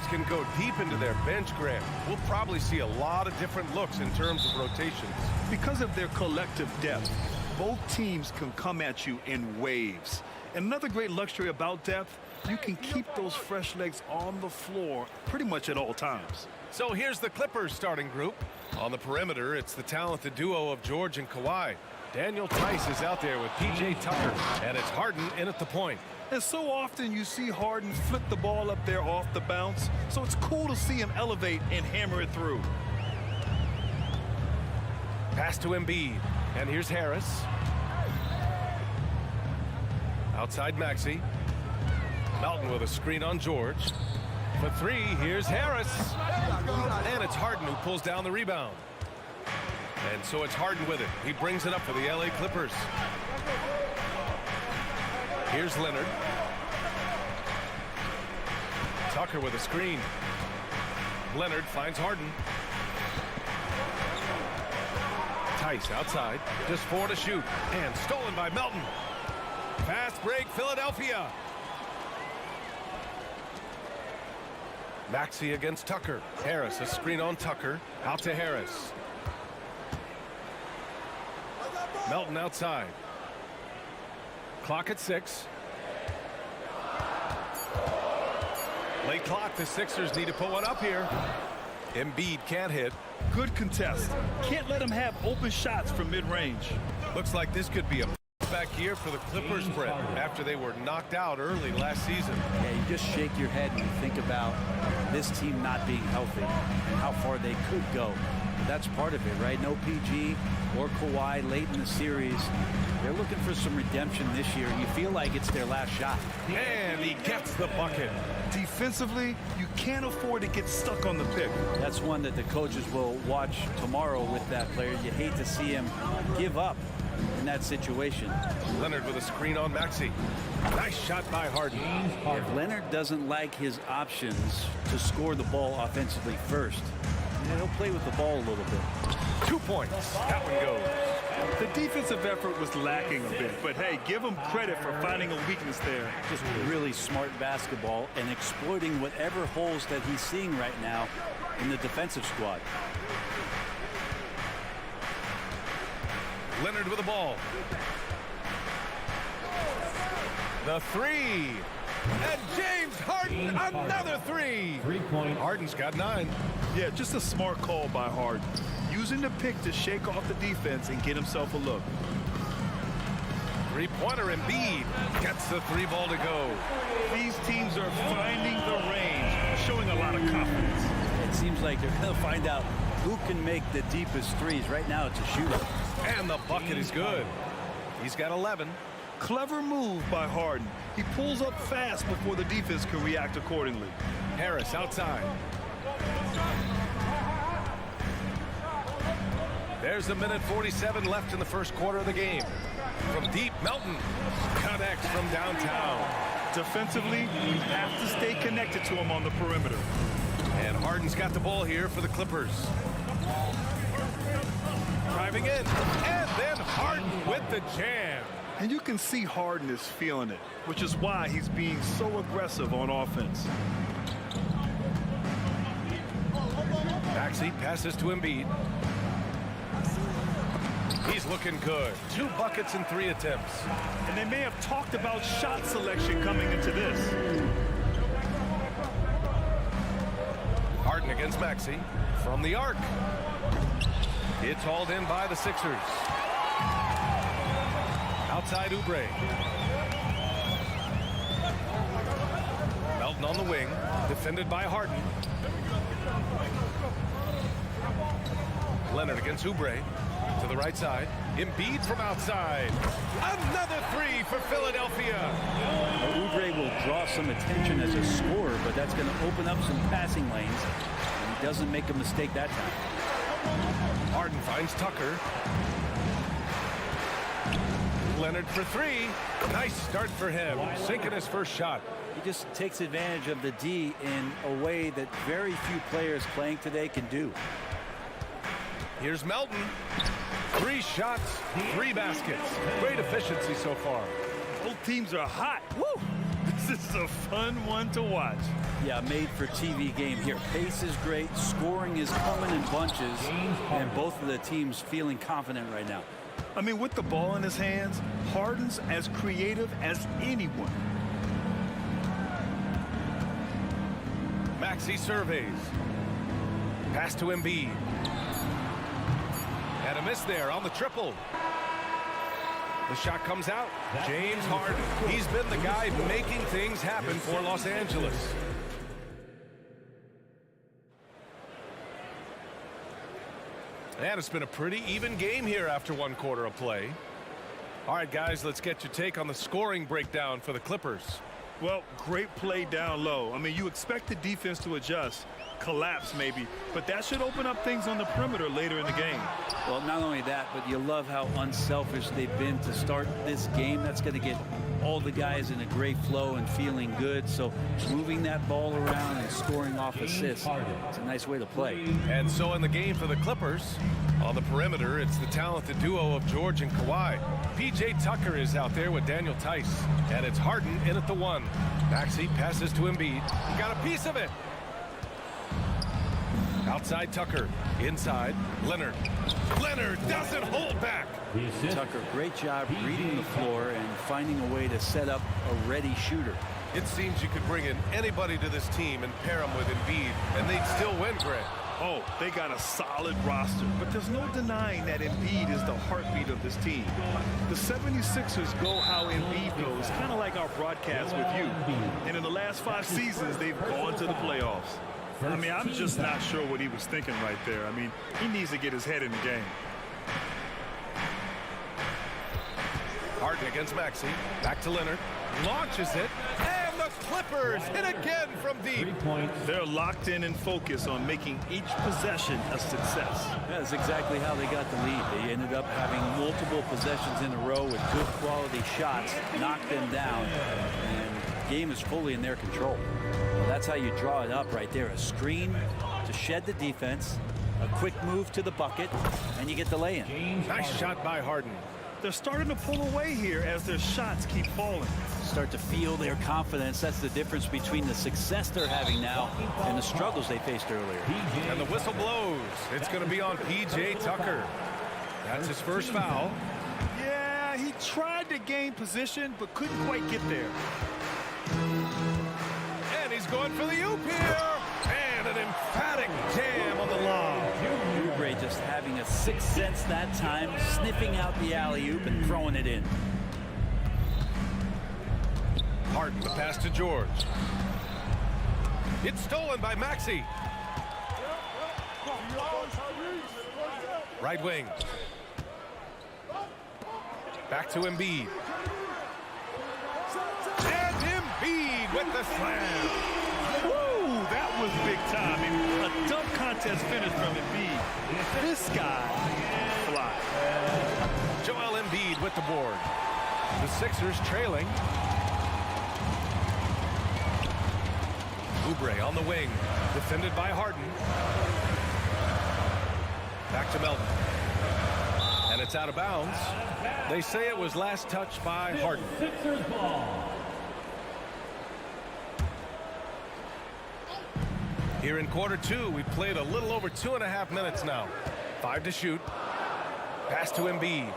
G: teams can go deep into their bench, Grant. We'll probably see a lot of different looks in terms of rotations.
I: Because of their collective depth, both teams can come at you in waves. And another great luxury about depth, you can keep those fresh legs on the floor pretty much at all times.
G: So here's the Clippers starting group. On the perimeter, it's the talented duo of George and Kawhi. Daniel Tice is out there with P.J. Tucker, and it's Harden in at the point.
I: And so often you see Harden flip the ball up there off the bounce, so it's cool to see him elevate and hammer it through.
G: Pass to Embiid, and here's Harris. Outside Maxey. Melton with a screen on George. For three, here's Harris. And it's Harden who pulls down the rebound. And so it's Harden with it. He brings it up for the LA Clippers. Here's Leonard. Tucker with a screen. Leonard finds Harden. Tice outside. Just 4 to shoot. And stolen by Melton. Fast break, Philadelphia. Maxey against Tucker. Harris, a screen on Tucker. Out to Harris. Melton outside. Clock at 6. Late clock. The Sixers need to put one up here. Embiid can't hit.
I: Good contest. Can't let him have open shots from mid-range.
G: Looks like this could be a back here for the Clippers, Brett, after they were knocked out early last season.
K: Yeah, you just shake your head when you think about this team not being healthy and how far they could go. That's part of it, right? No PG or Kawhi late in the series. They're looking for some redemption this year. You feel like it's their last shot.
G: And he gets the bucket.
I: Defensively, you can't afford to get stuck on the pick.
K: That's one that the coaches will watch tomorrow with that player. You hate to see him give up in that situation.
G: Leonard with a screen on Maxey. Nice shot by Harden.
K: If Leonard doesn't like his options to score the ball offensively first, he'll play with the ball a little bit.
G: 2 points. That one goes.
I: The defensive effort was lacking a bit, but hey, give him credit for finding a weakness there.
K: Just really smart basketball and exploiting whatever holes that he's seeing right now in the defensive squad.
G: Leonard with the ball. The three. And James Harden, another three.
E: 3 points.
G: Harden's got 9.
I: Yeah, just a smart call by Harden. Using the pick to shake off the defense and get himself a look.
G: Three-pointer. Embiid gets the 3 ball to go.
I: These teams are finding the range, showing a lot of confidence.
K: It seems like they're going to find out who can make the deepest threes. Right now it's a shootout.
G: And the bucket is good. He's got 11.
I: Clever move by Harden. He pulls up fast before the defense can react accordingly.
G: Harris outside. There's a minute 47 left in the first quarter of the game. From deep, Melton connects from downtown.
I: Defensively, you have to stay connected to him on the perimeter.
G: And Harden's got the ball here for the Clippers. Driving in, and then Harden with the jam.
I: And you can see Harden is feeling it, which is why he's being so aggressive on offense.
G: Maxey passes to Embiid. He's looking good. 2 buckets in 3 attempts.
I: And they may have talked about shot selection coming into this.
G: Harden against Maxey from the arc. It's hauled in by the Sixers. Outside Oubre. Melton on the wing, defended by Harden. Leonard against Oubre to the right side. Embiid from outside. Another 3 for Philadelphia.
K: Oubre will draw some attention as a scorer, but that's going to open up some passing lanes. And he doesn't make a mistake that time.
G: Harden finds Tucker. Leonard for 3. Nice start for him. Sinking his first shot.
K: He just takes advantage of the D in a way that very few players playing today can do.
G: Here's Melton. 3 shots, 3 baskets. Great efficiency so far.
I: Both teams are hot. Woo! This is a fun one to watch.
K: Yeah, made for TV game here. Pace is great, scoring is coming in bunches, and both of the teams feeling confident right now.
I: I mean, with the ball in his hands, Harden's as creative as anyone.
G: Maxey surveys. Pass to Embiid. And a miss there on the triple. The shot comes out. James Harden. He's been the guy making things happen for Los Angeles. And it's been a pretty even game here after 1 quarter of play. All right, guys, let's get your take on the scoring breakdown for the Clippers.
I: Well, great play down low. I mean, you expect the defense to adjust, collapse maybe, but that should open up things on the perimeter later in the game.
K: Well, not only that, but you love how unselfish they've been to start this game. That's going to get all the guys in a great flow and feeling good. So moving that ball around and scoring off assists, it's a nice way to play.
G: And so in the game for the Clippers, on the perimeter, it's the talented duo of George and Kawhi. P.J. Tucker is out there with Daniel Tice. And it's Harden in at the 1. Maxey passes to Embiid. He got a piece of it. Outside Tucker. Inside Leonard. Leonard doesn't hold back.
K: Tucker, great job reading the floor and finding a way to set up a ready shooter.
G: It seems you could bring in anybody to this team and pair them with Embiid, and they'd still win, Greg.
I: Oh, they got a solid roster, but there's no denying that Embiid is the heartbeat of this team. The 76ers go how Embiid goes, kind of like our broadcast with you. And in the last 5 seasons, they've gone to the playoffs. I mean, I'm just not sure what he was thinking right there. I mean, he needs to get his head in the game.
G: Harden against Maxey. Back to Leonard. Launches it. And the Clippers hit again from deep.
I: They're locked in and focused on making each possession a success.
K: That's exactly how they got the lead. They ended up having multiple possessions in a row with good quality shots, knocked them down, and the game is fully in their control. Well, that's how you draw it up right there. A screen to shed the defense, a quick move to the bucket, and you get the lay-in.
G: Nice shot by Harden.
I: They're starting to pull away here as their shots keep falling.
K: Start to feel their confidence. That's the difference between the success they're having now and the struggles they faced earlier.
G: And the whistle blows. It's going to be on P.J. Tucker. That's his first foul.
I: Yeah, he tried to gain position, but couldn't quite get there.
G: And he's going for the oop here. And an emphatic jam on the lob.
K: Oubre just having a sixth sense that time, sniffing out the alley-oop and throwing it in.
G: Harden, the pass to George. It's stolen by Maxey. Right wing. Back to Embiid. And Embiid with the slam.
I: Woo, that was big time. I mean, a dunk contest finish from Embiid. This guy fly.
G: Joel Embiid with the board. The Sixers trailing. Oubre on the wing, defended by Harden. Back to Melton. And it's out of bounds. They say it was last touched by Harden.
E: Sixers ball.
G: Here in quarter 2, we've played a little over 2.5 minutes now. 5 to shoot. Pass to Embiid.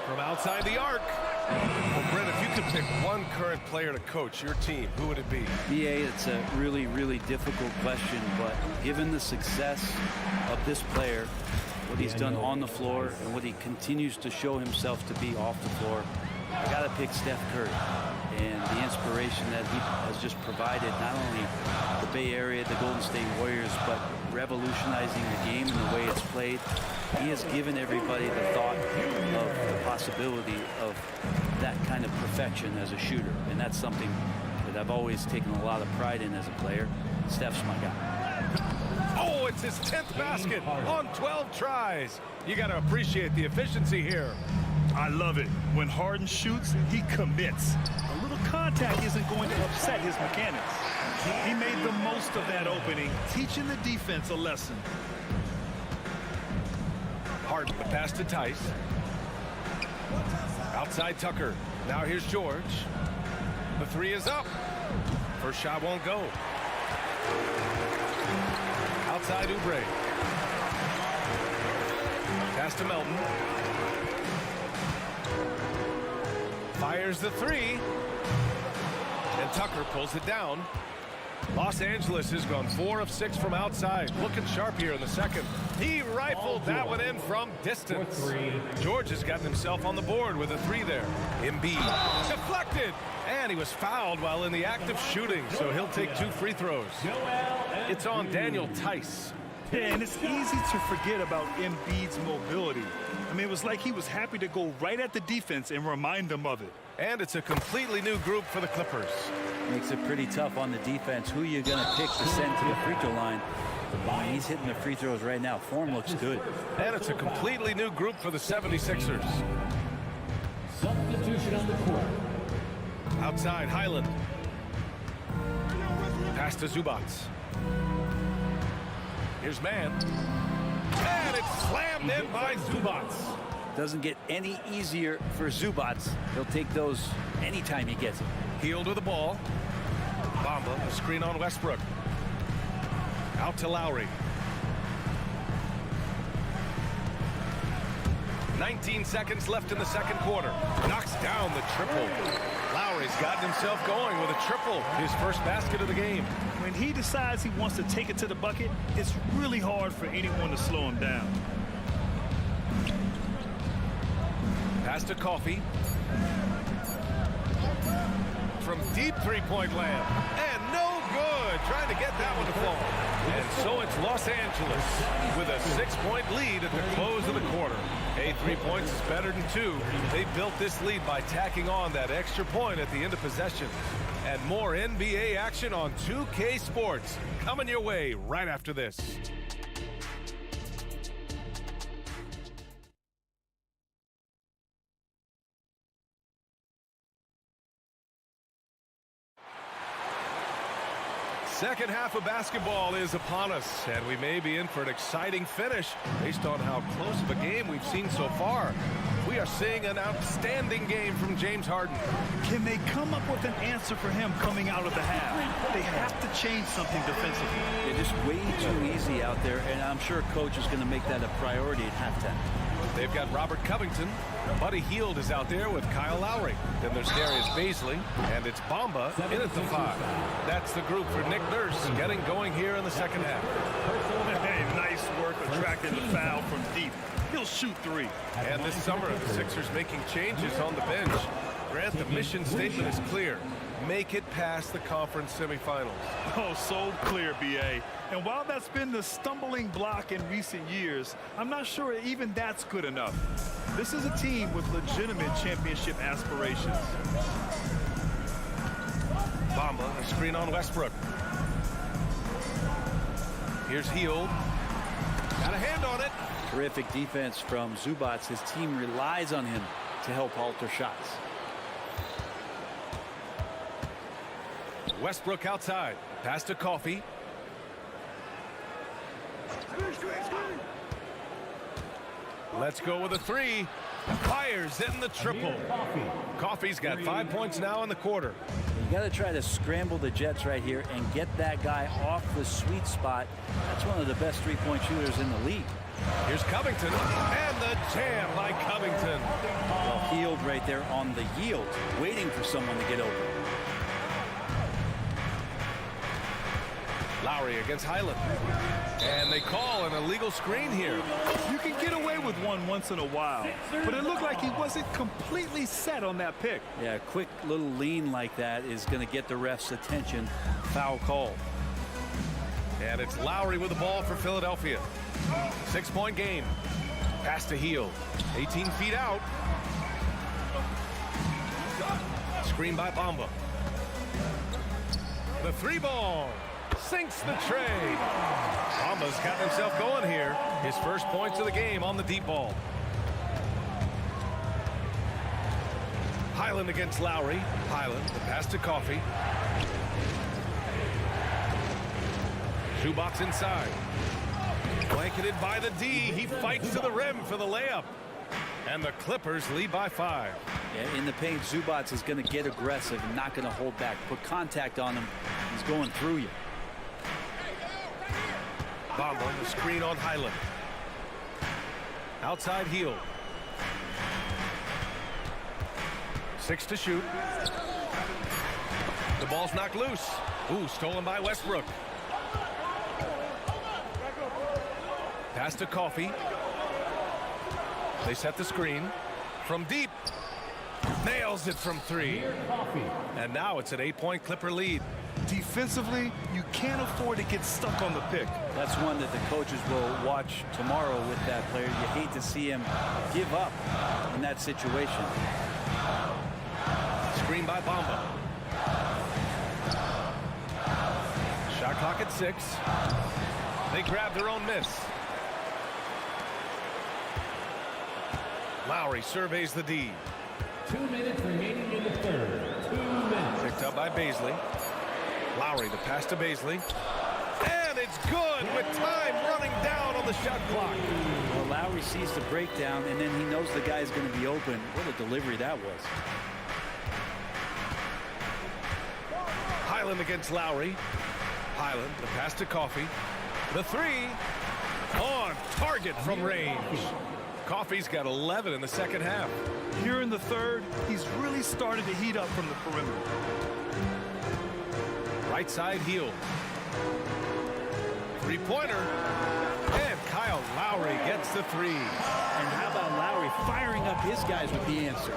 G: From outside the arc. Well, Brent, if you could pick one current player to coach your team, who would it be?
K: BA, it's a really, really difficult question, but given the success of this player, what he's done on the floor, and what he continues to show himself to be off the floor, I got to pick Steph Curry. And the inspiration that he has just provided, not only the Bay Area, the Golden State Warriors, but revolutionizing the game and the way it's played. He has given everybody the thought of the possibility of that kind of perfection as a shooter. And that's something that I've always taken a lot of pride in as a player. Steph's my guy.
G: Oh, it's his 10th basket on 12 tries. You got to appreciate the efficiency here.
I: I love it. When Harden shoots, he commits. A little contact isn't going to upset his mechanics. He made the most of that opening, teaching the defense a lesson.
G: Harden, the pass to Tice. Outside Tucker. Now here's George. The three is up. First shot won't go. Outside Oubre. Pass to Melton. Fires the three. And Tucker pulls it down. Los Angeles has gone 4 of 6 from outside. Looking sharp here in the second. He rifled that one in from distance. George has gotten himself on the board with a 3 there. Embiid deflected. And he was fouled while in the act of shooting, so he'll take 2 free throws. It's on Daniel Tice.
I: Yeah, and it's easy to forget about Embiid's mobility. I mean, it was like he was happy to go right at the defense and remind them of it.
G: And it's a completely new group for the Clippers.
K: Makes it pretty tough on the defense. Who are you going to pick to send to the free throw line? He's hitting the free throws right now. Form looks good.
G: And it's a completely new group for the 76ers.
E: Substitution on the court.
G: Outside, Highland. Pass to Zubac. Here's Mann. And it's slammed in by Zubac.
K: Doesn't get any easier for Zubac. He'll take those anytime he gets it.
G: Healed with the ball. Bamba, a screen on Westbrook. Out to Lowry. 19 seconds left in the second quarter. Knocks down the triple. Lowry's gotten himself going with a triple. His first basket of the game.
I: When he decides he wants to take it to the bucket, it's really hard for anyone to slow him down.
G: Pass to Coffey. From deep three-point land. And no good. Trying to get that one to fall. And so it's Los Angeles with a 6-point lead at the close of the quarter. Hey, 3 points is better than 2. They built this lead by tacking on that extra point at the end of possession. And more NBA action on 2K Sports coming your way right after this. Second half of basketball is upon us, and we may be in for an exciting finish based on how close of a game we've seen so far. We are seeing an outstanding game from James Harden.
I: Can they come up with an answer for him coming out of the half? They have to change something defensively.
K: They're just way too easy out there, and I'm sure coach is going to make that a priority at halftime.
G: They've got Robert Covington. Buddy Hield is out there with Kyle Lowry. Then there's Darius Baisley, and it's Bamba in at the 5. That's the group for Nick Nurse getting going here in the second half.
I: Hey, nice work attracting the foul from deep. He'll shoot 3.
G: And this summer, the Sixers making changes on the bench. Grant, the mission statement is clear. Make it past the conference semifinals.
I: Oh, so clear, B.A. And while that's been the stumbling block in recent years, I'm not sure even that's good enough. This is a team with legitimate championship aspirations.
G: Bamba, a screen on Westbrook. Here's Hield. Got a hand on it.
K: Terrific defense from Zubac. His team relies on him to help alter shots.
G: Westbrook outside. Pass to Coffey. Let's go with a 3. Fires in the triple. Coffey's got 5 points now in the quarter.
K: You got to try to scramble the Jets right here and get that guy off the sweet spot. That's one of the best three-point shooters in the league.
G: Here's Covington, and the jam by Covington.
K: Well, Hield right there on the yield, waiting for someone to get open.
G: Lowry against Highland. And they call an illegal screen here.
I: You can get away with one once in a while, but it looked like he wasn't completely set on that pick.
K: Yeah, a quick little lean like that is going to get the ref's attention. Foul call.
G: And it's Lowry with the ball for Philadelphia. 6-point game. Pass to Hield. 18 feet out. Screen by Bamba. The 3-ball. Sinks the tray. Bamba's got himself going here. His first points of the game on the deep ball. Highland against Lowry. Highland, the pass to Coffey. Zubac inside. Blanketed by the D. He fights to the rim for the layup. And the Clippers lead by 5.
K: Yeah, in the paint, Zubac is going to get aggressive and not going to hold back. Put contact on him. He's going through you.
G: Bamba, the screen on Highland. Outside heel. 6 to shoot. The ball's knocked loose. Ooh, stolen by Westbrook. Pass to Coffey. They set the screen. From deep. Nails it from 3. And now it's an 8-point Clipper lead.
I: Defensively, you can't afford to get stuck on the pick.
K: That's one that the coaches will watch tomorrow with that player. You hate to see him give up in that situation.
G: Screen by Bamba. Shot clock at 6. They grab their own miss. Lowry surveys the D.
E: 2 minutes remaining in the third. 2 minutes.
G: Picked up by Baisley. Lowry, the pass to Baisley. And it's good with time running down on the shot clock.
K: Well, Lowry sees the breakdown, and then he knows the guy's going to be open. What a delivery that was.
G: Highland against Lowry. Highland, the pass to Coffey. The 3 on target from range. Coffey's got 11 in the second half.
I: Here in the third, he's really started to heat up from the perimeter.
G: Right side heel. 3-pointer. And Kyle Lowry gets the 3.
K: And how about Lowry firing up his guys with the answer?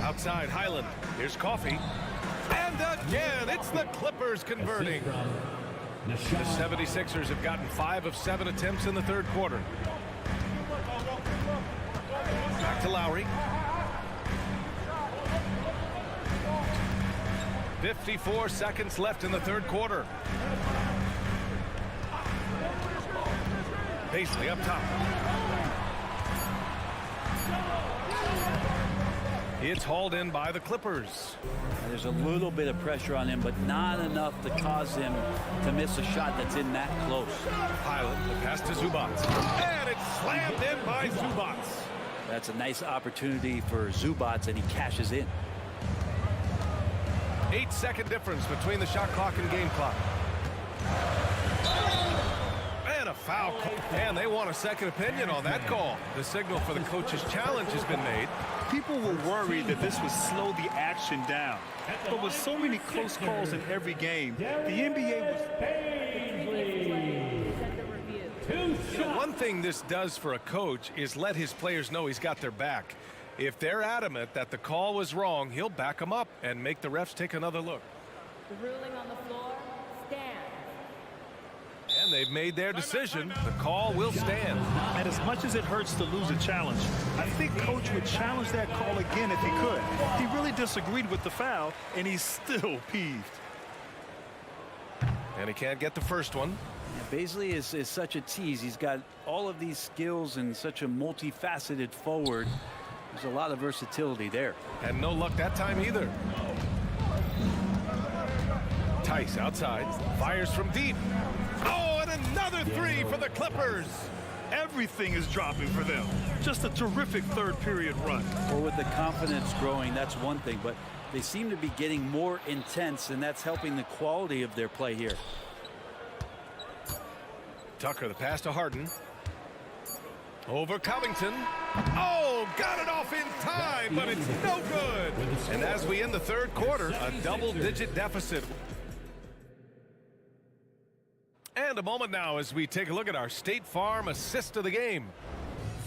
G: Outside Highland. Here's Coffey. And again, it's the Clippers converting. The 76ers have gotten 5 of 7 attempts in the third quarter. Back to Lowry. 54 seconds left in the third quarter. Baisley up top. It's hauled in by the Clippers.
K: There's a little bit of pressure on him, but not enough to cause him to miss a shot that's in that close.
G: Highland, the pass to Zubac. And it's slammed in by Zubac.
K: That's a nice opportunity for Zubac, and he cashes in.
G: 8-second difference between the shot clock and game clock. And a foul call. And they want a second opinion on that call. The signal for the coach's challenge has been made.
I: People were worried that this would slow the action down. But with so many close calls in every game, the NBA was...
G: One thing this does for a coach is let his players know he's got their back. If they're adamant that the call was wrong, he'll back them up and make the refs take another look.
N: The ruling on the floor stands.
G: And they've made their decision. The call will stand.
I: And as much as it hurts to lose a challenge, I think Coach would challenge that call again if he could. He really disagreed with the foul, and he's still peeved.
G: And he can't get the first one.
K: Yeah, Baisley is such a tease. He's got all of these skills and such a multifaceted forward. There's a lot of versatility there.
G: And no luck that time either. Tice outside. Fires from deep. Oh, and another 3 for the Clippers.
I: Everything is dropping for them. Just a terrific third period run.
K: Well, with the confidence growing, that's one thing. But they seem to be getting more intense, and that's helping the quality of their play here.
G: Tucker, the pass to Harden. Over Covington. Oh, got it off in time, but it's no good. And as we end the third quarter, a double-digit deficit. And a moment now as we take a look at our State Farm assist of the game.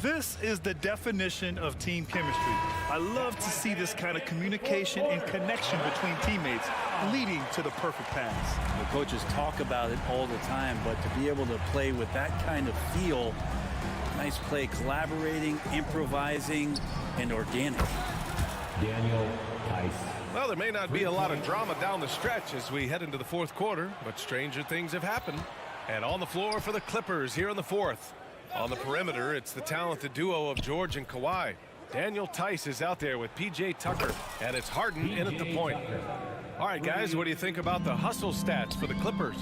I: This is the definition of team chemistry. I love to see this kind of communication and connection between teammates leading to the perfect pass.
K: The coaches talk about it all the time, but to be able to play with that kind of feel, nice play, collaborating, improvising, and organic.
E: Daniel Tice.
G: Well, there may not be a lot of drama down the stretch as we head into the fourth quarter, but stranger things have happened. And on the floor for the Clippers here in the fourth. On the perimeter, it's the talented duo of George and Kawhi. Daniel Tice is out there with P.J. Tucker, and it's Harden in at the point. All right, guys, what do you think about the hustle stats for the Clippers?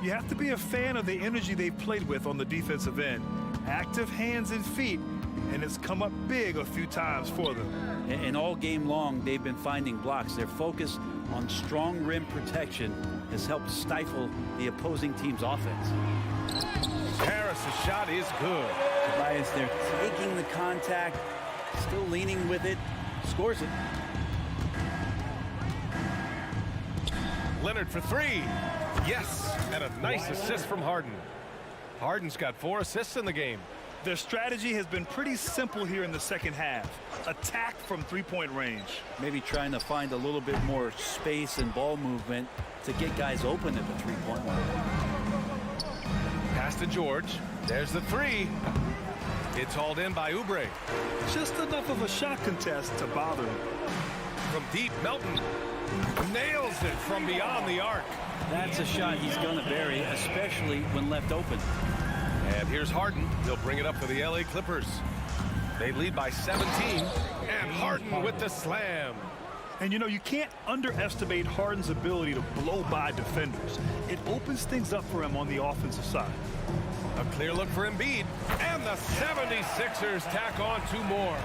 I: You have to be a fan of the energy they've played with on the defensive end. Active hands and feet, and it's come up big a few times for them.
K: And all game long, they've been finding blocks. Their focus on strong rim protection has helped stifle the opposing team's offense.
G: Harris' shot is good.
K: Tobias, they're taking the contact, still leaning with it, scores it.
G: Leonard for three. Yes, and a nice assist from Harden. Harden's got 4 assists in the game.
I: Their strategy has been pretty simple here in the second half. Attack from three-point range.
K: Maybe trying to find a little bit more space and ball movement to get guys open at the three-point line.
G: Pass to George. There's the three. It's hauled in by Oubre.
I: Just enough of a shot contest to bother him.
G: From deep, Melton nails it from beyond the arc.
K: That's a shot he's going to bury, especially when left open.
G: And here's Harden. He'll bring it up for the LA Clippers. They lead by 17. And Harden with the slam.
I: And you know, you can't underestimate Harden's ability to blow by defenders. It opens things up for him on the offensive side.
G: A clear look for Embiid. And the 76ers tack on 2 more.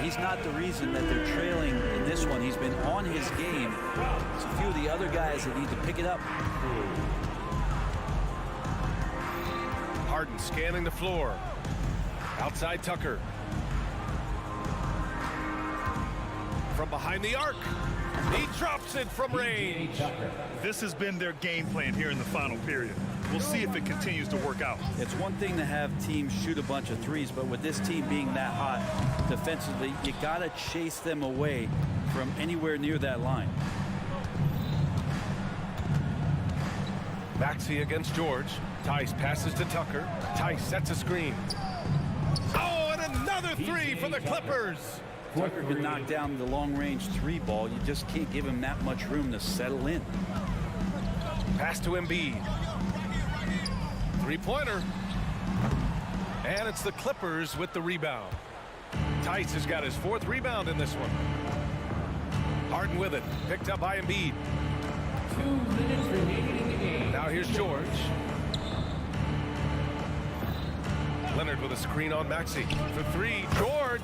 K: He's not the reason that they're trailing in this one. He's been on his game. It's a few of the other guys that need to pick it up.
G: Harden scanning the floor. Outside Tucker. From behind the arc. He drops it from range.
I: This has been their game plan here in the final period. We'll see if it continues to work out.
K: It's one thing to have teams shoot a bunch of threes, but with this team being that hot defensively, you got to chase them away from anywhere near that line.
G: Maxey against George. Tice passes to Tucker. Tice sets a screen. Oh, and another three for the Clippers.
K: Tucker can knock down the long-range 3 ball. You just can't give him that much room to settle in.
G: Pass to Embiid. 3-pointer. And it's the Clippers with the rebound. Tice has got his 4th rebound in this one. Harden with it. Picked up by Embiid.
E: 2 minutes remaining in the game.
G: Now here's George. Leonard with a screen on Maxey. For 3. George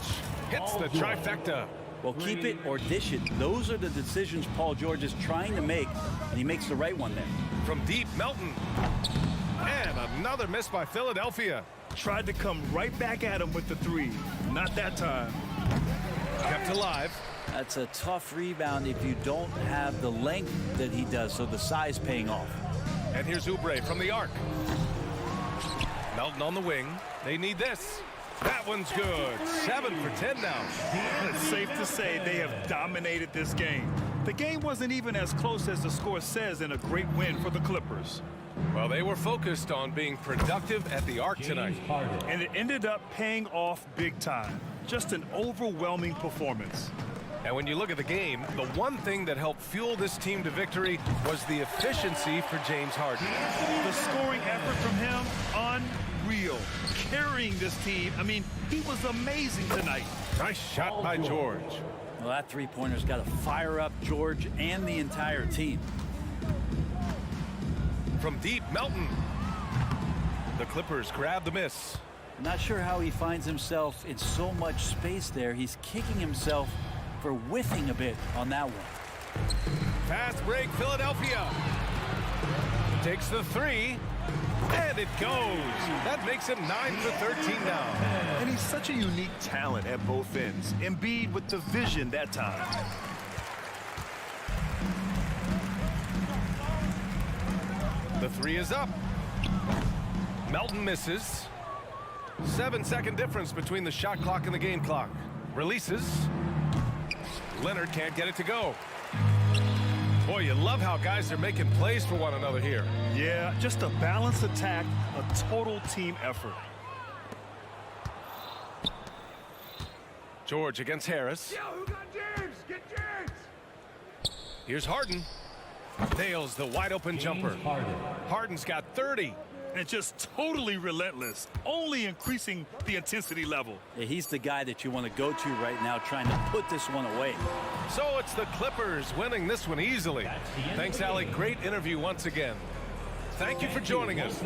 G: hits the trifecta.
K: Well, keep it or dish it. Those are the decisions Paul George is trying to make, and he makes the right one there.
G: From deep, Melton. And another miss by Philadelphia.
I: Tried to come right back at him with the 3. Not that time.
G: Kept alive.
K: That's a tough rebound if you don't have the length that he does, so the size paying off.
G: And here's Oubre from the arc. Melton on the wing. They need this. That one's good. 7 for 10 now.
I: It's safe to say they have dominated this game. The game wasn't even as close as the score says in a great win for the Clippers.
G: Well, they were focused on being productive at the arc tonight.
I: And it ended up paying off big time. Just an overwhelming performance.
G: And when you look at the game, the one thing that helped fuel this team to victory was the efficiency for James Harden.
I: The scoring effort from him, unreal. Carrying this team. I mean, he was amazing tonight.
G: Nice shot by George.
K: Well, that 3-pointer's got to fire up George and the entire team.
G: From deep, Melton. The Clippers grab the miss.
K: Not sure how he finds himself in so much space there. He's kicking himself for whiffing a bit on that one.
G: Fast break, Philadelphia. Takes the 3. And it goes. That makes him 9 for 13 now.
I: And he's such a unique talent at both ends. Embiid with the vision that time.
G: The 3 is up. Melton misses. 7-second difference between the shot clock and the game clock. Releases. Leonard can't get it to go. Boy, you love how guys are making plays for one another here.
I: Yeah, just a balanced attack, a total team effort.
G: George against Harris.
E: Yo, who got James? Get James!
G: Here's Harden. Nails the wide open jumper. Harden's got 30.
I: And just totally relentless, only increasing the intensity level.
K: Yeah, he's the guy that you want to go to right now, trying to put this one away.
G: So it's the Clippers winning this one easily. Thanks, Allie. Great interview once again. Thank you for joining us.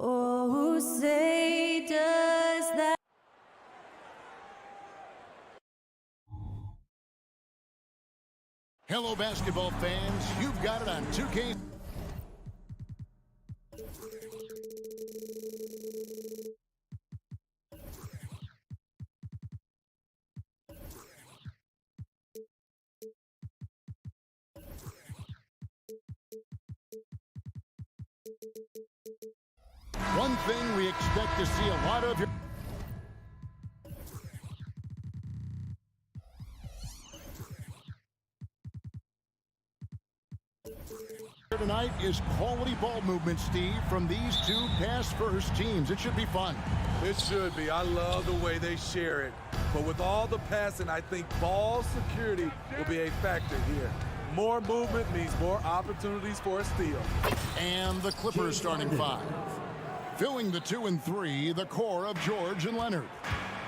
O: Oh, say does that.
A: Hello, basketball fans. You've got it on 2K. One thing we expect to see a lot of here tonight is quality ball movement, Steve, from these two pass-first teams. It should be fun.
P: It should be. I love the way they share it. But with all the passing, I think ball security will be a factor here. More movement means more opportunities for a steal.
A: And the Clippers starting five. Filling the 2 and 3, the core of George and Leonard.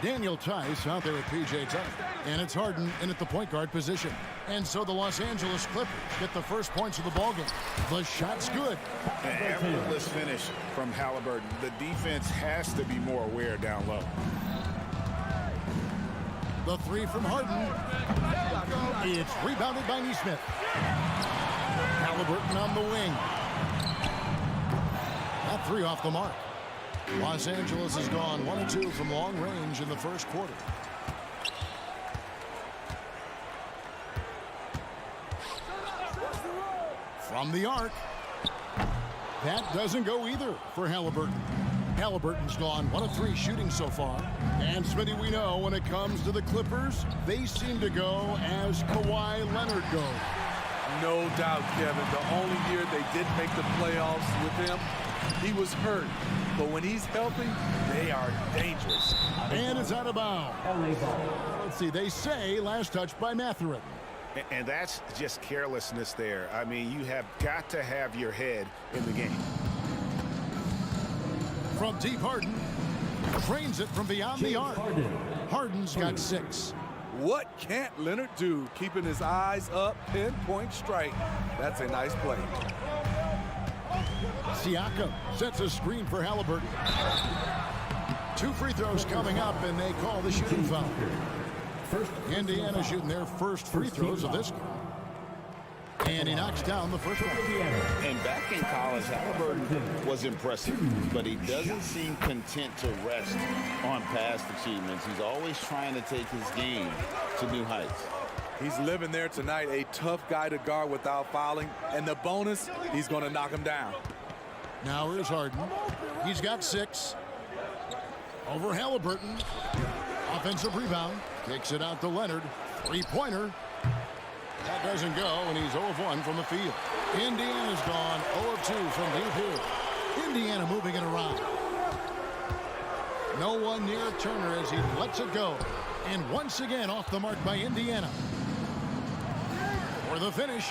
A: Daniel Tice out there at P.J. Tucker. And it's Harden in at the point guard position. And so the Los Angeles Clippers get the first points of the ballgame. The shot's good.
D: An effortless finish from Halliburton. The defense has to be more aware down low.
A: The three from Harden. It's rebounded by Nesmith. Halliburton on the wing. That three off the mark. Los Angeles has gone 1 of 2 from long range in the first quarter. From the arc. That doesn't go either for Halliburton. Halliburton's gone 1 of 3 shooting so far. And Smitty, we know when it comes to the Clippers, they seem to go as Kawhi Leonard goes.
P: No doubt, Kevin. The only year they didn't make the playoffs with him, he was hurt. But when he's healthy, they are dangerous.
A: And it's out of bounds. Let's see, they say last touch by Mathurin.
D: And that's just carelessness there. I mean, you have got to have your head in the game.
A: From deep, Harden trains it from beyond the arc. Harden's got 6.
P: What can't Leonard do? Keeping his eyes up, pinpoint strike. That's a nice play.
A: Siakam sets a screen for Halliburton. 2 free throws coming up, and they call the shooting foul. Indiana shooting their first free throws of this game. And he knocks down the first one.
M: And back in college, Halliburton was impressive, but he doesn't seem content to rest on past achievements. He's always trying to take his game to new heights.
P: He's living there tonight, a tough guy to guard without fouling. And the bonus, he's going to knock him down.
A: Now here's Harden. He's got 6. Over Halliburton. Offensive rebound. Kicks it out to Leonard. 3-pointer. That doesn't go, and he's 0 of 1 from the field. Indiana's gone 0 of 2 from deep here. Indiana moving it around. No one near Turner as he lets it go. And once again off the mark by Indiana. For the finish.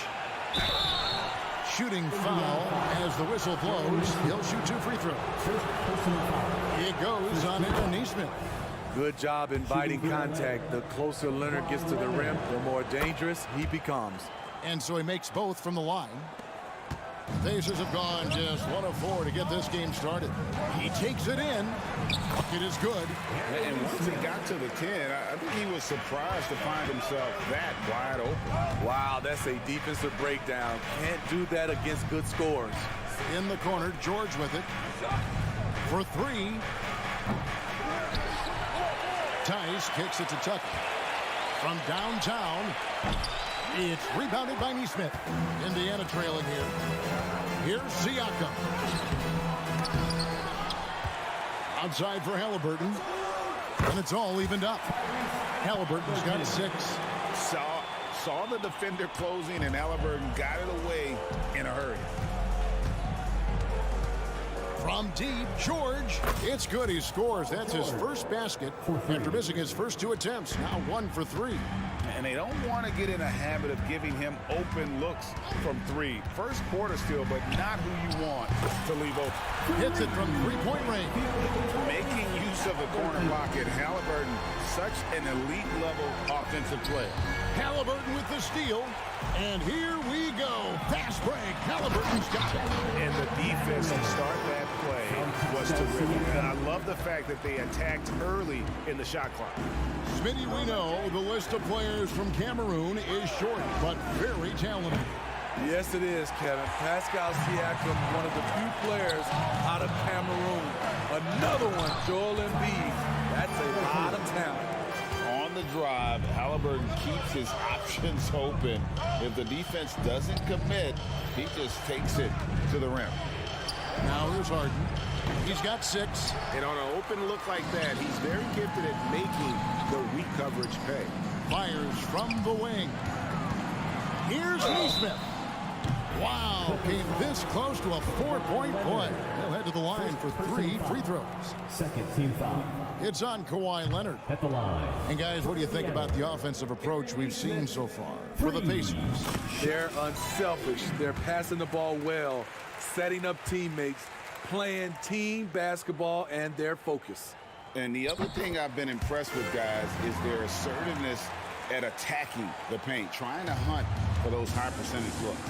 A: Shooting foul as the whistle blows. He'll shoot 2 free throws. It goes on into Nesmith.
P: Good job inviting contact. The closer Leonard gets to the rim, the more dangerous he becomes.
A: And so he makes both from the line. The Pacers have gone just 1 of 4 to get this game started. He takes it in. It is good.
D: And once he got to the 10, I think he was surprised to find himself that wide open.
P: Wow, that's a defensive breakdown. Can't do that against good scores.
A: In the corner, George with it. For 3. Tice kicks it to Tucker. From downtown, it's rebounded by Nesmith. Indiana trailing here. Here's Siakam. Outside for Halliburton. And it's all evened up. Halliburton's got 6.
D: Saw the defender closing, and Halliburton got it away in a hurry.
A: From deep, George. It's good. He scores. That's his first basket after missing his first 2 attempts. Now 1 for 3.
D: And they don't want to get in a habit of giving him open looks from 3. First quarter still, but not who you want to leave open.
A: Hits it from 3-point range.
D: Making use of the corner pocket. Halliburton, such an elite level offensive player.
A: Halliburton with the steal. And here we go. Fast break. Halliburton's got it.
D: And the defense to start that play was terrific. And I love the fact that they attacked early in the shot clock.
A: Smitty, we know the list of players from Cameroon is short, but very talented.
P: Yes, it is, Kevin. Pascal Siakam, one of the few players out of Cameroon. Another one, Joel Embiid. That's a lot of talent.
M: On the drive, Halliburton keeps his options open. If the defense doesn't commit, he just takes it to the rim.
A: Now here's Harden. He's got 6.
B: And on an open look like that, he's very gifted at making the weak coverage pay.
A: Fires from the wing. Here's Neesmith. Wow, came this close to a 4-point play. He'll head to the line for 3 free throws.
E: Second team foul.
A: It's on Kawhi Leonard.
E: At the line.
A: And guys, what do you think about the offensive approach we've seen so far for the Pacers?
P: They're unselfish. They're passing the ball well, setting up teammates, playing team basketball, and their focus.
M: And the other thing I've been impressed with, guys, is their assertiveness at attacking the paint, trying to hunt for those high percentage looks.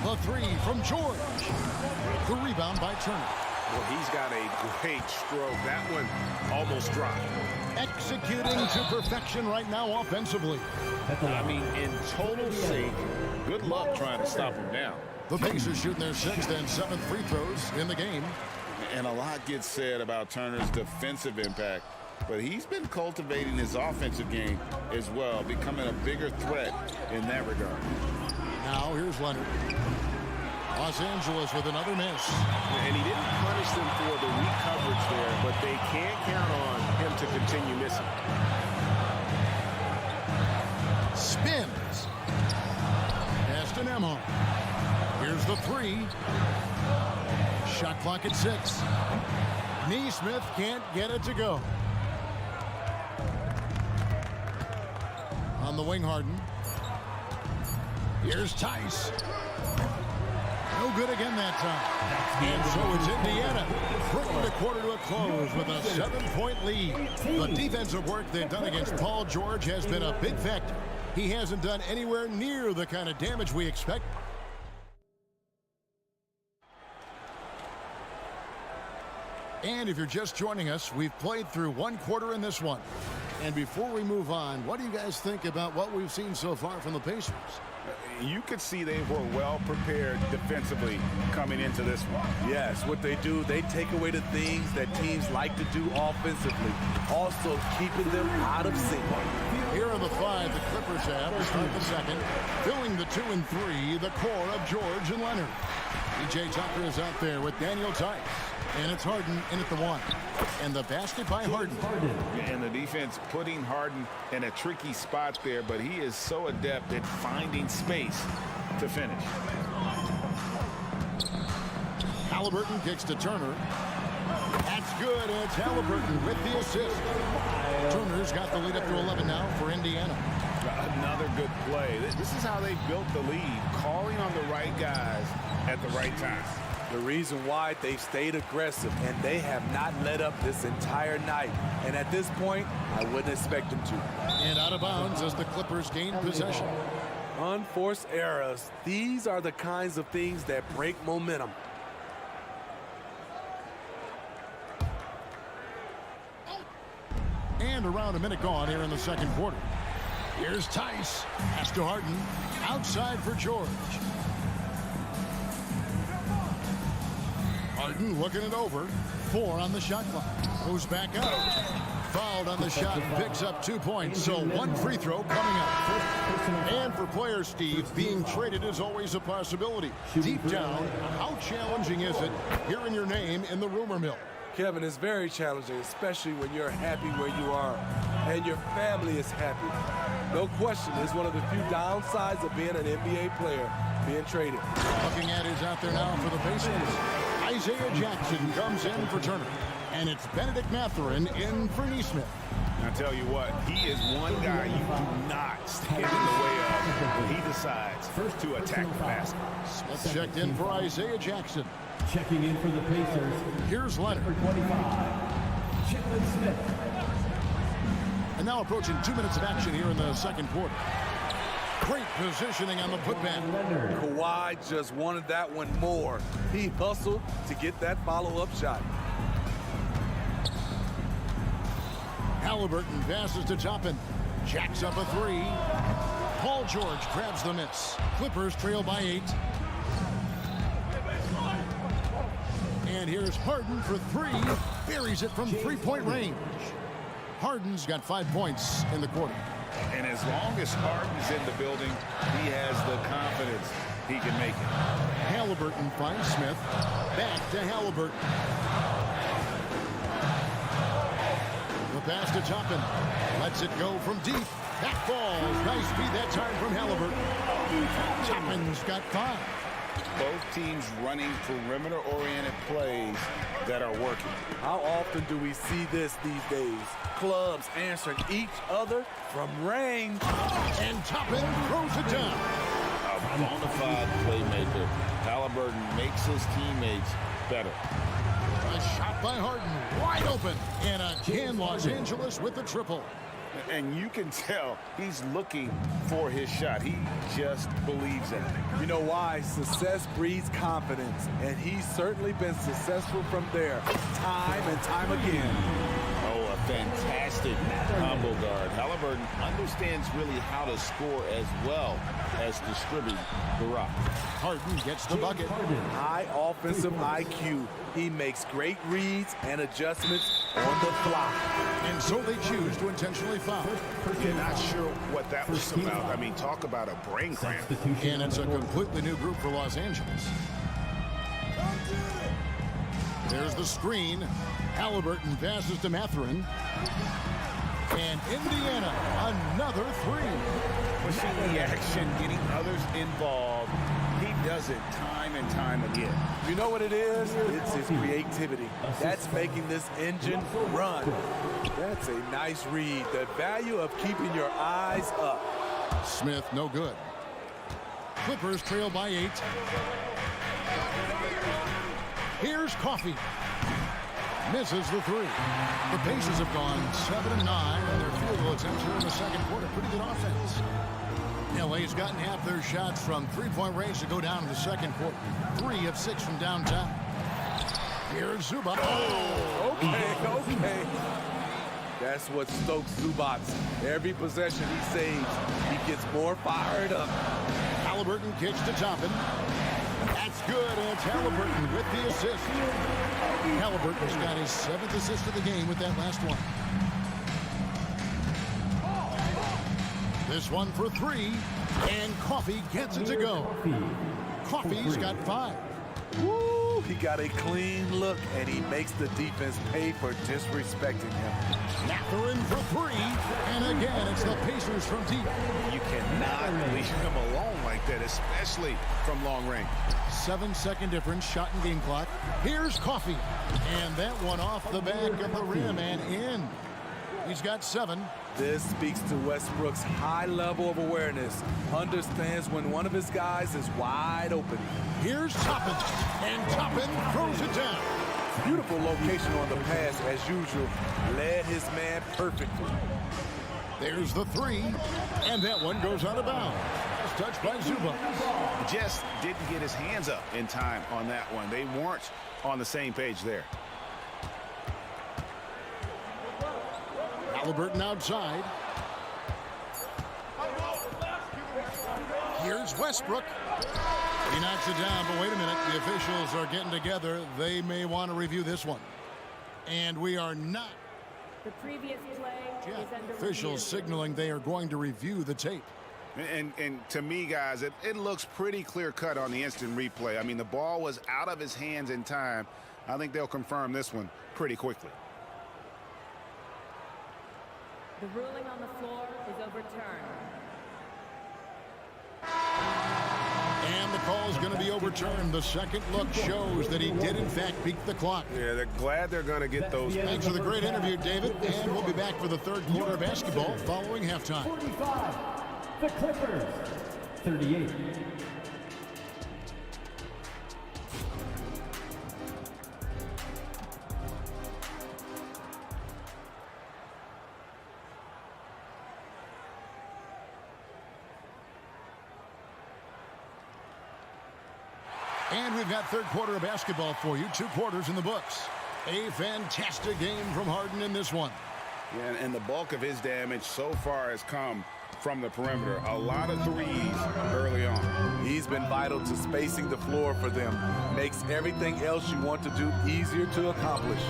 A: The 3 from George. The rebound by Turner.
B: Well, he's got a great stroke. That one almost dropped.
A: Executing to perfection right now offensively.
M: I mean, in total sync. Good luck trying to stop him now.
A: The Pacers shooting their 6th and 7th free throws in the game.
M: And a lot gets said about Turner's defensive impact, but he's been cultivating his offensive game as well, becoming a bigger threat in that regard.
A: Now here's Leonard. Los Angeles with another miss.
B: And he didn't punish them for the weak coverage there, but they can't count on him to continue missing.
A: Spins. Pass to Nembhard. Here's the 3. Shot clock at 6. Neesmith can't get it to go. On the wing, Harden. Here's Tice. No good again that time. And so it's Indiana bringing the quarter to a close with a 7-point lead. The defensive work they've done against Paul George has been a big factor. He hasn't done anywhere near the kind of damage we expect. And if you're just joining us, we've played through 1 quarter in this one. And before we move on, what do you guys think about what we've seen so far from the Pacers?
B: You could see they were well prepared defensively coming into this one.
P: Yes, what they do, they take away the things that teams like to do offensively, also keeping them out of sync.
A: Here are the 5 the Clippers have to start the second. Filling the 2 and 3, the core of George and Leonard. P.J. Tucker is out there with Daniel Tice. And it's Harden in at the 1. And the basket by Harden.
M: And the defense putting Harden in a tricky spot there, but he is so adept at finding space to finish.
A: Halliburton kicks to Turner. That's good, and it's Halliburton with the assist. Turner's got the lead up to 11 now for Indiana.
B: Another good play. This is how they built the lead, calling on the right guys at the right time.
P: The reason why they stayed aggressive, and they have not let up this entire night. And at this point, I wouldn't expect them to.
A: And out of bounds as the Clippers gain possession.
P: Unforced errors. These are the kinds of things that break momentum.
A: And around a minute gone here in the second quarter. Here's Tice. Pass to Harden. Outside for George. Harden looking it over. 4 on the shot clock. Goes back out. Fouled on the shot. Picks up 2 points. So 1 free throw coming up. And for players, Steve, being traded is always a possibility. Deep down, how challenging is it hearing your name in the rumor mill?
P: Kevin, it's very challenging, especially when you're happy where you are and your family is happy. No question, it's one of the few downsides of being an NBA player, being traded.
A: Looking at is out there now for the Pacers. Isaiah Jackson comes in for Turner. And it's Benedict Mathurin in for Neesmith.
B: I tell you what, he is one guy you do not stand in the way of when he decides to attack the basket.
A: Smith checked in for Isaiah Jackson.
E: Checking in for the Pacers.
A: Here's Leonard.
E: Number 25, Chitlin Smith.
A: And now approaching 2 minutes of action here in the second quarter. Great positioning on the putback.
P: Kawhi just wanted that one more. He hustled to get that follow-up shot.
A: Halliburton passes to Toppin. Jacks up a 3. Paul George grabs the miss. Clippers trail by 8. And here's Harden for 3. Buries it from 3-point range. Harden's got 5 points in the quarter.
M: And as long as Harden's in the building, he has the confidence.
D: he can make it.
A: Halliburton finds Smith. Back to Halliburton. The pass to Toppin. Lets it go from deep. That falls. Nice speed that time from Halliburton. Toppin's got 5.
M: Both teams running perimeter-oriented plays that are working.
P: How often do we see this these days? Clubs answering each other from range.
A: And Toppin throws it down.
M: A bona fide playmaker. Halliburton makes his teammates better.
A: A shot by Harden, wide open. And again, Los Angeles with the triple.
M: And you can tell he's looking for his shot. He just believes in it.
P: You know why? Success breeds confidence, and he's certainly been successful from there, time and time again.
M: Oh, a fantastic combo guard. Halliburton understands really how to score as well as distribute the rock.
A: Harden gets the bucket.
P: High offensive IQ. He makes great reads and adjustments on the fly.
A: And so they choose to intentionally foul.
D: You're not sure what that was about. I mean, talk about a brain cramp.
A: And it's a completely new group for Los Angeles. There's the screen. Halliburton passes to Mathurin. And Indiana, another 3.
D: Pushing the action, getting others involved. He does it time and time again.
P: You know what it is? It's his creativity. That's making this engine run. That's a nice read. The value of keeping your eyes up.
A: Smith, no good. Clippers trail by 8. Here's Coffey. Misses the 3. The Pacers have gone 7-9 on their field goal attempts here in the second quarter. Pretty good offense. LA's gotten half their shots from three-point range to go down in the second quarter. 3 of 6 from downtown. Here's Zubac.
P: Oh, okay. That's what stokes Zubac. Every possession he saves, he gets more fired up.
A: Halliburton kicks to Toppin. That's good, and it's Halliburton with the assist. Halliburton's got his 7th assist of the game with that last one. This one for 3, and Coffey gets it to go. Coffey's got 5.
P: Woo, he got a clean look, and he makes the defense pay for disrespecting him.
A: Mathurin for 3, and again, it's the Pacers from deep.
D: You cannot leave him alone like that, especially from long range.
A: 7-second difference, shot and game clock. Here's Coffey, and that one off the back of the rim and in. He's got 7.
P: This speaks to Westbrook's high level of awareness. Understands when one of his guys is wide open.
A: Here's Toppin, and Toppin throws it down.
P: Beautiful location on the pass as usual. Led his man perfectly.
A: There's the 3, and that one goes out of bounds. Touched by Zubac.
D: Just didn't get his hands up in time on that one. They weren't on the same page there.
A: Halliburton outside. Here's Westbrook. He knocks it down, but wait a minute. The officials are getting together. They may want to review this one. And we are not.
N: The previous play is under
A: Officials
N: review.
A: signaling they are going to review the tape.
D: And to me, guys, it looks pretty clear-cut on the instant replay. I mean, the ball was out of his hands in time. I think they'll confirm this one pretty quickly.
N: The ruling on the floor is overturned.
A: And the call is going to be overturned. The second look shows that he did, in fact, beat the clock.
B: Yeah, they're glad they're going to get those.
A: Thanks for the great interview, David. And we'll be back for the third quarter of basketball following halftime.
E: 45, the Clippers, 38.
A: And we've got third quarter of basketball for you. 2 quarters in the books. A fantastic game from Harden in this one.
D: Yeah, and the bulk of his damage so far has come from the perimeter. A lot of threes early on.
P: He's been vital to spacing the floor for them. Makes everything else you want to do easier to accomplish.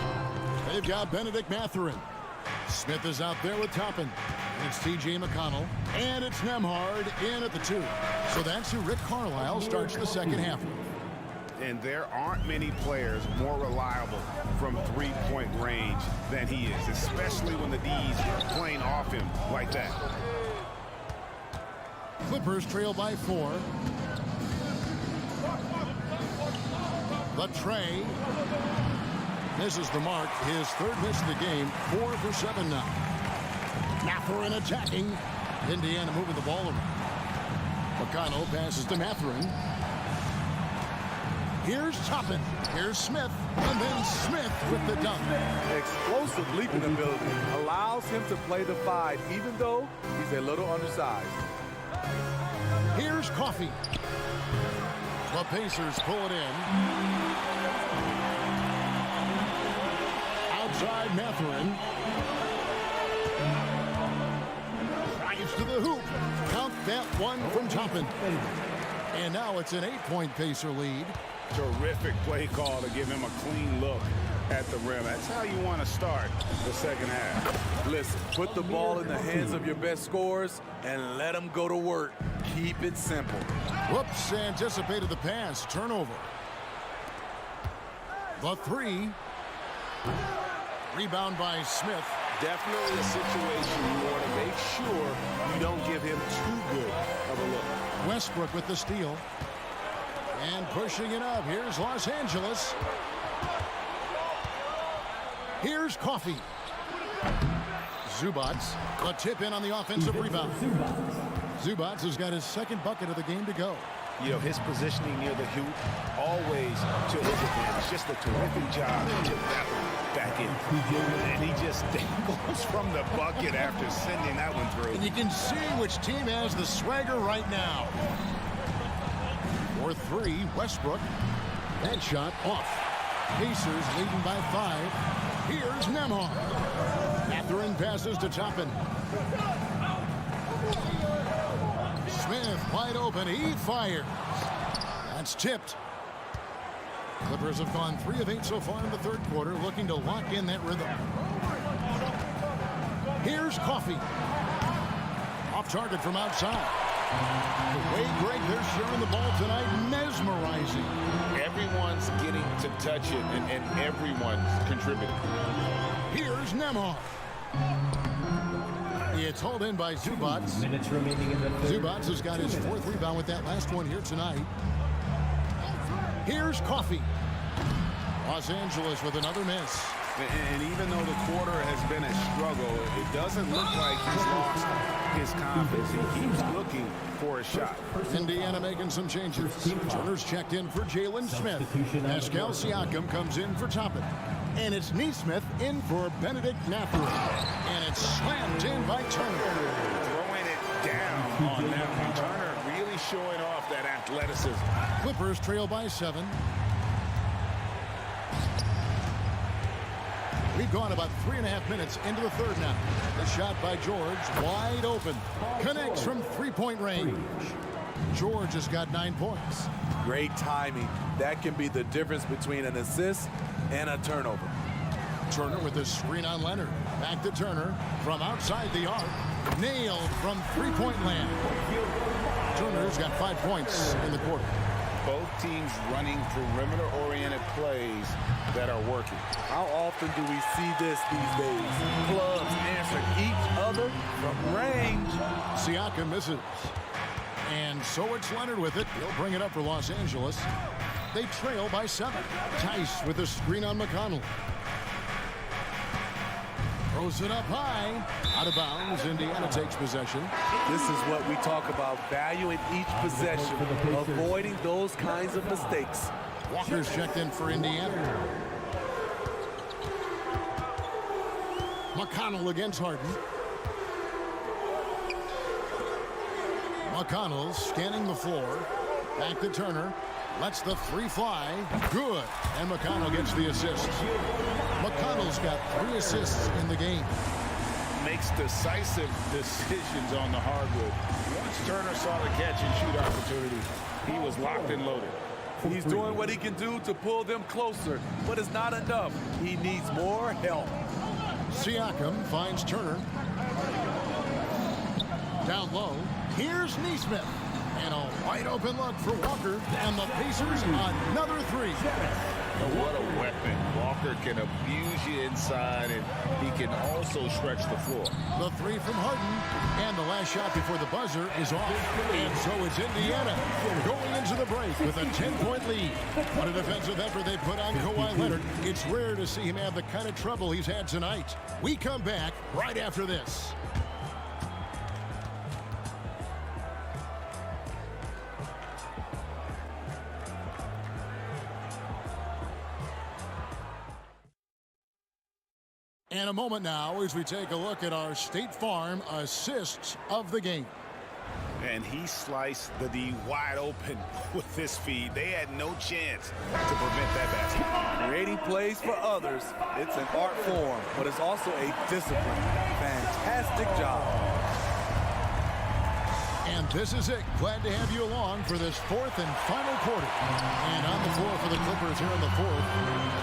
A: They've got Benedict Mathurin. Smith is out there with Toppin. It's T.J. McConnell. And it's Nembhard in at the 2. So that's who Rick Carlisle starts the second half.
D: And there aren't many players more reliable from three-point range than he is, especially when the D's are playing off him like that.
A: Clippers trail by 4. Latrey misses the mark. His third miss of the game. 4 for 7 now. Mathurin attacking. Indiana moving the ball around. McConnell passes to Mathurin. Here's Toppin. Here's Smith. And then Smith with the dunk.
P: Explosive leaping ability allows him to play the 5, even though he's a little undersized.
A: Here's Coffey. The Pacers pull it in. Outside Mathurin. Drives to the hoop. Count that one from Toppin. And now it's an 8-point Pacer lead.
B: Terrific play call to give him a clean look at the rim. That's how you want to start the second half.
P: Listen, put the ball in the hands of your best scorers and let them go to work. Keep it simple.
A: Whoops, anticipated the pass. Turnover. The 3. Rebound by Smith.
D: Definitely a situation you want to make sure you don't give him too good of a look.
A: Westbrook with the steal. And pushing it up. Here's Los Angeles. Here's Coffey. Zubats. A tip in on the offensive rebound. Zubats has got his second bucket of the game to go.
D: You know, his positioning near the hoop, always to his advantage. Just a terrific job to get that one back in. And he just dangles from the bucket after sending that one through.
A: And you can see which team has the swagger right now. For 3, Westbrook. That shot off. Pacers leading by 5. Here's Nembhard. Mathurin passes to Toppin. Smith wide open. He fires. That's tipped. Clippers have gone 3 of 8 so far in the third quarter, looking to lock in that rhythm. Here's Coffey. Off target from outside. The way, Greg, they're sharing the ball tonight, mesmerizing.
M: Everyone's getting to touch it, and everyone's contributing.
A: Here's Nembhard. It's hauled in by Zubats. Zubats has got his 4th rebound with that last one here tonight. Here's Coffey. Los Angeles with another miss.
B: And even though the quarter has been a struggle, it doesn't look like he's lost his confidence. He keeps looking for a shot.
A: Indiana making some changes. Turner's checked in for Jalen Smith. Pascal Siakam comes in for Toppin. And it's Nesmith in for Benedict Mathurin. And it's slammed in by Turner.
D: Throwing it down on them. Turner really showing off that athleticism.
A: Clippers trail by 7. We've gone about 3.5 minutes into the third now. The shot by George, wide open. Connects from 3-point range. George has got 9 points.
P: Great timing. That can be the difference between an assist and a turnover.
A: Turner with a screen on Leonard. Back to Turner from outside the arc. Nailed from 3-point land. Turner's got 5 points in the quarter.
D: Both teams running perimeter-oriented plays that are working.
P: How often do we see this these days? Clubs answer each other from range.
A: Siakam misses. And so it's Leonard with it. He'll bring it up for Los Angeles. They trail by 7. Tice with a screen on McConnell. Throws it up high. Out of bounds. Indiana takes possession.
P: This is what we talk about, valuing each possession, avoiding those kinds of mistakes.
A: Walker's checked in for Indiana. McConnell against Harden. McConnell scanning the floor. Back to Turner. Lets the 3 fly. Good. And McConnell gets the assist. McConnell's got 3 assists in the game.
B: Makes decisive decisions on the hardwood. Once Turner saw the catch and shoot opportunity, he was locked and loaded.
P: He's doing what he can do to pull them closer, but it's not enough. He needs more help.
A: Siakam finds Turner. Down low, here's Nesmith. And a wide open look for Walker. And the Pacers another three.
M: What a weapon. Walker can abuse you inside, and he can also stretch the floor.
A: The three from Harden. And the last shot before the buzzer is off. And so it's Indiana going into the break with a 10-point lead. What a defensive effort they put on Kawhi Leonard. It's rare to see him have the kind of trouble he's had tonight. We come back right after this. And a moment now as we take a look at our State Farm assists of the game.
D: And he sliced the D wide open with his feed. They had no chance to prevent that basket.
P: Creating plays for others, it's an art form, but it's also a discipline. Fantastic job.
A: And this is it. Glad to have you along for this fourth and final quarter. And on the floor for the Clippers here in the fourth,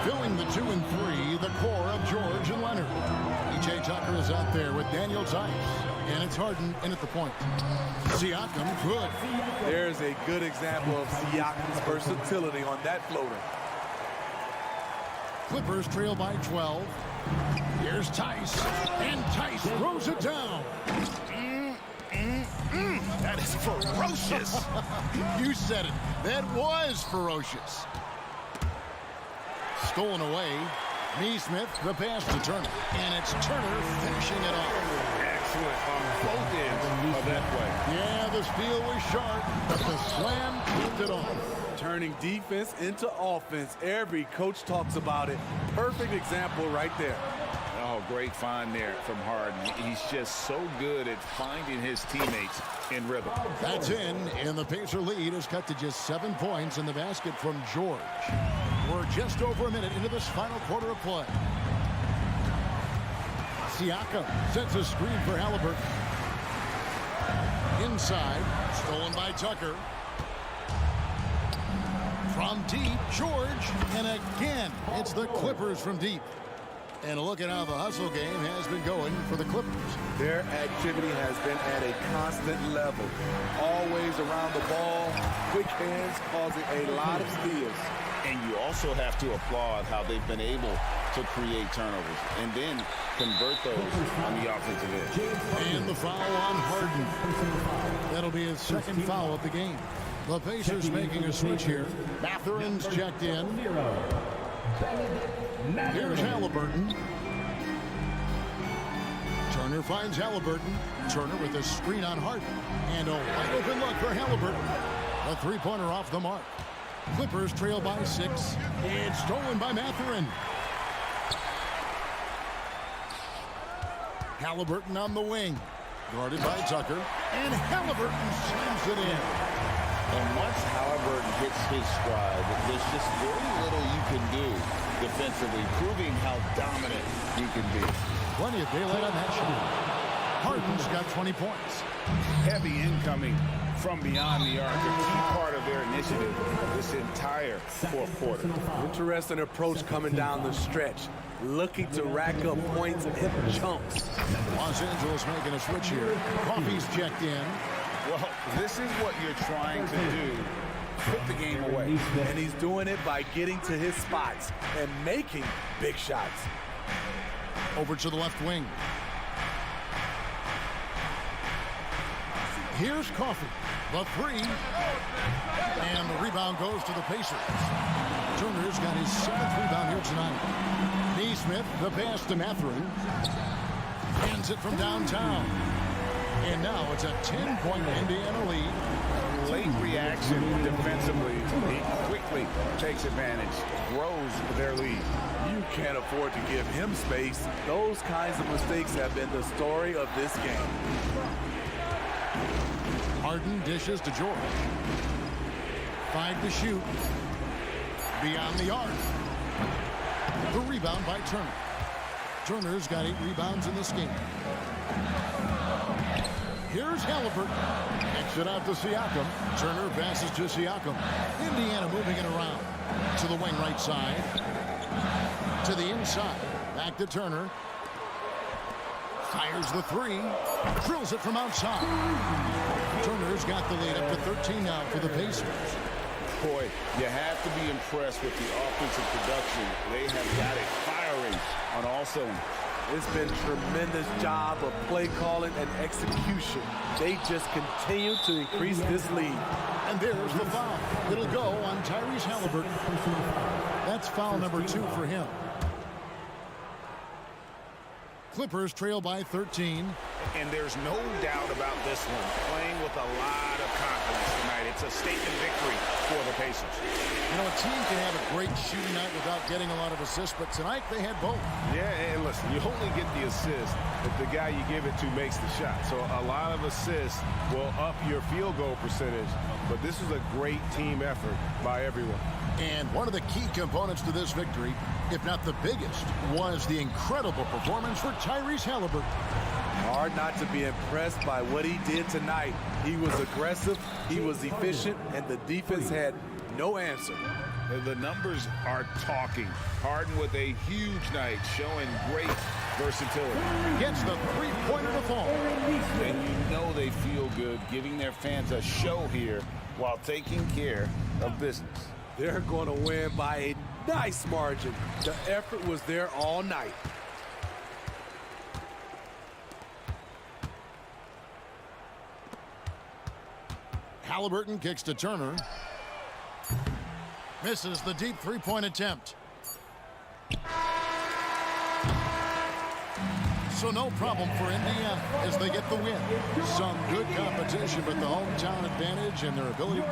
A: filling the 2 and 3, the core of George and Leonard. E.J. Tucker is out there with Daniel Tice. And it's Harden in at the point. Siakam, good.
P: There's a good example of Siakam's versatility on that floater.
A: Clippers trail by 12. Here's Tice. And Tice throws it down.
D: That is ferocious.
A: You said it. That was ferocious. Stolen away. Nesmith, the pass to Turner. And it's Turner finishing it off.
B: Excellent on both ends of that play.
A: Yeah, the steal was sharp, but the slam kept it off.
P: Turning defense into offense. Every coach talks about it. Perfect example right there.
M: Oh, great find there from Harden. He's just so good at finding his teammates in rhythm.
A: That's in, and the Pacer lead is cut to just 7 points in the basket from George. We're just over a minute into this final quarter of play. Siakam sets a screen for Halliburton. Inside, stolen by Tucker. From deep, George, and again, it's the Clippers from deep. And a look at how the hustle game has been going for the Clippers.
P: Their activity has been at a constant level. Always around the ball, quick hands causing a lot of steals.
M: And you also have to applaud how they've been able to create turnovers and then convert those on the offensive edge.
A: And the foul on Harden. That'll be his second foul of the game. The Pacers making a switch here. Mathurin's checked in. Here's Halliburton. Turner finds Halliburton. Turner with a screen on Harden. And a wide open look for Halliburton. A three-pointer off the mark. Clippers trail by 6. It's stolen by Mathurin. Halliburton on the wing. Guarded by Tucker. And Halliburton slams it in.
M: And once Halliburton hits his stride, there's just very little you can do defensively, proving how dominant he can be.
A: Plenty of daylight on that shot. Harden's got 20 points.
B: Heavy incoming from beyond the arc, a key part of their initiative this entire fourth quarter.
P: Interesting approach coming down the stretch, looking to rack up points in chunks.
A: Los Angeles making a switch here. Coffey's checked in.
B: Well, this is what you're trying to do. Put the game away.
P: And he's doing it by getting to his spots and making big shots.
A: Over to the left wing. Here's Coffey. The three. And the rebound goes to the Pacers. Turner's got his 7th rebound here tonight. Nesmith, the pass to Mathurin. Hands it from downtown. And now it's a 10-point Indiana lead.
B: Late reaction defensively. He quickly takes advantage, grows their lead.
P: You can't afford to give him space. Those kinds of mistakes have been the story of this game.
A: Harden dishes to George. 5 to shoot. Beyond the arc. The rebound by Turner. Turner's got 8 rebounds in this game. Here's Halliburton. Kicks it out to Siakam. Turner passes to Siakam. Indiana moving it around. To the wing right side. To the inside. Back to Turner. Fires the three. Drills it from outside. Turner's got the lead up to 13 now for the Pacers.
M: Boy, you have to be impressed with the offensive production. They have got it firing on all cylinders.
P: It's been a tremendous job of play calling and execution. They just continue to increase this lead.
A: And there's the foul. It'll go on Tyrese Halliburton. That's foul number 2 for him. Clippers trail by 13.
D: And there's no doubt about this one. Playing with a lot of confidence tonight. It's a statement victory for the Pacers.
A: You know, a team can have a great shooting night without getting a lot of assists, but tonight they had both.
B: Yeah, and listen, you only get the assist if the guy you give it to makes the shot. So a lot of assists will up your field goal percentage, but this is a great team effort by everyone.
A: And one of the key components to this victory, if not the biggest, was the incredible performance for Tyrese Halliburton.
P: Hard not to be impressed by what he did tonight. He was aggressive, he was efficient, and the defense had no answer.
D: The numbers are talking. Harden with a huge night, showing great versatility.
A: Gets the three-pointer to fall.
M: And you know they feel good giving their fans a show here while taking care of business.
P: They're going to win by a nice margin. The effort was there all night.
A: Halliburton kicks to Turner. Misses the deep three-point attempt. So no problem for Indiana as they get the win. Some good competition, but the hometown advantage and their ability.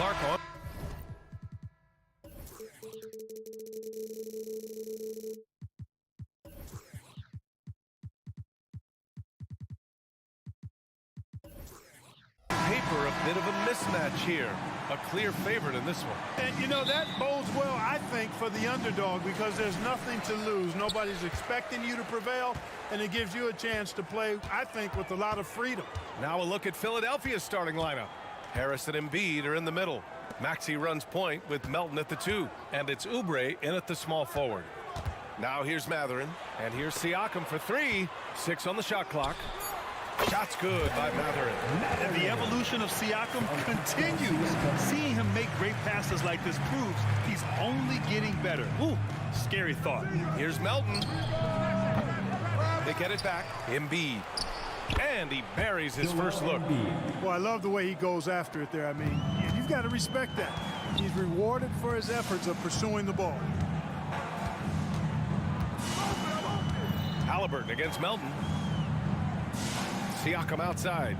G: Clark on. Paper, a bit of a mismatch here. A clear favorite in this one.
C: And, you know, that bodes well, I think, for the underdog because there's nothing to lose. Nobody's expecting you to prevail, and it gives you a chance to play, I think, with a lot of freedom.
G: Now a look at Philadelphia's starting lineup. Harris and Embiid are in the middle. Maxey runs point with Melton at the 2. And it's Oubre in at the small forward. Now here's Mathurin. And here's Siakam for 3. 6 on the shot clock. Shot's good by Mathurin.
I: And the evolution of Siakam continues. Seeing him make great passes like this proves he's only getting better. Ooh, scary thought.
G: Here's Melton. They get it back. Embiid. And he buries his first look.
C: Well, I love the way he goes after it there. I mean, you've got to respect that. He's rewarded for his efforts of pursuing the ball.
G: Halliburton against Melton. Siakam outside.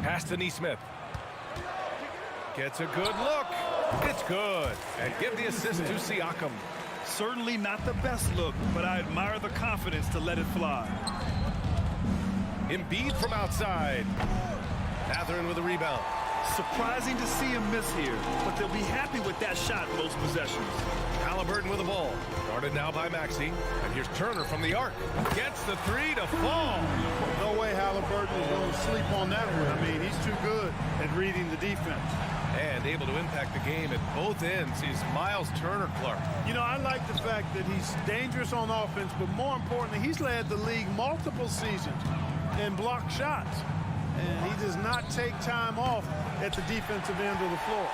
G: Pass to Nesmith. Gets a good look. It's good. And give the assist to Siakam.
I: Certainly not the best look, but I admire the confidence to let it fly.
G: Embiid from outside. Mathurin with a rebound.
I: Surprising to see him miss here, but they'll be happy with that shot most possessions.
G: Halliburton with the ball. Guarded now by Maxey. And here's Turner from the arc. Gets the 3 to fall.
C: No way Halliburton is going to sleep on that one. I mean, he's too good at reading the defense.
G: And able to impact the game at both ends is Miles Turner Clark.
C: You know, I like the fact that he's dangerous on offense, but more importantly, he's led the league multiple seasons in block shots. And he does not take time off at the defensive end of the floor.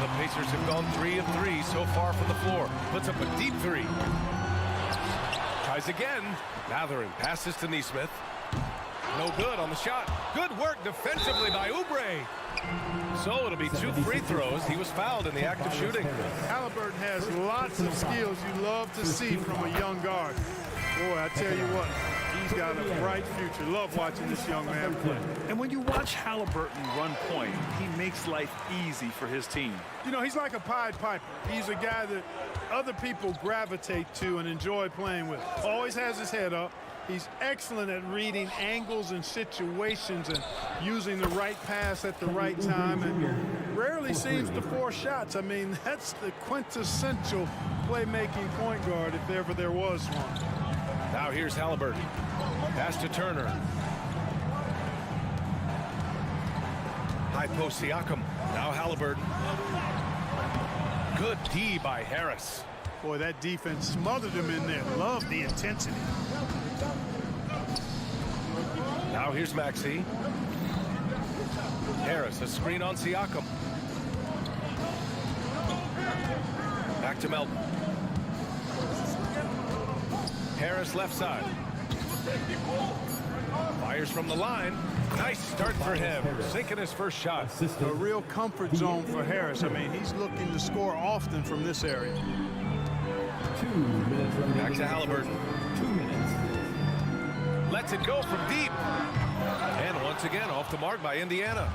G: The Pacers have gone 3 of 3 so far from the floor. Puts up a deep 3. Tries again. Mathurin passes to Nesmith. No good on the shot. Good work defensively by Oubre. So it'll be 2 free throws. He was fouled in the act of shooting.
C: Halliburton has lots of skills you love to see from a young guard. Boy, I tell you what, he's got a bright future. Love watching this young man play.
I: And when you watch Halliburton run point, he makes life easy for his team.
C: You know, he's like a Pied Piper. He's a guy that other people gravitate to and enjoy playing with. Always has his head up. He's excellent at reading angles and situations and using the right pass at the right time and rarely seems to force shots. I mean, that's the quintessential playmaking point guard if ever there was one.
G: Now here's Halliburton. Pass to Turner. High post Siakam. Now Halliburton. Good D by Harris.
C: Boy, that defense smothered him in there. Love the intensity.
G: Now here's Maxey. Harris, a screen on Siakam. Back to Melton. Harris left side. Fires from the line. Nice start for him. Sinking his first shot.
C: A real comfort zone for Harris. I mean, he's looking to score often from this area.
E: 2 minutes remaining.
G: Back to Halliburton.
E: 2 minutes.
G: Lets it go from deep. And once once again off the mark by Indiana.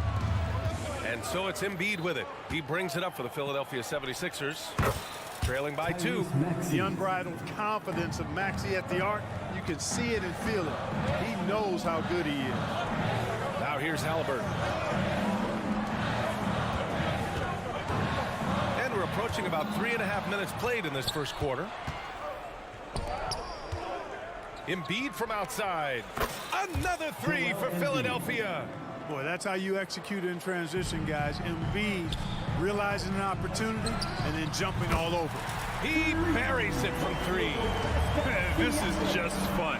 G: And so it's Embiid with it. He brings it up for the Philadelphia 76ers, trailing by 2.
C: The unbridled confidence of Maxey at the arc, you can see it and feel it. He knows how good he is.
G: Now here's Halliburton. And we're approaching about 3.5 minutes played in this first quarter. Embiid from outside. Another 3 for Philadelphia.
C: Boy, that's how you execute in transition, guys. Embiid realizing an opportunity and then jumping all over.
G: He buries it from 3.
I: This is just fun.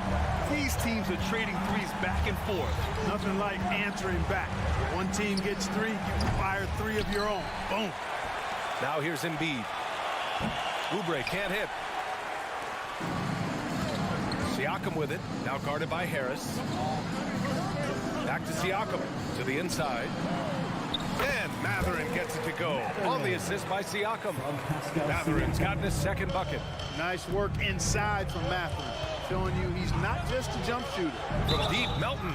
I: These teams are trading threes back and forth.
C: Nothing like answering back. One team gets 3, you fire 3 of your own. Boom.
G: Now here's Embiid. Oubre can't hit. Siakam with it, now guarded by Harris. Back to Siakam, to the inside. And Matherin gets it to go on the assist by Siakam. Matherin's gotten his second bucket.
C: Nice work inside from Matherin, showing you he's not just a jump shooter.
G: From deep, Melton.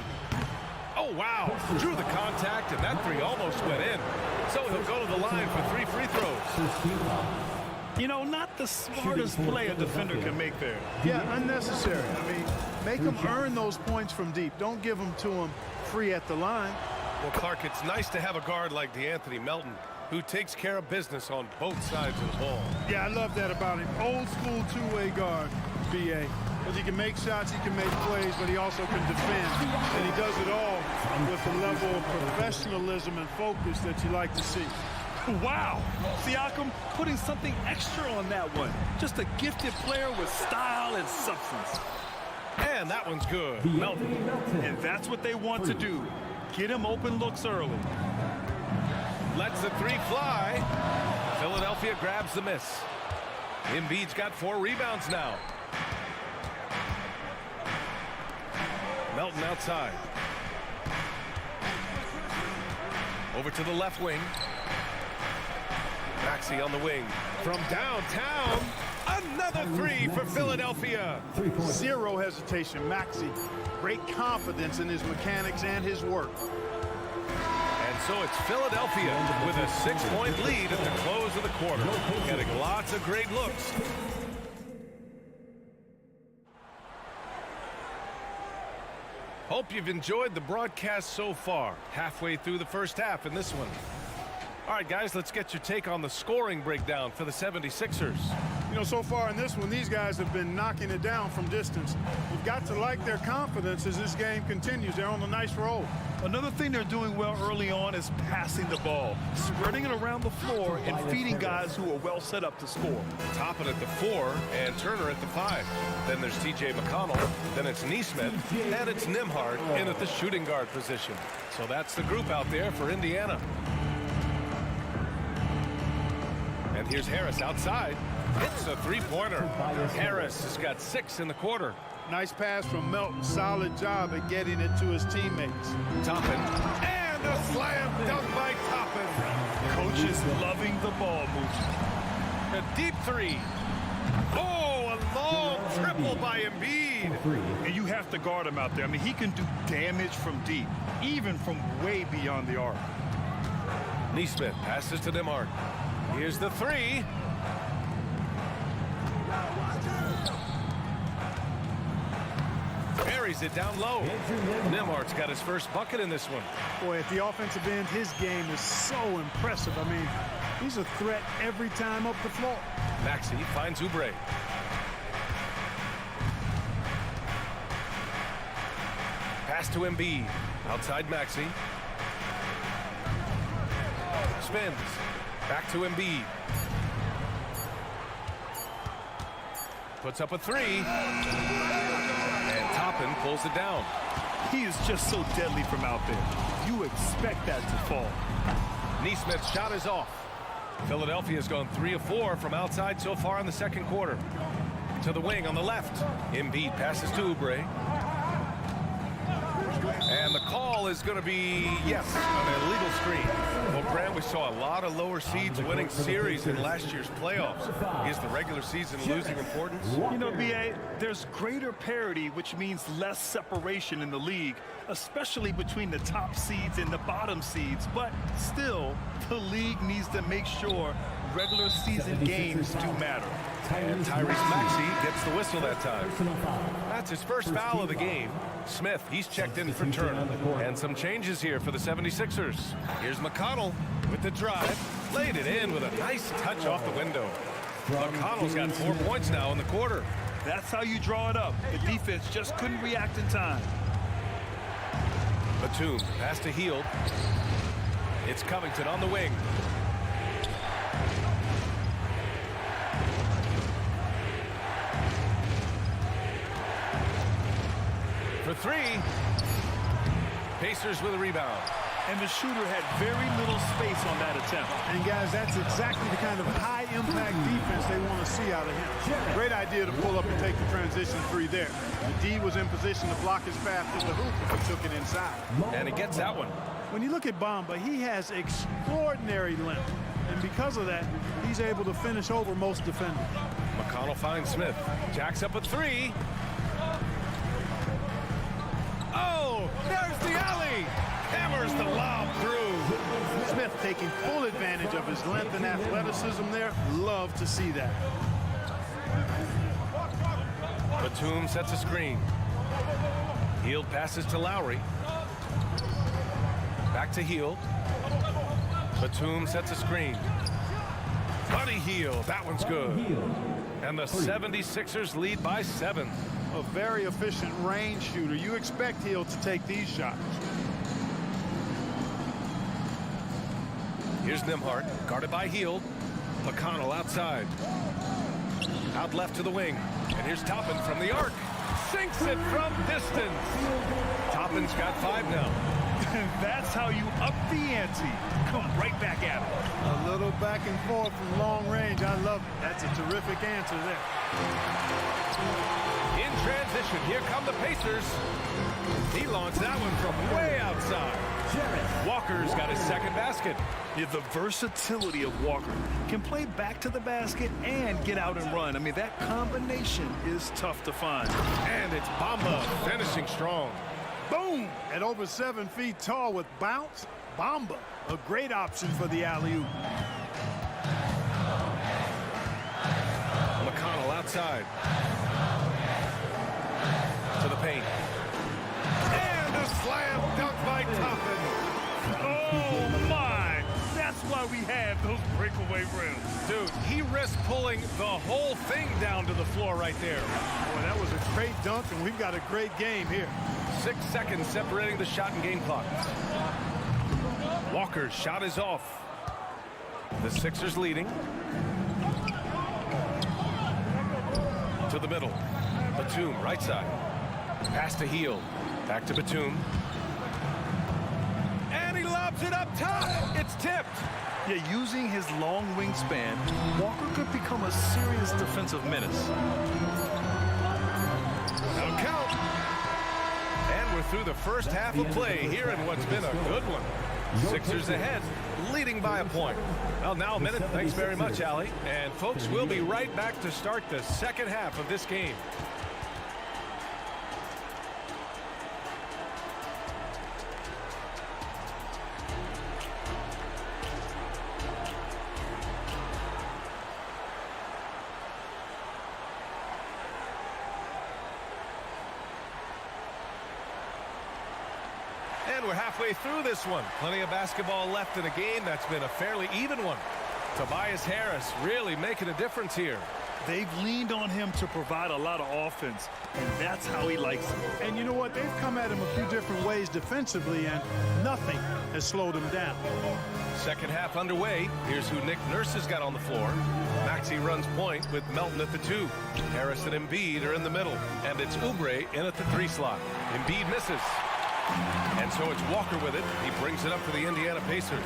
G: Oh, wow. Drew the contact, and that 3 almost went in. So he'll go to the line for 3 free throws.
I: You know, not the smartest play a defender can make there.
C: Yeah, unnecessary. I mean, make them earn those points from deep. Don't give them to them free at the line.
G: Well, Clark, it's nice to have a guard like DeAnthony Melton who takes care of business on both sides of the ball.
C: Yeah, I love that about him. Old school two-way guard, BA. Because he can make shots, he can make plays, but he also can defend. And he does it all with the level of professionalism and focus that you like to see.
I: Wow, Siakam putting something extra on that one. Just a gifted player with style and substance.
G: And that one's good.
I: Melton. And that's what they want to do. Get him open looks early.
G: Lets the 3 fly. Philadelphia grabs the miss. Embiid's got 4 rebounds now. Melton outside. Over to the left wing. Maxey on the wing. From downtown, another 3 for Philadelphia.
C: Zero hesitation, Maxey. Great confidence in his mechanics and his work.
G: And so it's Philadelphia with a 6-point lead at the close of the quarter. Getting lots of great looks. Hope you've enjoyed the broadcast so far. Halfway through the first half in this one. All right, guys, let's get your take on the scoring breakdown for the 76ers.
C: You know, so far in this one, these guys have been knocking it down from distance. You've got to like their confidence as this game continues. They're on a nice roll.
I: Another thing they're doing well early on is passing the ball, spreading it around the floor and feeding guys who are well set up to score.
G: Toppin at the 4 and Turner at the 5. Then there's T.J. McConnell. Then it's Neesmith. And it's Nembhard in at the shooting guard position. So that's the group out there for Indiana. And here's Harris outside. Hits a 3-pointer. Harris has got 6 in the quarter.
C: Nice pass from Melton. Solid job at getting it to his teammates.
G: Toppin. And a slam dunk by Toppin.
I: Coach is loving the ball movement.
G: A deep 3. Oh, a long triple by Embiid.
I: And you have to guard him out there. I mean, he can do damage from deep, even from way beyond the arc.
G: Neesmith passes to Nembhard. Here's the 3. Buries it down low. Nembhard's got his first bucket in this one.
C: Boy, at the offensive end, his game is so impressive. I mean, he's a threat every time up the floor.
G: Maxey finds Oubre. Pass to Embiid. Outside Maxey. Spins. Back to Embiid. Puts up a 3. And Toppin pulls it down.
I: He is just so deadly from out there. You expect that to fall.
G: Neesmith's shot is off. Philadelphia's gone 3 of 4 from outside so far in the second quarter. To the wing on the left. Embiid passes to Oubre. And the call is going to be, yes, an illegal screen. Well, Grant, we saw a lot of lower seeds winning series in last year's playoffs. Is the regular season losing importance?
I: You know, B.A., there's greater parity, which means less separation in the league, especially between the top seeds and the bottom seeds. But still, the league needs to make sure regular season games do matter.
G: And Tyrese Maxey gets the whistle that time. That's his first foul of the game. Smith, he's checked in for Turner. And some changes here for the 76ers. Here's McConnell with the drive. Laid it in with a nice touch off the window. McConnell's got 4 points now in the quarter.
I: That's how you draw it up. The defense just couldn't react in time.
G: Batum, pass to Hield. It's Covington on the wing. For three. Pacers with a rebound.
I: And the shooter had very little space on that attempt.
C: And guys, that's exactly the kind of high-impact defense they want to see out of him. Great idea to pull up and take the transition three there. The D was in position to block his path to the hoop if he took it inside.
G: And he gets that one.
C: When you look at Bamba, he has extraordinary length. And because of that, he's able to finish over most defenders.
G: McConnell finds Smith. Jacks up a three. Oh, there's the alley. Hammers the lob through.
C: Smith taking full advantage of his length and athleticism there. Love to see that.
G: Batum sets a screen. Hield passes to Lowry. Back to Hield. Batum sets a screen. Buddy Hield, that one's good. And the 76ers lead by 7.
C: A very efficient range shooter. You expect Hield to take these shots.
G: Here's Nembhard, guarded by Hield. McConnell outside. Out left to the wing. And here's Toppin from the arc. Sinks it from distance. Toppin's got 5 now.
I: That's how you up the ante. Come right back at him.
C: A little back and forth from long range. I love it. That's a terrific answer there.
G: In transition, here come the Pacers. He launched that one from way outside. Walker's got his second basket.
I: Yeah, the versatility of Walker. Can play back to the basket and get out and run. I mean, that combination is tough to find.
G: And it's Bamba finishing strong.
C: Boom! At over 7 feet tall with bounce, Bamba, a great option for the alley-oop.
G: McConnell outside. To the paint. And a slam dunk by Toppin.
I: Oh, my! That's why we have those breakaway rims.
G: Dude, he risked pulling the whole thing down to the floor right there.
C: Boy, that was a great dunk, and we've got a great game here.
G: 6 seconds separating the shot and game clock. Walker's shot is off. The Sixers leading. To the middle. Batum, right side. Pass to Hield. Back to Batum. And he lobs it up top. It's tipped.
I: Yeah, using his long wingspan, Walker could become a serious defensive menace.
G: That'll count. And we're through the first half of play here in what's been a good one. Sixers ahead, leading by a point. Well, now a minute. Thanks very much, Allie. And folks, we'll be right back to start the second half of this game. And we're halfway through this one. Plenty of basketball left in a game that's been a fairly even one. Tobias Harris really making a difference here.
I: They've leaned on him to provide a lot of offense, and that's how he likes it.
C: And you know what? They've come at him a few different ways defensively, and nothing has slowed him down.
G: Second half underway. Here's who Nick Nurse has got on the floor. Maxey runs point with Melton at the 2. Harris and Embiid are in the middle. And it's Oubre in at the 3 slot. Embiid misses. And so it's Walker with it. He brings it up for the Indiana Pacers.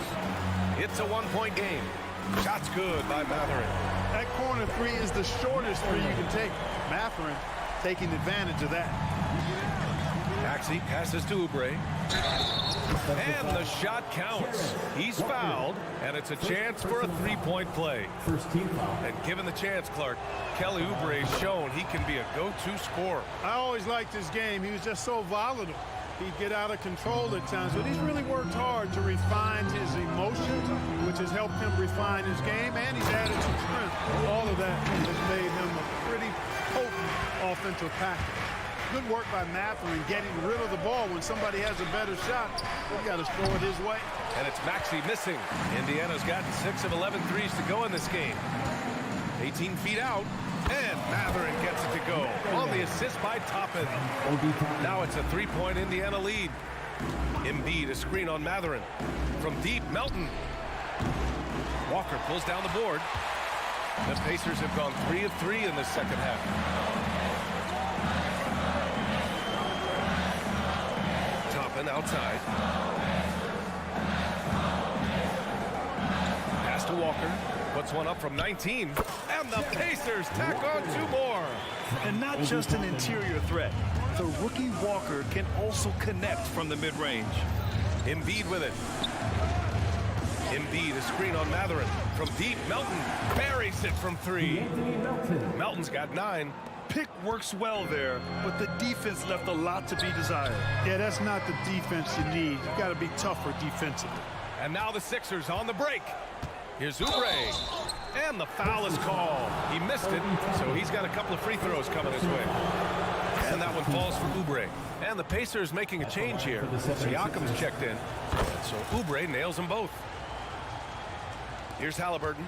G: It's a 1-point game. Shot's good by Mathurin.
C: That corner 3 is the shortest 3 you can take. Mathurin taking advantage of that.
G: Maxey passes to Oubre. And the shot counts. He's fouled, and it's a chance for a three-point play.
E: First team foul.
G: And given the chance, Clark, Kelly Oubre has shown he can be a go-to scorer.
C: I always liked his game. He was just so volatile. He'd get out of control at times, but he's really worked hard to refine his emotions, which has helped him refine his game, and he's added some strength. All of that has made him a pretty potent offensive package. Good work by Mathurin getting rid of the ball. When somebody has a better shot, you got to throw it his way.
G: And it's Maxey missing. Indiana's gotten 6 of 11 threes to go in this game. 18 feet out, and Mathurin gets it to go on the assist by Toppin. Now it's a three-point Indiana lead. Embiid, a screen on Mathurin. From deep, Melton. Walker pulls down the board. The Pacers have gone 3 of 3 in the second half. Toppin outside. Pass to Walker. Puts one up from 19. And the Pacers tack on 2 more.
I: And not just an interior threat. The rookie Walker can also connect from the mid-range.
G: Embiid with it. Embiid, a screen on Mathurin. From deep, Melton buries it from 3. Melton's got 9.
I: Pick works well there, but the defense left a lot to be desired.
C: Yeah, that's not the defense you need. You got to be tougher defensively.
G: And now the Sixers on the break. Here's Oubre. And the foul is called. He missed it, so he's got a couple of free throws coming his way. And that one falls for Oubre. And the Pacers making a change here. Siakam's checked in. So Oubre nails them both. Here's Halliburton.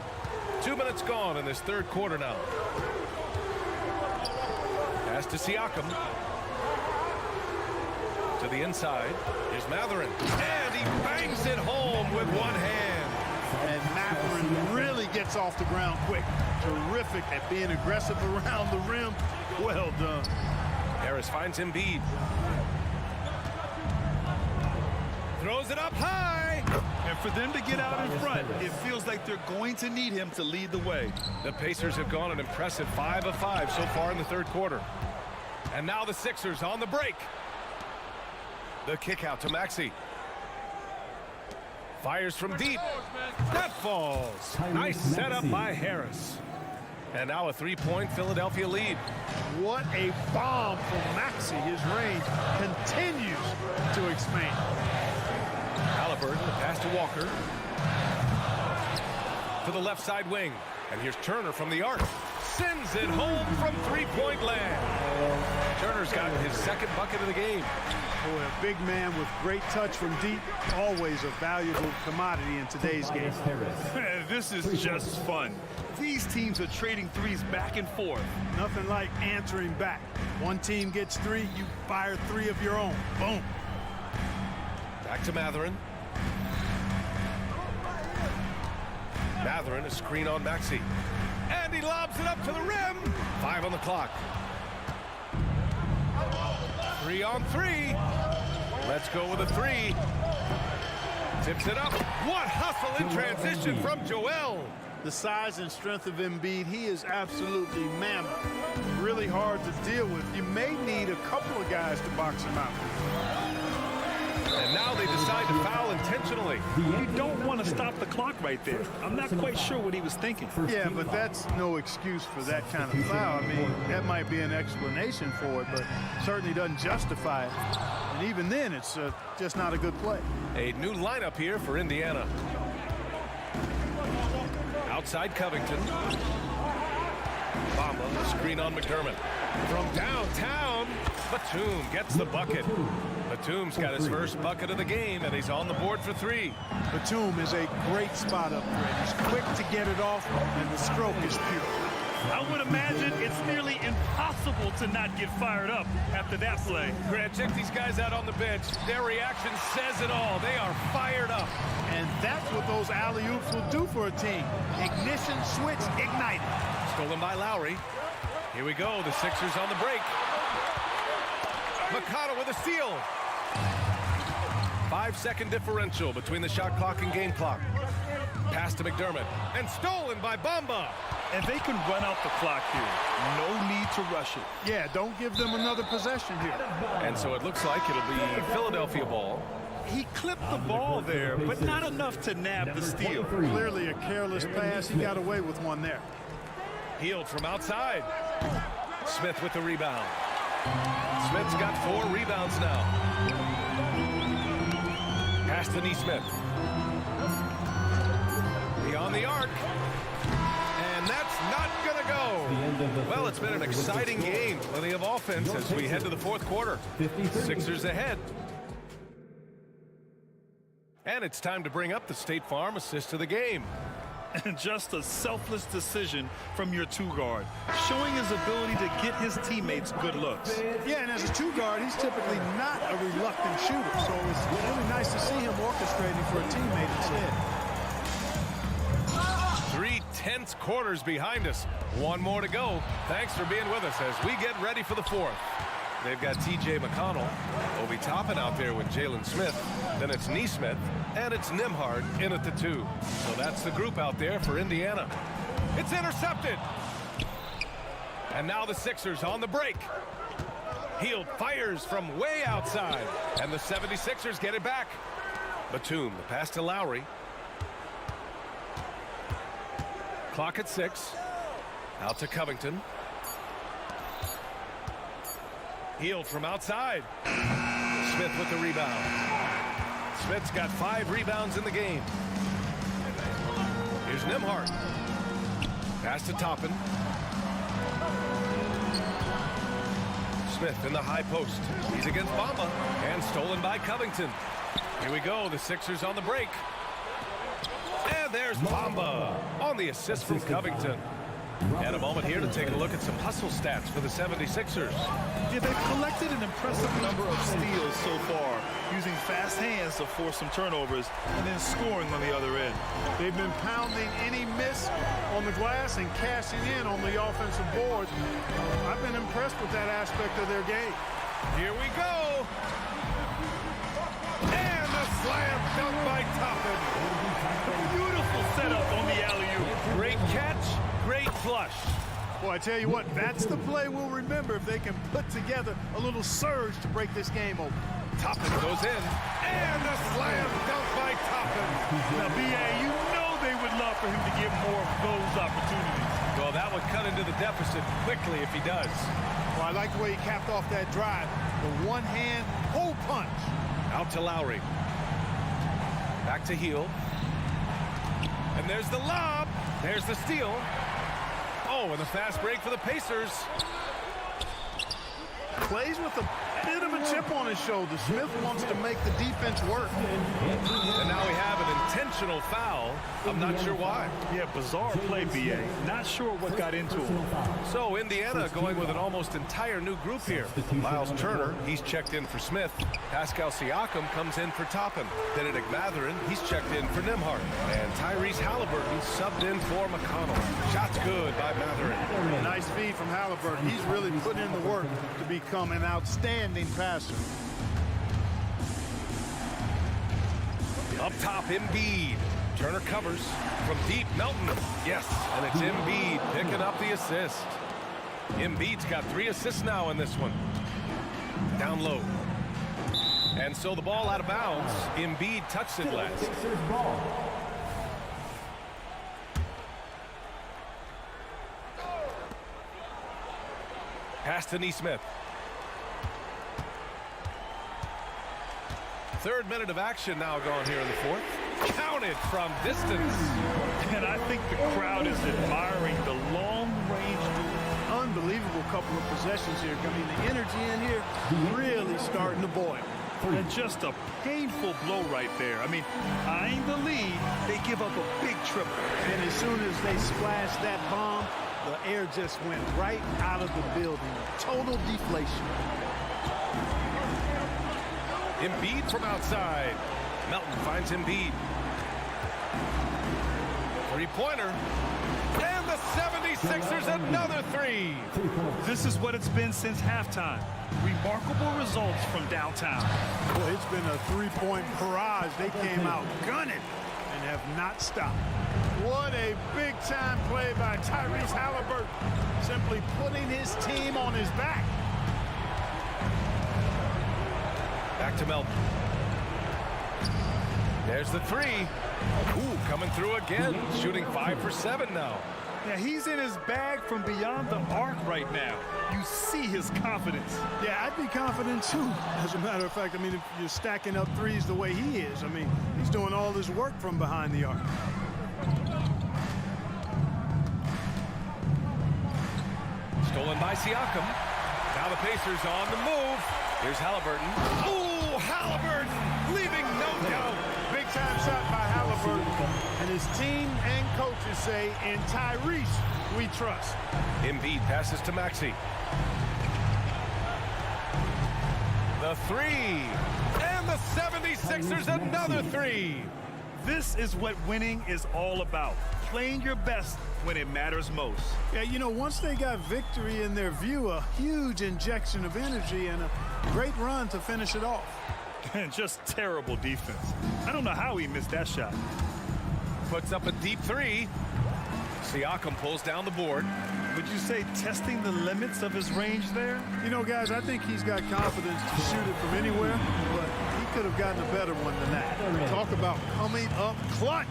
G: 2 minutes gone in this third quarter now. Pass to Siakam. To the inside. Here's Mathurin. And he bangs it home with one hand.
C: And Mathurin really gets off the ground quick. Terrific at being aggressive around the rim. Well done.
G: Harris finds Embiid. Throws it up high.
I: And for them to get out in front, it feels like they're going to need him to lead the way.
G: The Pacers have gone an impressive 5 of 5 so far in the third quarter. And now the Sixers on the break. The kick out to Maxey. Fires from deep. That falls. Nice setup by Harris. And now a 3-point Philadelphia lead.
C: What a bomb from Maxey. His range continues to expand.
G: Halliburton, pass to Walker. To the left side wing. And here's Turner from the arc. Sends it home from 3-point land. Turner's got his second bucket of the game.
C: Boy, a big man with great touch from deep, always a valuable commodity in today's game.
I: This is just fun. These teams are trading threes back and forth.
C: Nothing like answering back. One team gets 3, you fire 3 of your own. Boom.
G: Back to Mathurin. Mathurin, a screen on Maxey. And he lobs it up to the rim. 5 on the clock. 3 on 3. Let's go with a 3. Tips it up. What hustle in transition from Joel.
C: The size and strength of Embiid, he is absolutely mammoth. Really hard to deal with. You may need a couple of guys to box him out.
G: And now they decide to foul intentionally.
I: You don't want to stop the clock right there. I'm not quite sure what he was thinking.
C: Yeah, but that's no excuse for that kind of foul. I mean, that might be an explanation for it, but certainly doesn't justify it. And even then, it's just not a good play.
G: A new lineup here for Indiana. Outside Covington. Bamba, screen on McDermott. From downtown, Batum gets the bucket. Batum's got his first bucket of the game, and he's on the board for 3.
C: Batum is a great spot up there. He's quick to get it off, and the stroke is pure.
I: I would imagine it's nearly impossible to not get fired up after that play.
G: Grant, check these guys out on the bench. Their reaction says it all. They are fired up.
C: And that's what those alley-oops will do for a team. Ignition switch ignited.
G: Stolen by Lowry. Here we go. The Sixers on the break. Mikata with a steal. 5-second differential between the shot clock and game clock. Pass to McDermott. And stolen by Bamba.
I: And they can run out the clock here. No need to rush it.
C: Yeah, don't give them another possession here.
G: And so it looks like it'll be Philadelphia ball.
I: he clipped the ball there, but not enough to nab the steal.
C: Clearly a careless pass. He got away with one there.
G: Healed from outside. Smith with the rebound. Smith's got 4 rebounds now. Pass to Neesmith. Beyond the arc. And that's not going to go. Well, it's been an exciting game. Plenty of offense as we head to the fourth quarter. Sixers ahead. And it's time to bring up the State Farm assist of the game.
I: And just a selfless decision from your 2-guard, showing his ability to get his teammates good looks.
C: Yeah, and as a 2-guard, he's typically not a reluctant shooter, so it's really nice to see him orchestrating for a teammate instead.
G: 3 tense quarters behind us. One more to go. Thanks for being with us as we get ready for the fourth. They've got T.J. McConnell, Obi Toppin out there with Jalen Smith. Then it's Neesmith, and it's Nembhard in at the 2. So that's the group out there for Indiana. It's intercepted. And now the Sixers on the break. Hield fires from way outside, and the 76ers get it back. Batum, the pass to Lowry. Clock at 6. Out to Covington. Hield from outside. Smith with the rebound. Smith's got 5 rebounds in the game. Here's Nembhard. Pass to Toppin. Smith in the high post. He's against Bamba. And stolen by Covington. Here we go. The Sixers on the break. And there's Bamba on the assist from Covington. And a moment here to take a look at some hustle stats for the 76ers.
I: Yeah, they've collected an impressive number of steals so far, using fast hands to force some turnovers and then scoring on the other end.
C: They've been pounding any miss on the glass and cashing in on the offensive boards. I've been impressed with that aspect of their game.
G: Here we go. And the slam dunk by Toppin.
I: Beautiful setup on the alley-oop.
G: Great catch. Great flush.
C: Boy, I tell you what, that's the play we'll remember if they can put together a little surge to break this game open.
G: Toppin goes in, and the slam dunk by Toppin.
I: Now, B.A., you know they would love for him to get more of those opportunities.
G: Well, that would cut into the deficit quickly if he does.
C: Well, I like the way he capped off that drive. The one-hand hole punch.
G: Out to Lowry. Back to Hield. And there's the lob. There's the steal. Oh, and the fast break for the Pacers.
C: Plays with a bit of a chip on his shoulder. Smith wants to make the defense work.
G: And now we have an intentional foul. I'm not sure why.
I: Yeah, bizarre play, B.A. Not sure what got into him.
G: So Indiana going with an almost entire new group here. Miles Turner, he's checked in for Smith. Pascal Siakam comes in for Toppin. Benedict Mathurin, he's checked in for Nembhard. And Tyrese Halliburton subbed in for McConnell. Shots good by Mathurin.
C: Nice feed from Halliburton. He's really putting in the work to become an outstanding passer.
G: Up top, Embiid. Turner covers from deep. Melton. Yes, and it's Embiid picking up the assist. Embiid's got 3 assists now in this one. Down low. And so the ball out of bounds. Embiid touched it last. Pass to Neesmith. 3rd minute of action now going here in the 4th. Counted from distance.
I: And I think the crowd is admiring the long-range duel.
C: Unbelievable couple of possessions here. I mean, the energy in here really starting to boil.
I: And just a painful blow right there. I mean, eyeing the lead, they give up a big triple.
C: And as soon as they splashed that bomb, the air just went right out of the building. Total deflation.
G: Embiid from outside. Melton finds Embiid. 3-pointer. And the 76ers another 3.
I: This is what it's been since halftime. Remarkable results from downtown.
C: Well, it's been a 3-point barrage. They came out gunning and have not stopped. What a big-time play by Tyrese Halliburton. Simply putting his team on his back.
G: Back to Melton. There's the three. Ooh, coming through again. Shooting 5 for 7 now.
I: Yeah, he's in his bag from beyond the arc right now. You see his confidence.
C: Yeah, I'd be confident too. As a matter of fact, I mean, if you're stacking up threes the way he is, I mean, he's doing all his work from behind the arc.
G: Stolen by Siakam. Now the Pacers on the move. Here's Halliburton. Oh, Halliburton leaving no doubt.
C: Big time shot by Halliburton. And his team and coaches say, in Tyrese, we trust.
G: Embiid passes to Maxey. The three. And the 76ers another three.
I: This is what winning is all about. Playing your best when it matters most.
C: Yeah, you know, once they got victory in their view, a huge injection of energy and a great run to finish it off.
I: And just terrible defense. I don't know how he missed that shot.
G: Puts up a deep three. Siakam pulls down the board.
I: Would you say testing the limits of his range there?
C: You know, guys, I think he's got confidence to shoot it from anywhere, but he could have gotten a better one than that. Talk about coming up clutch.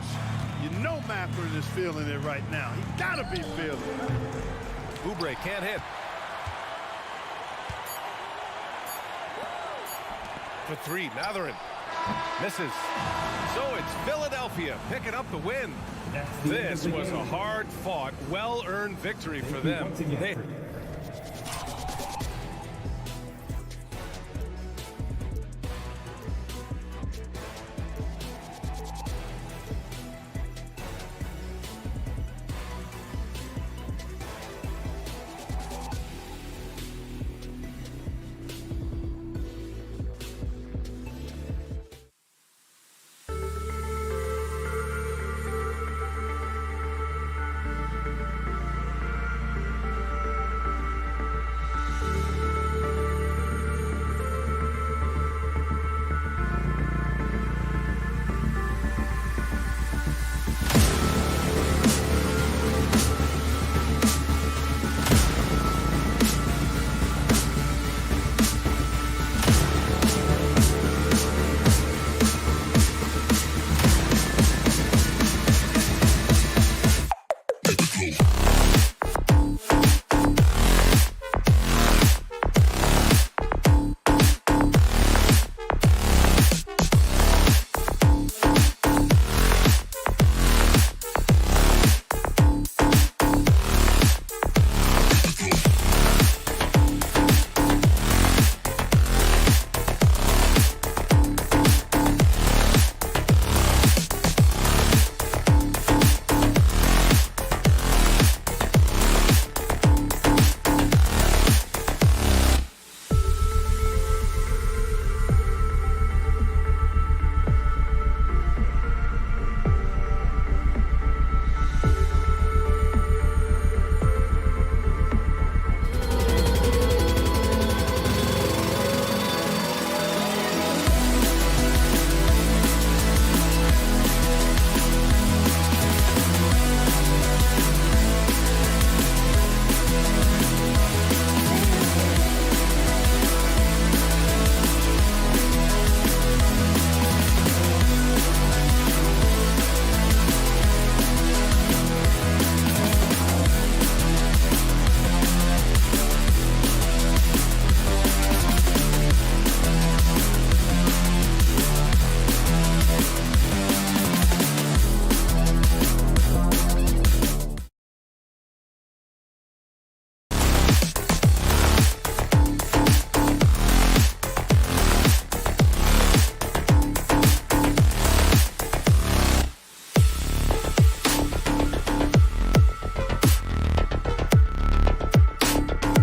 C: You know Mathurin is feeling it right now. He gotta be feeling it.
G: Oubre can't hit. For three, Mathurin misses. So it's Philadelphia picking up the win. This was a hard-fought, well-earned victory for them.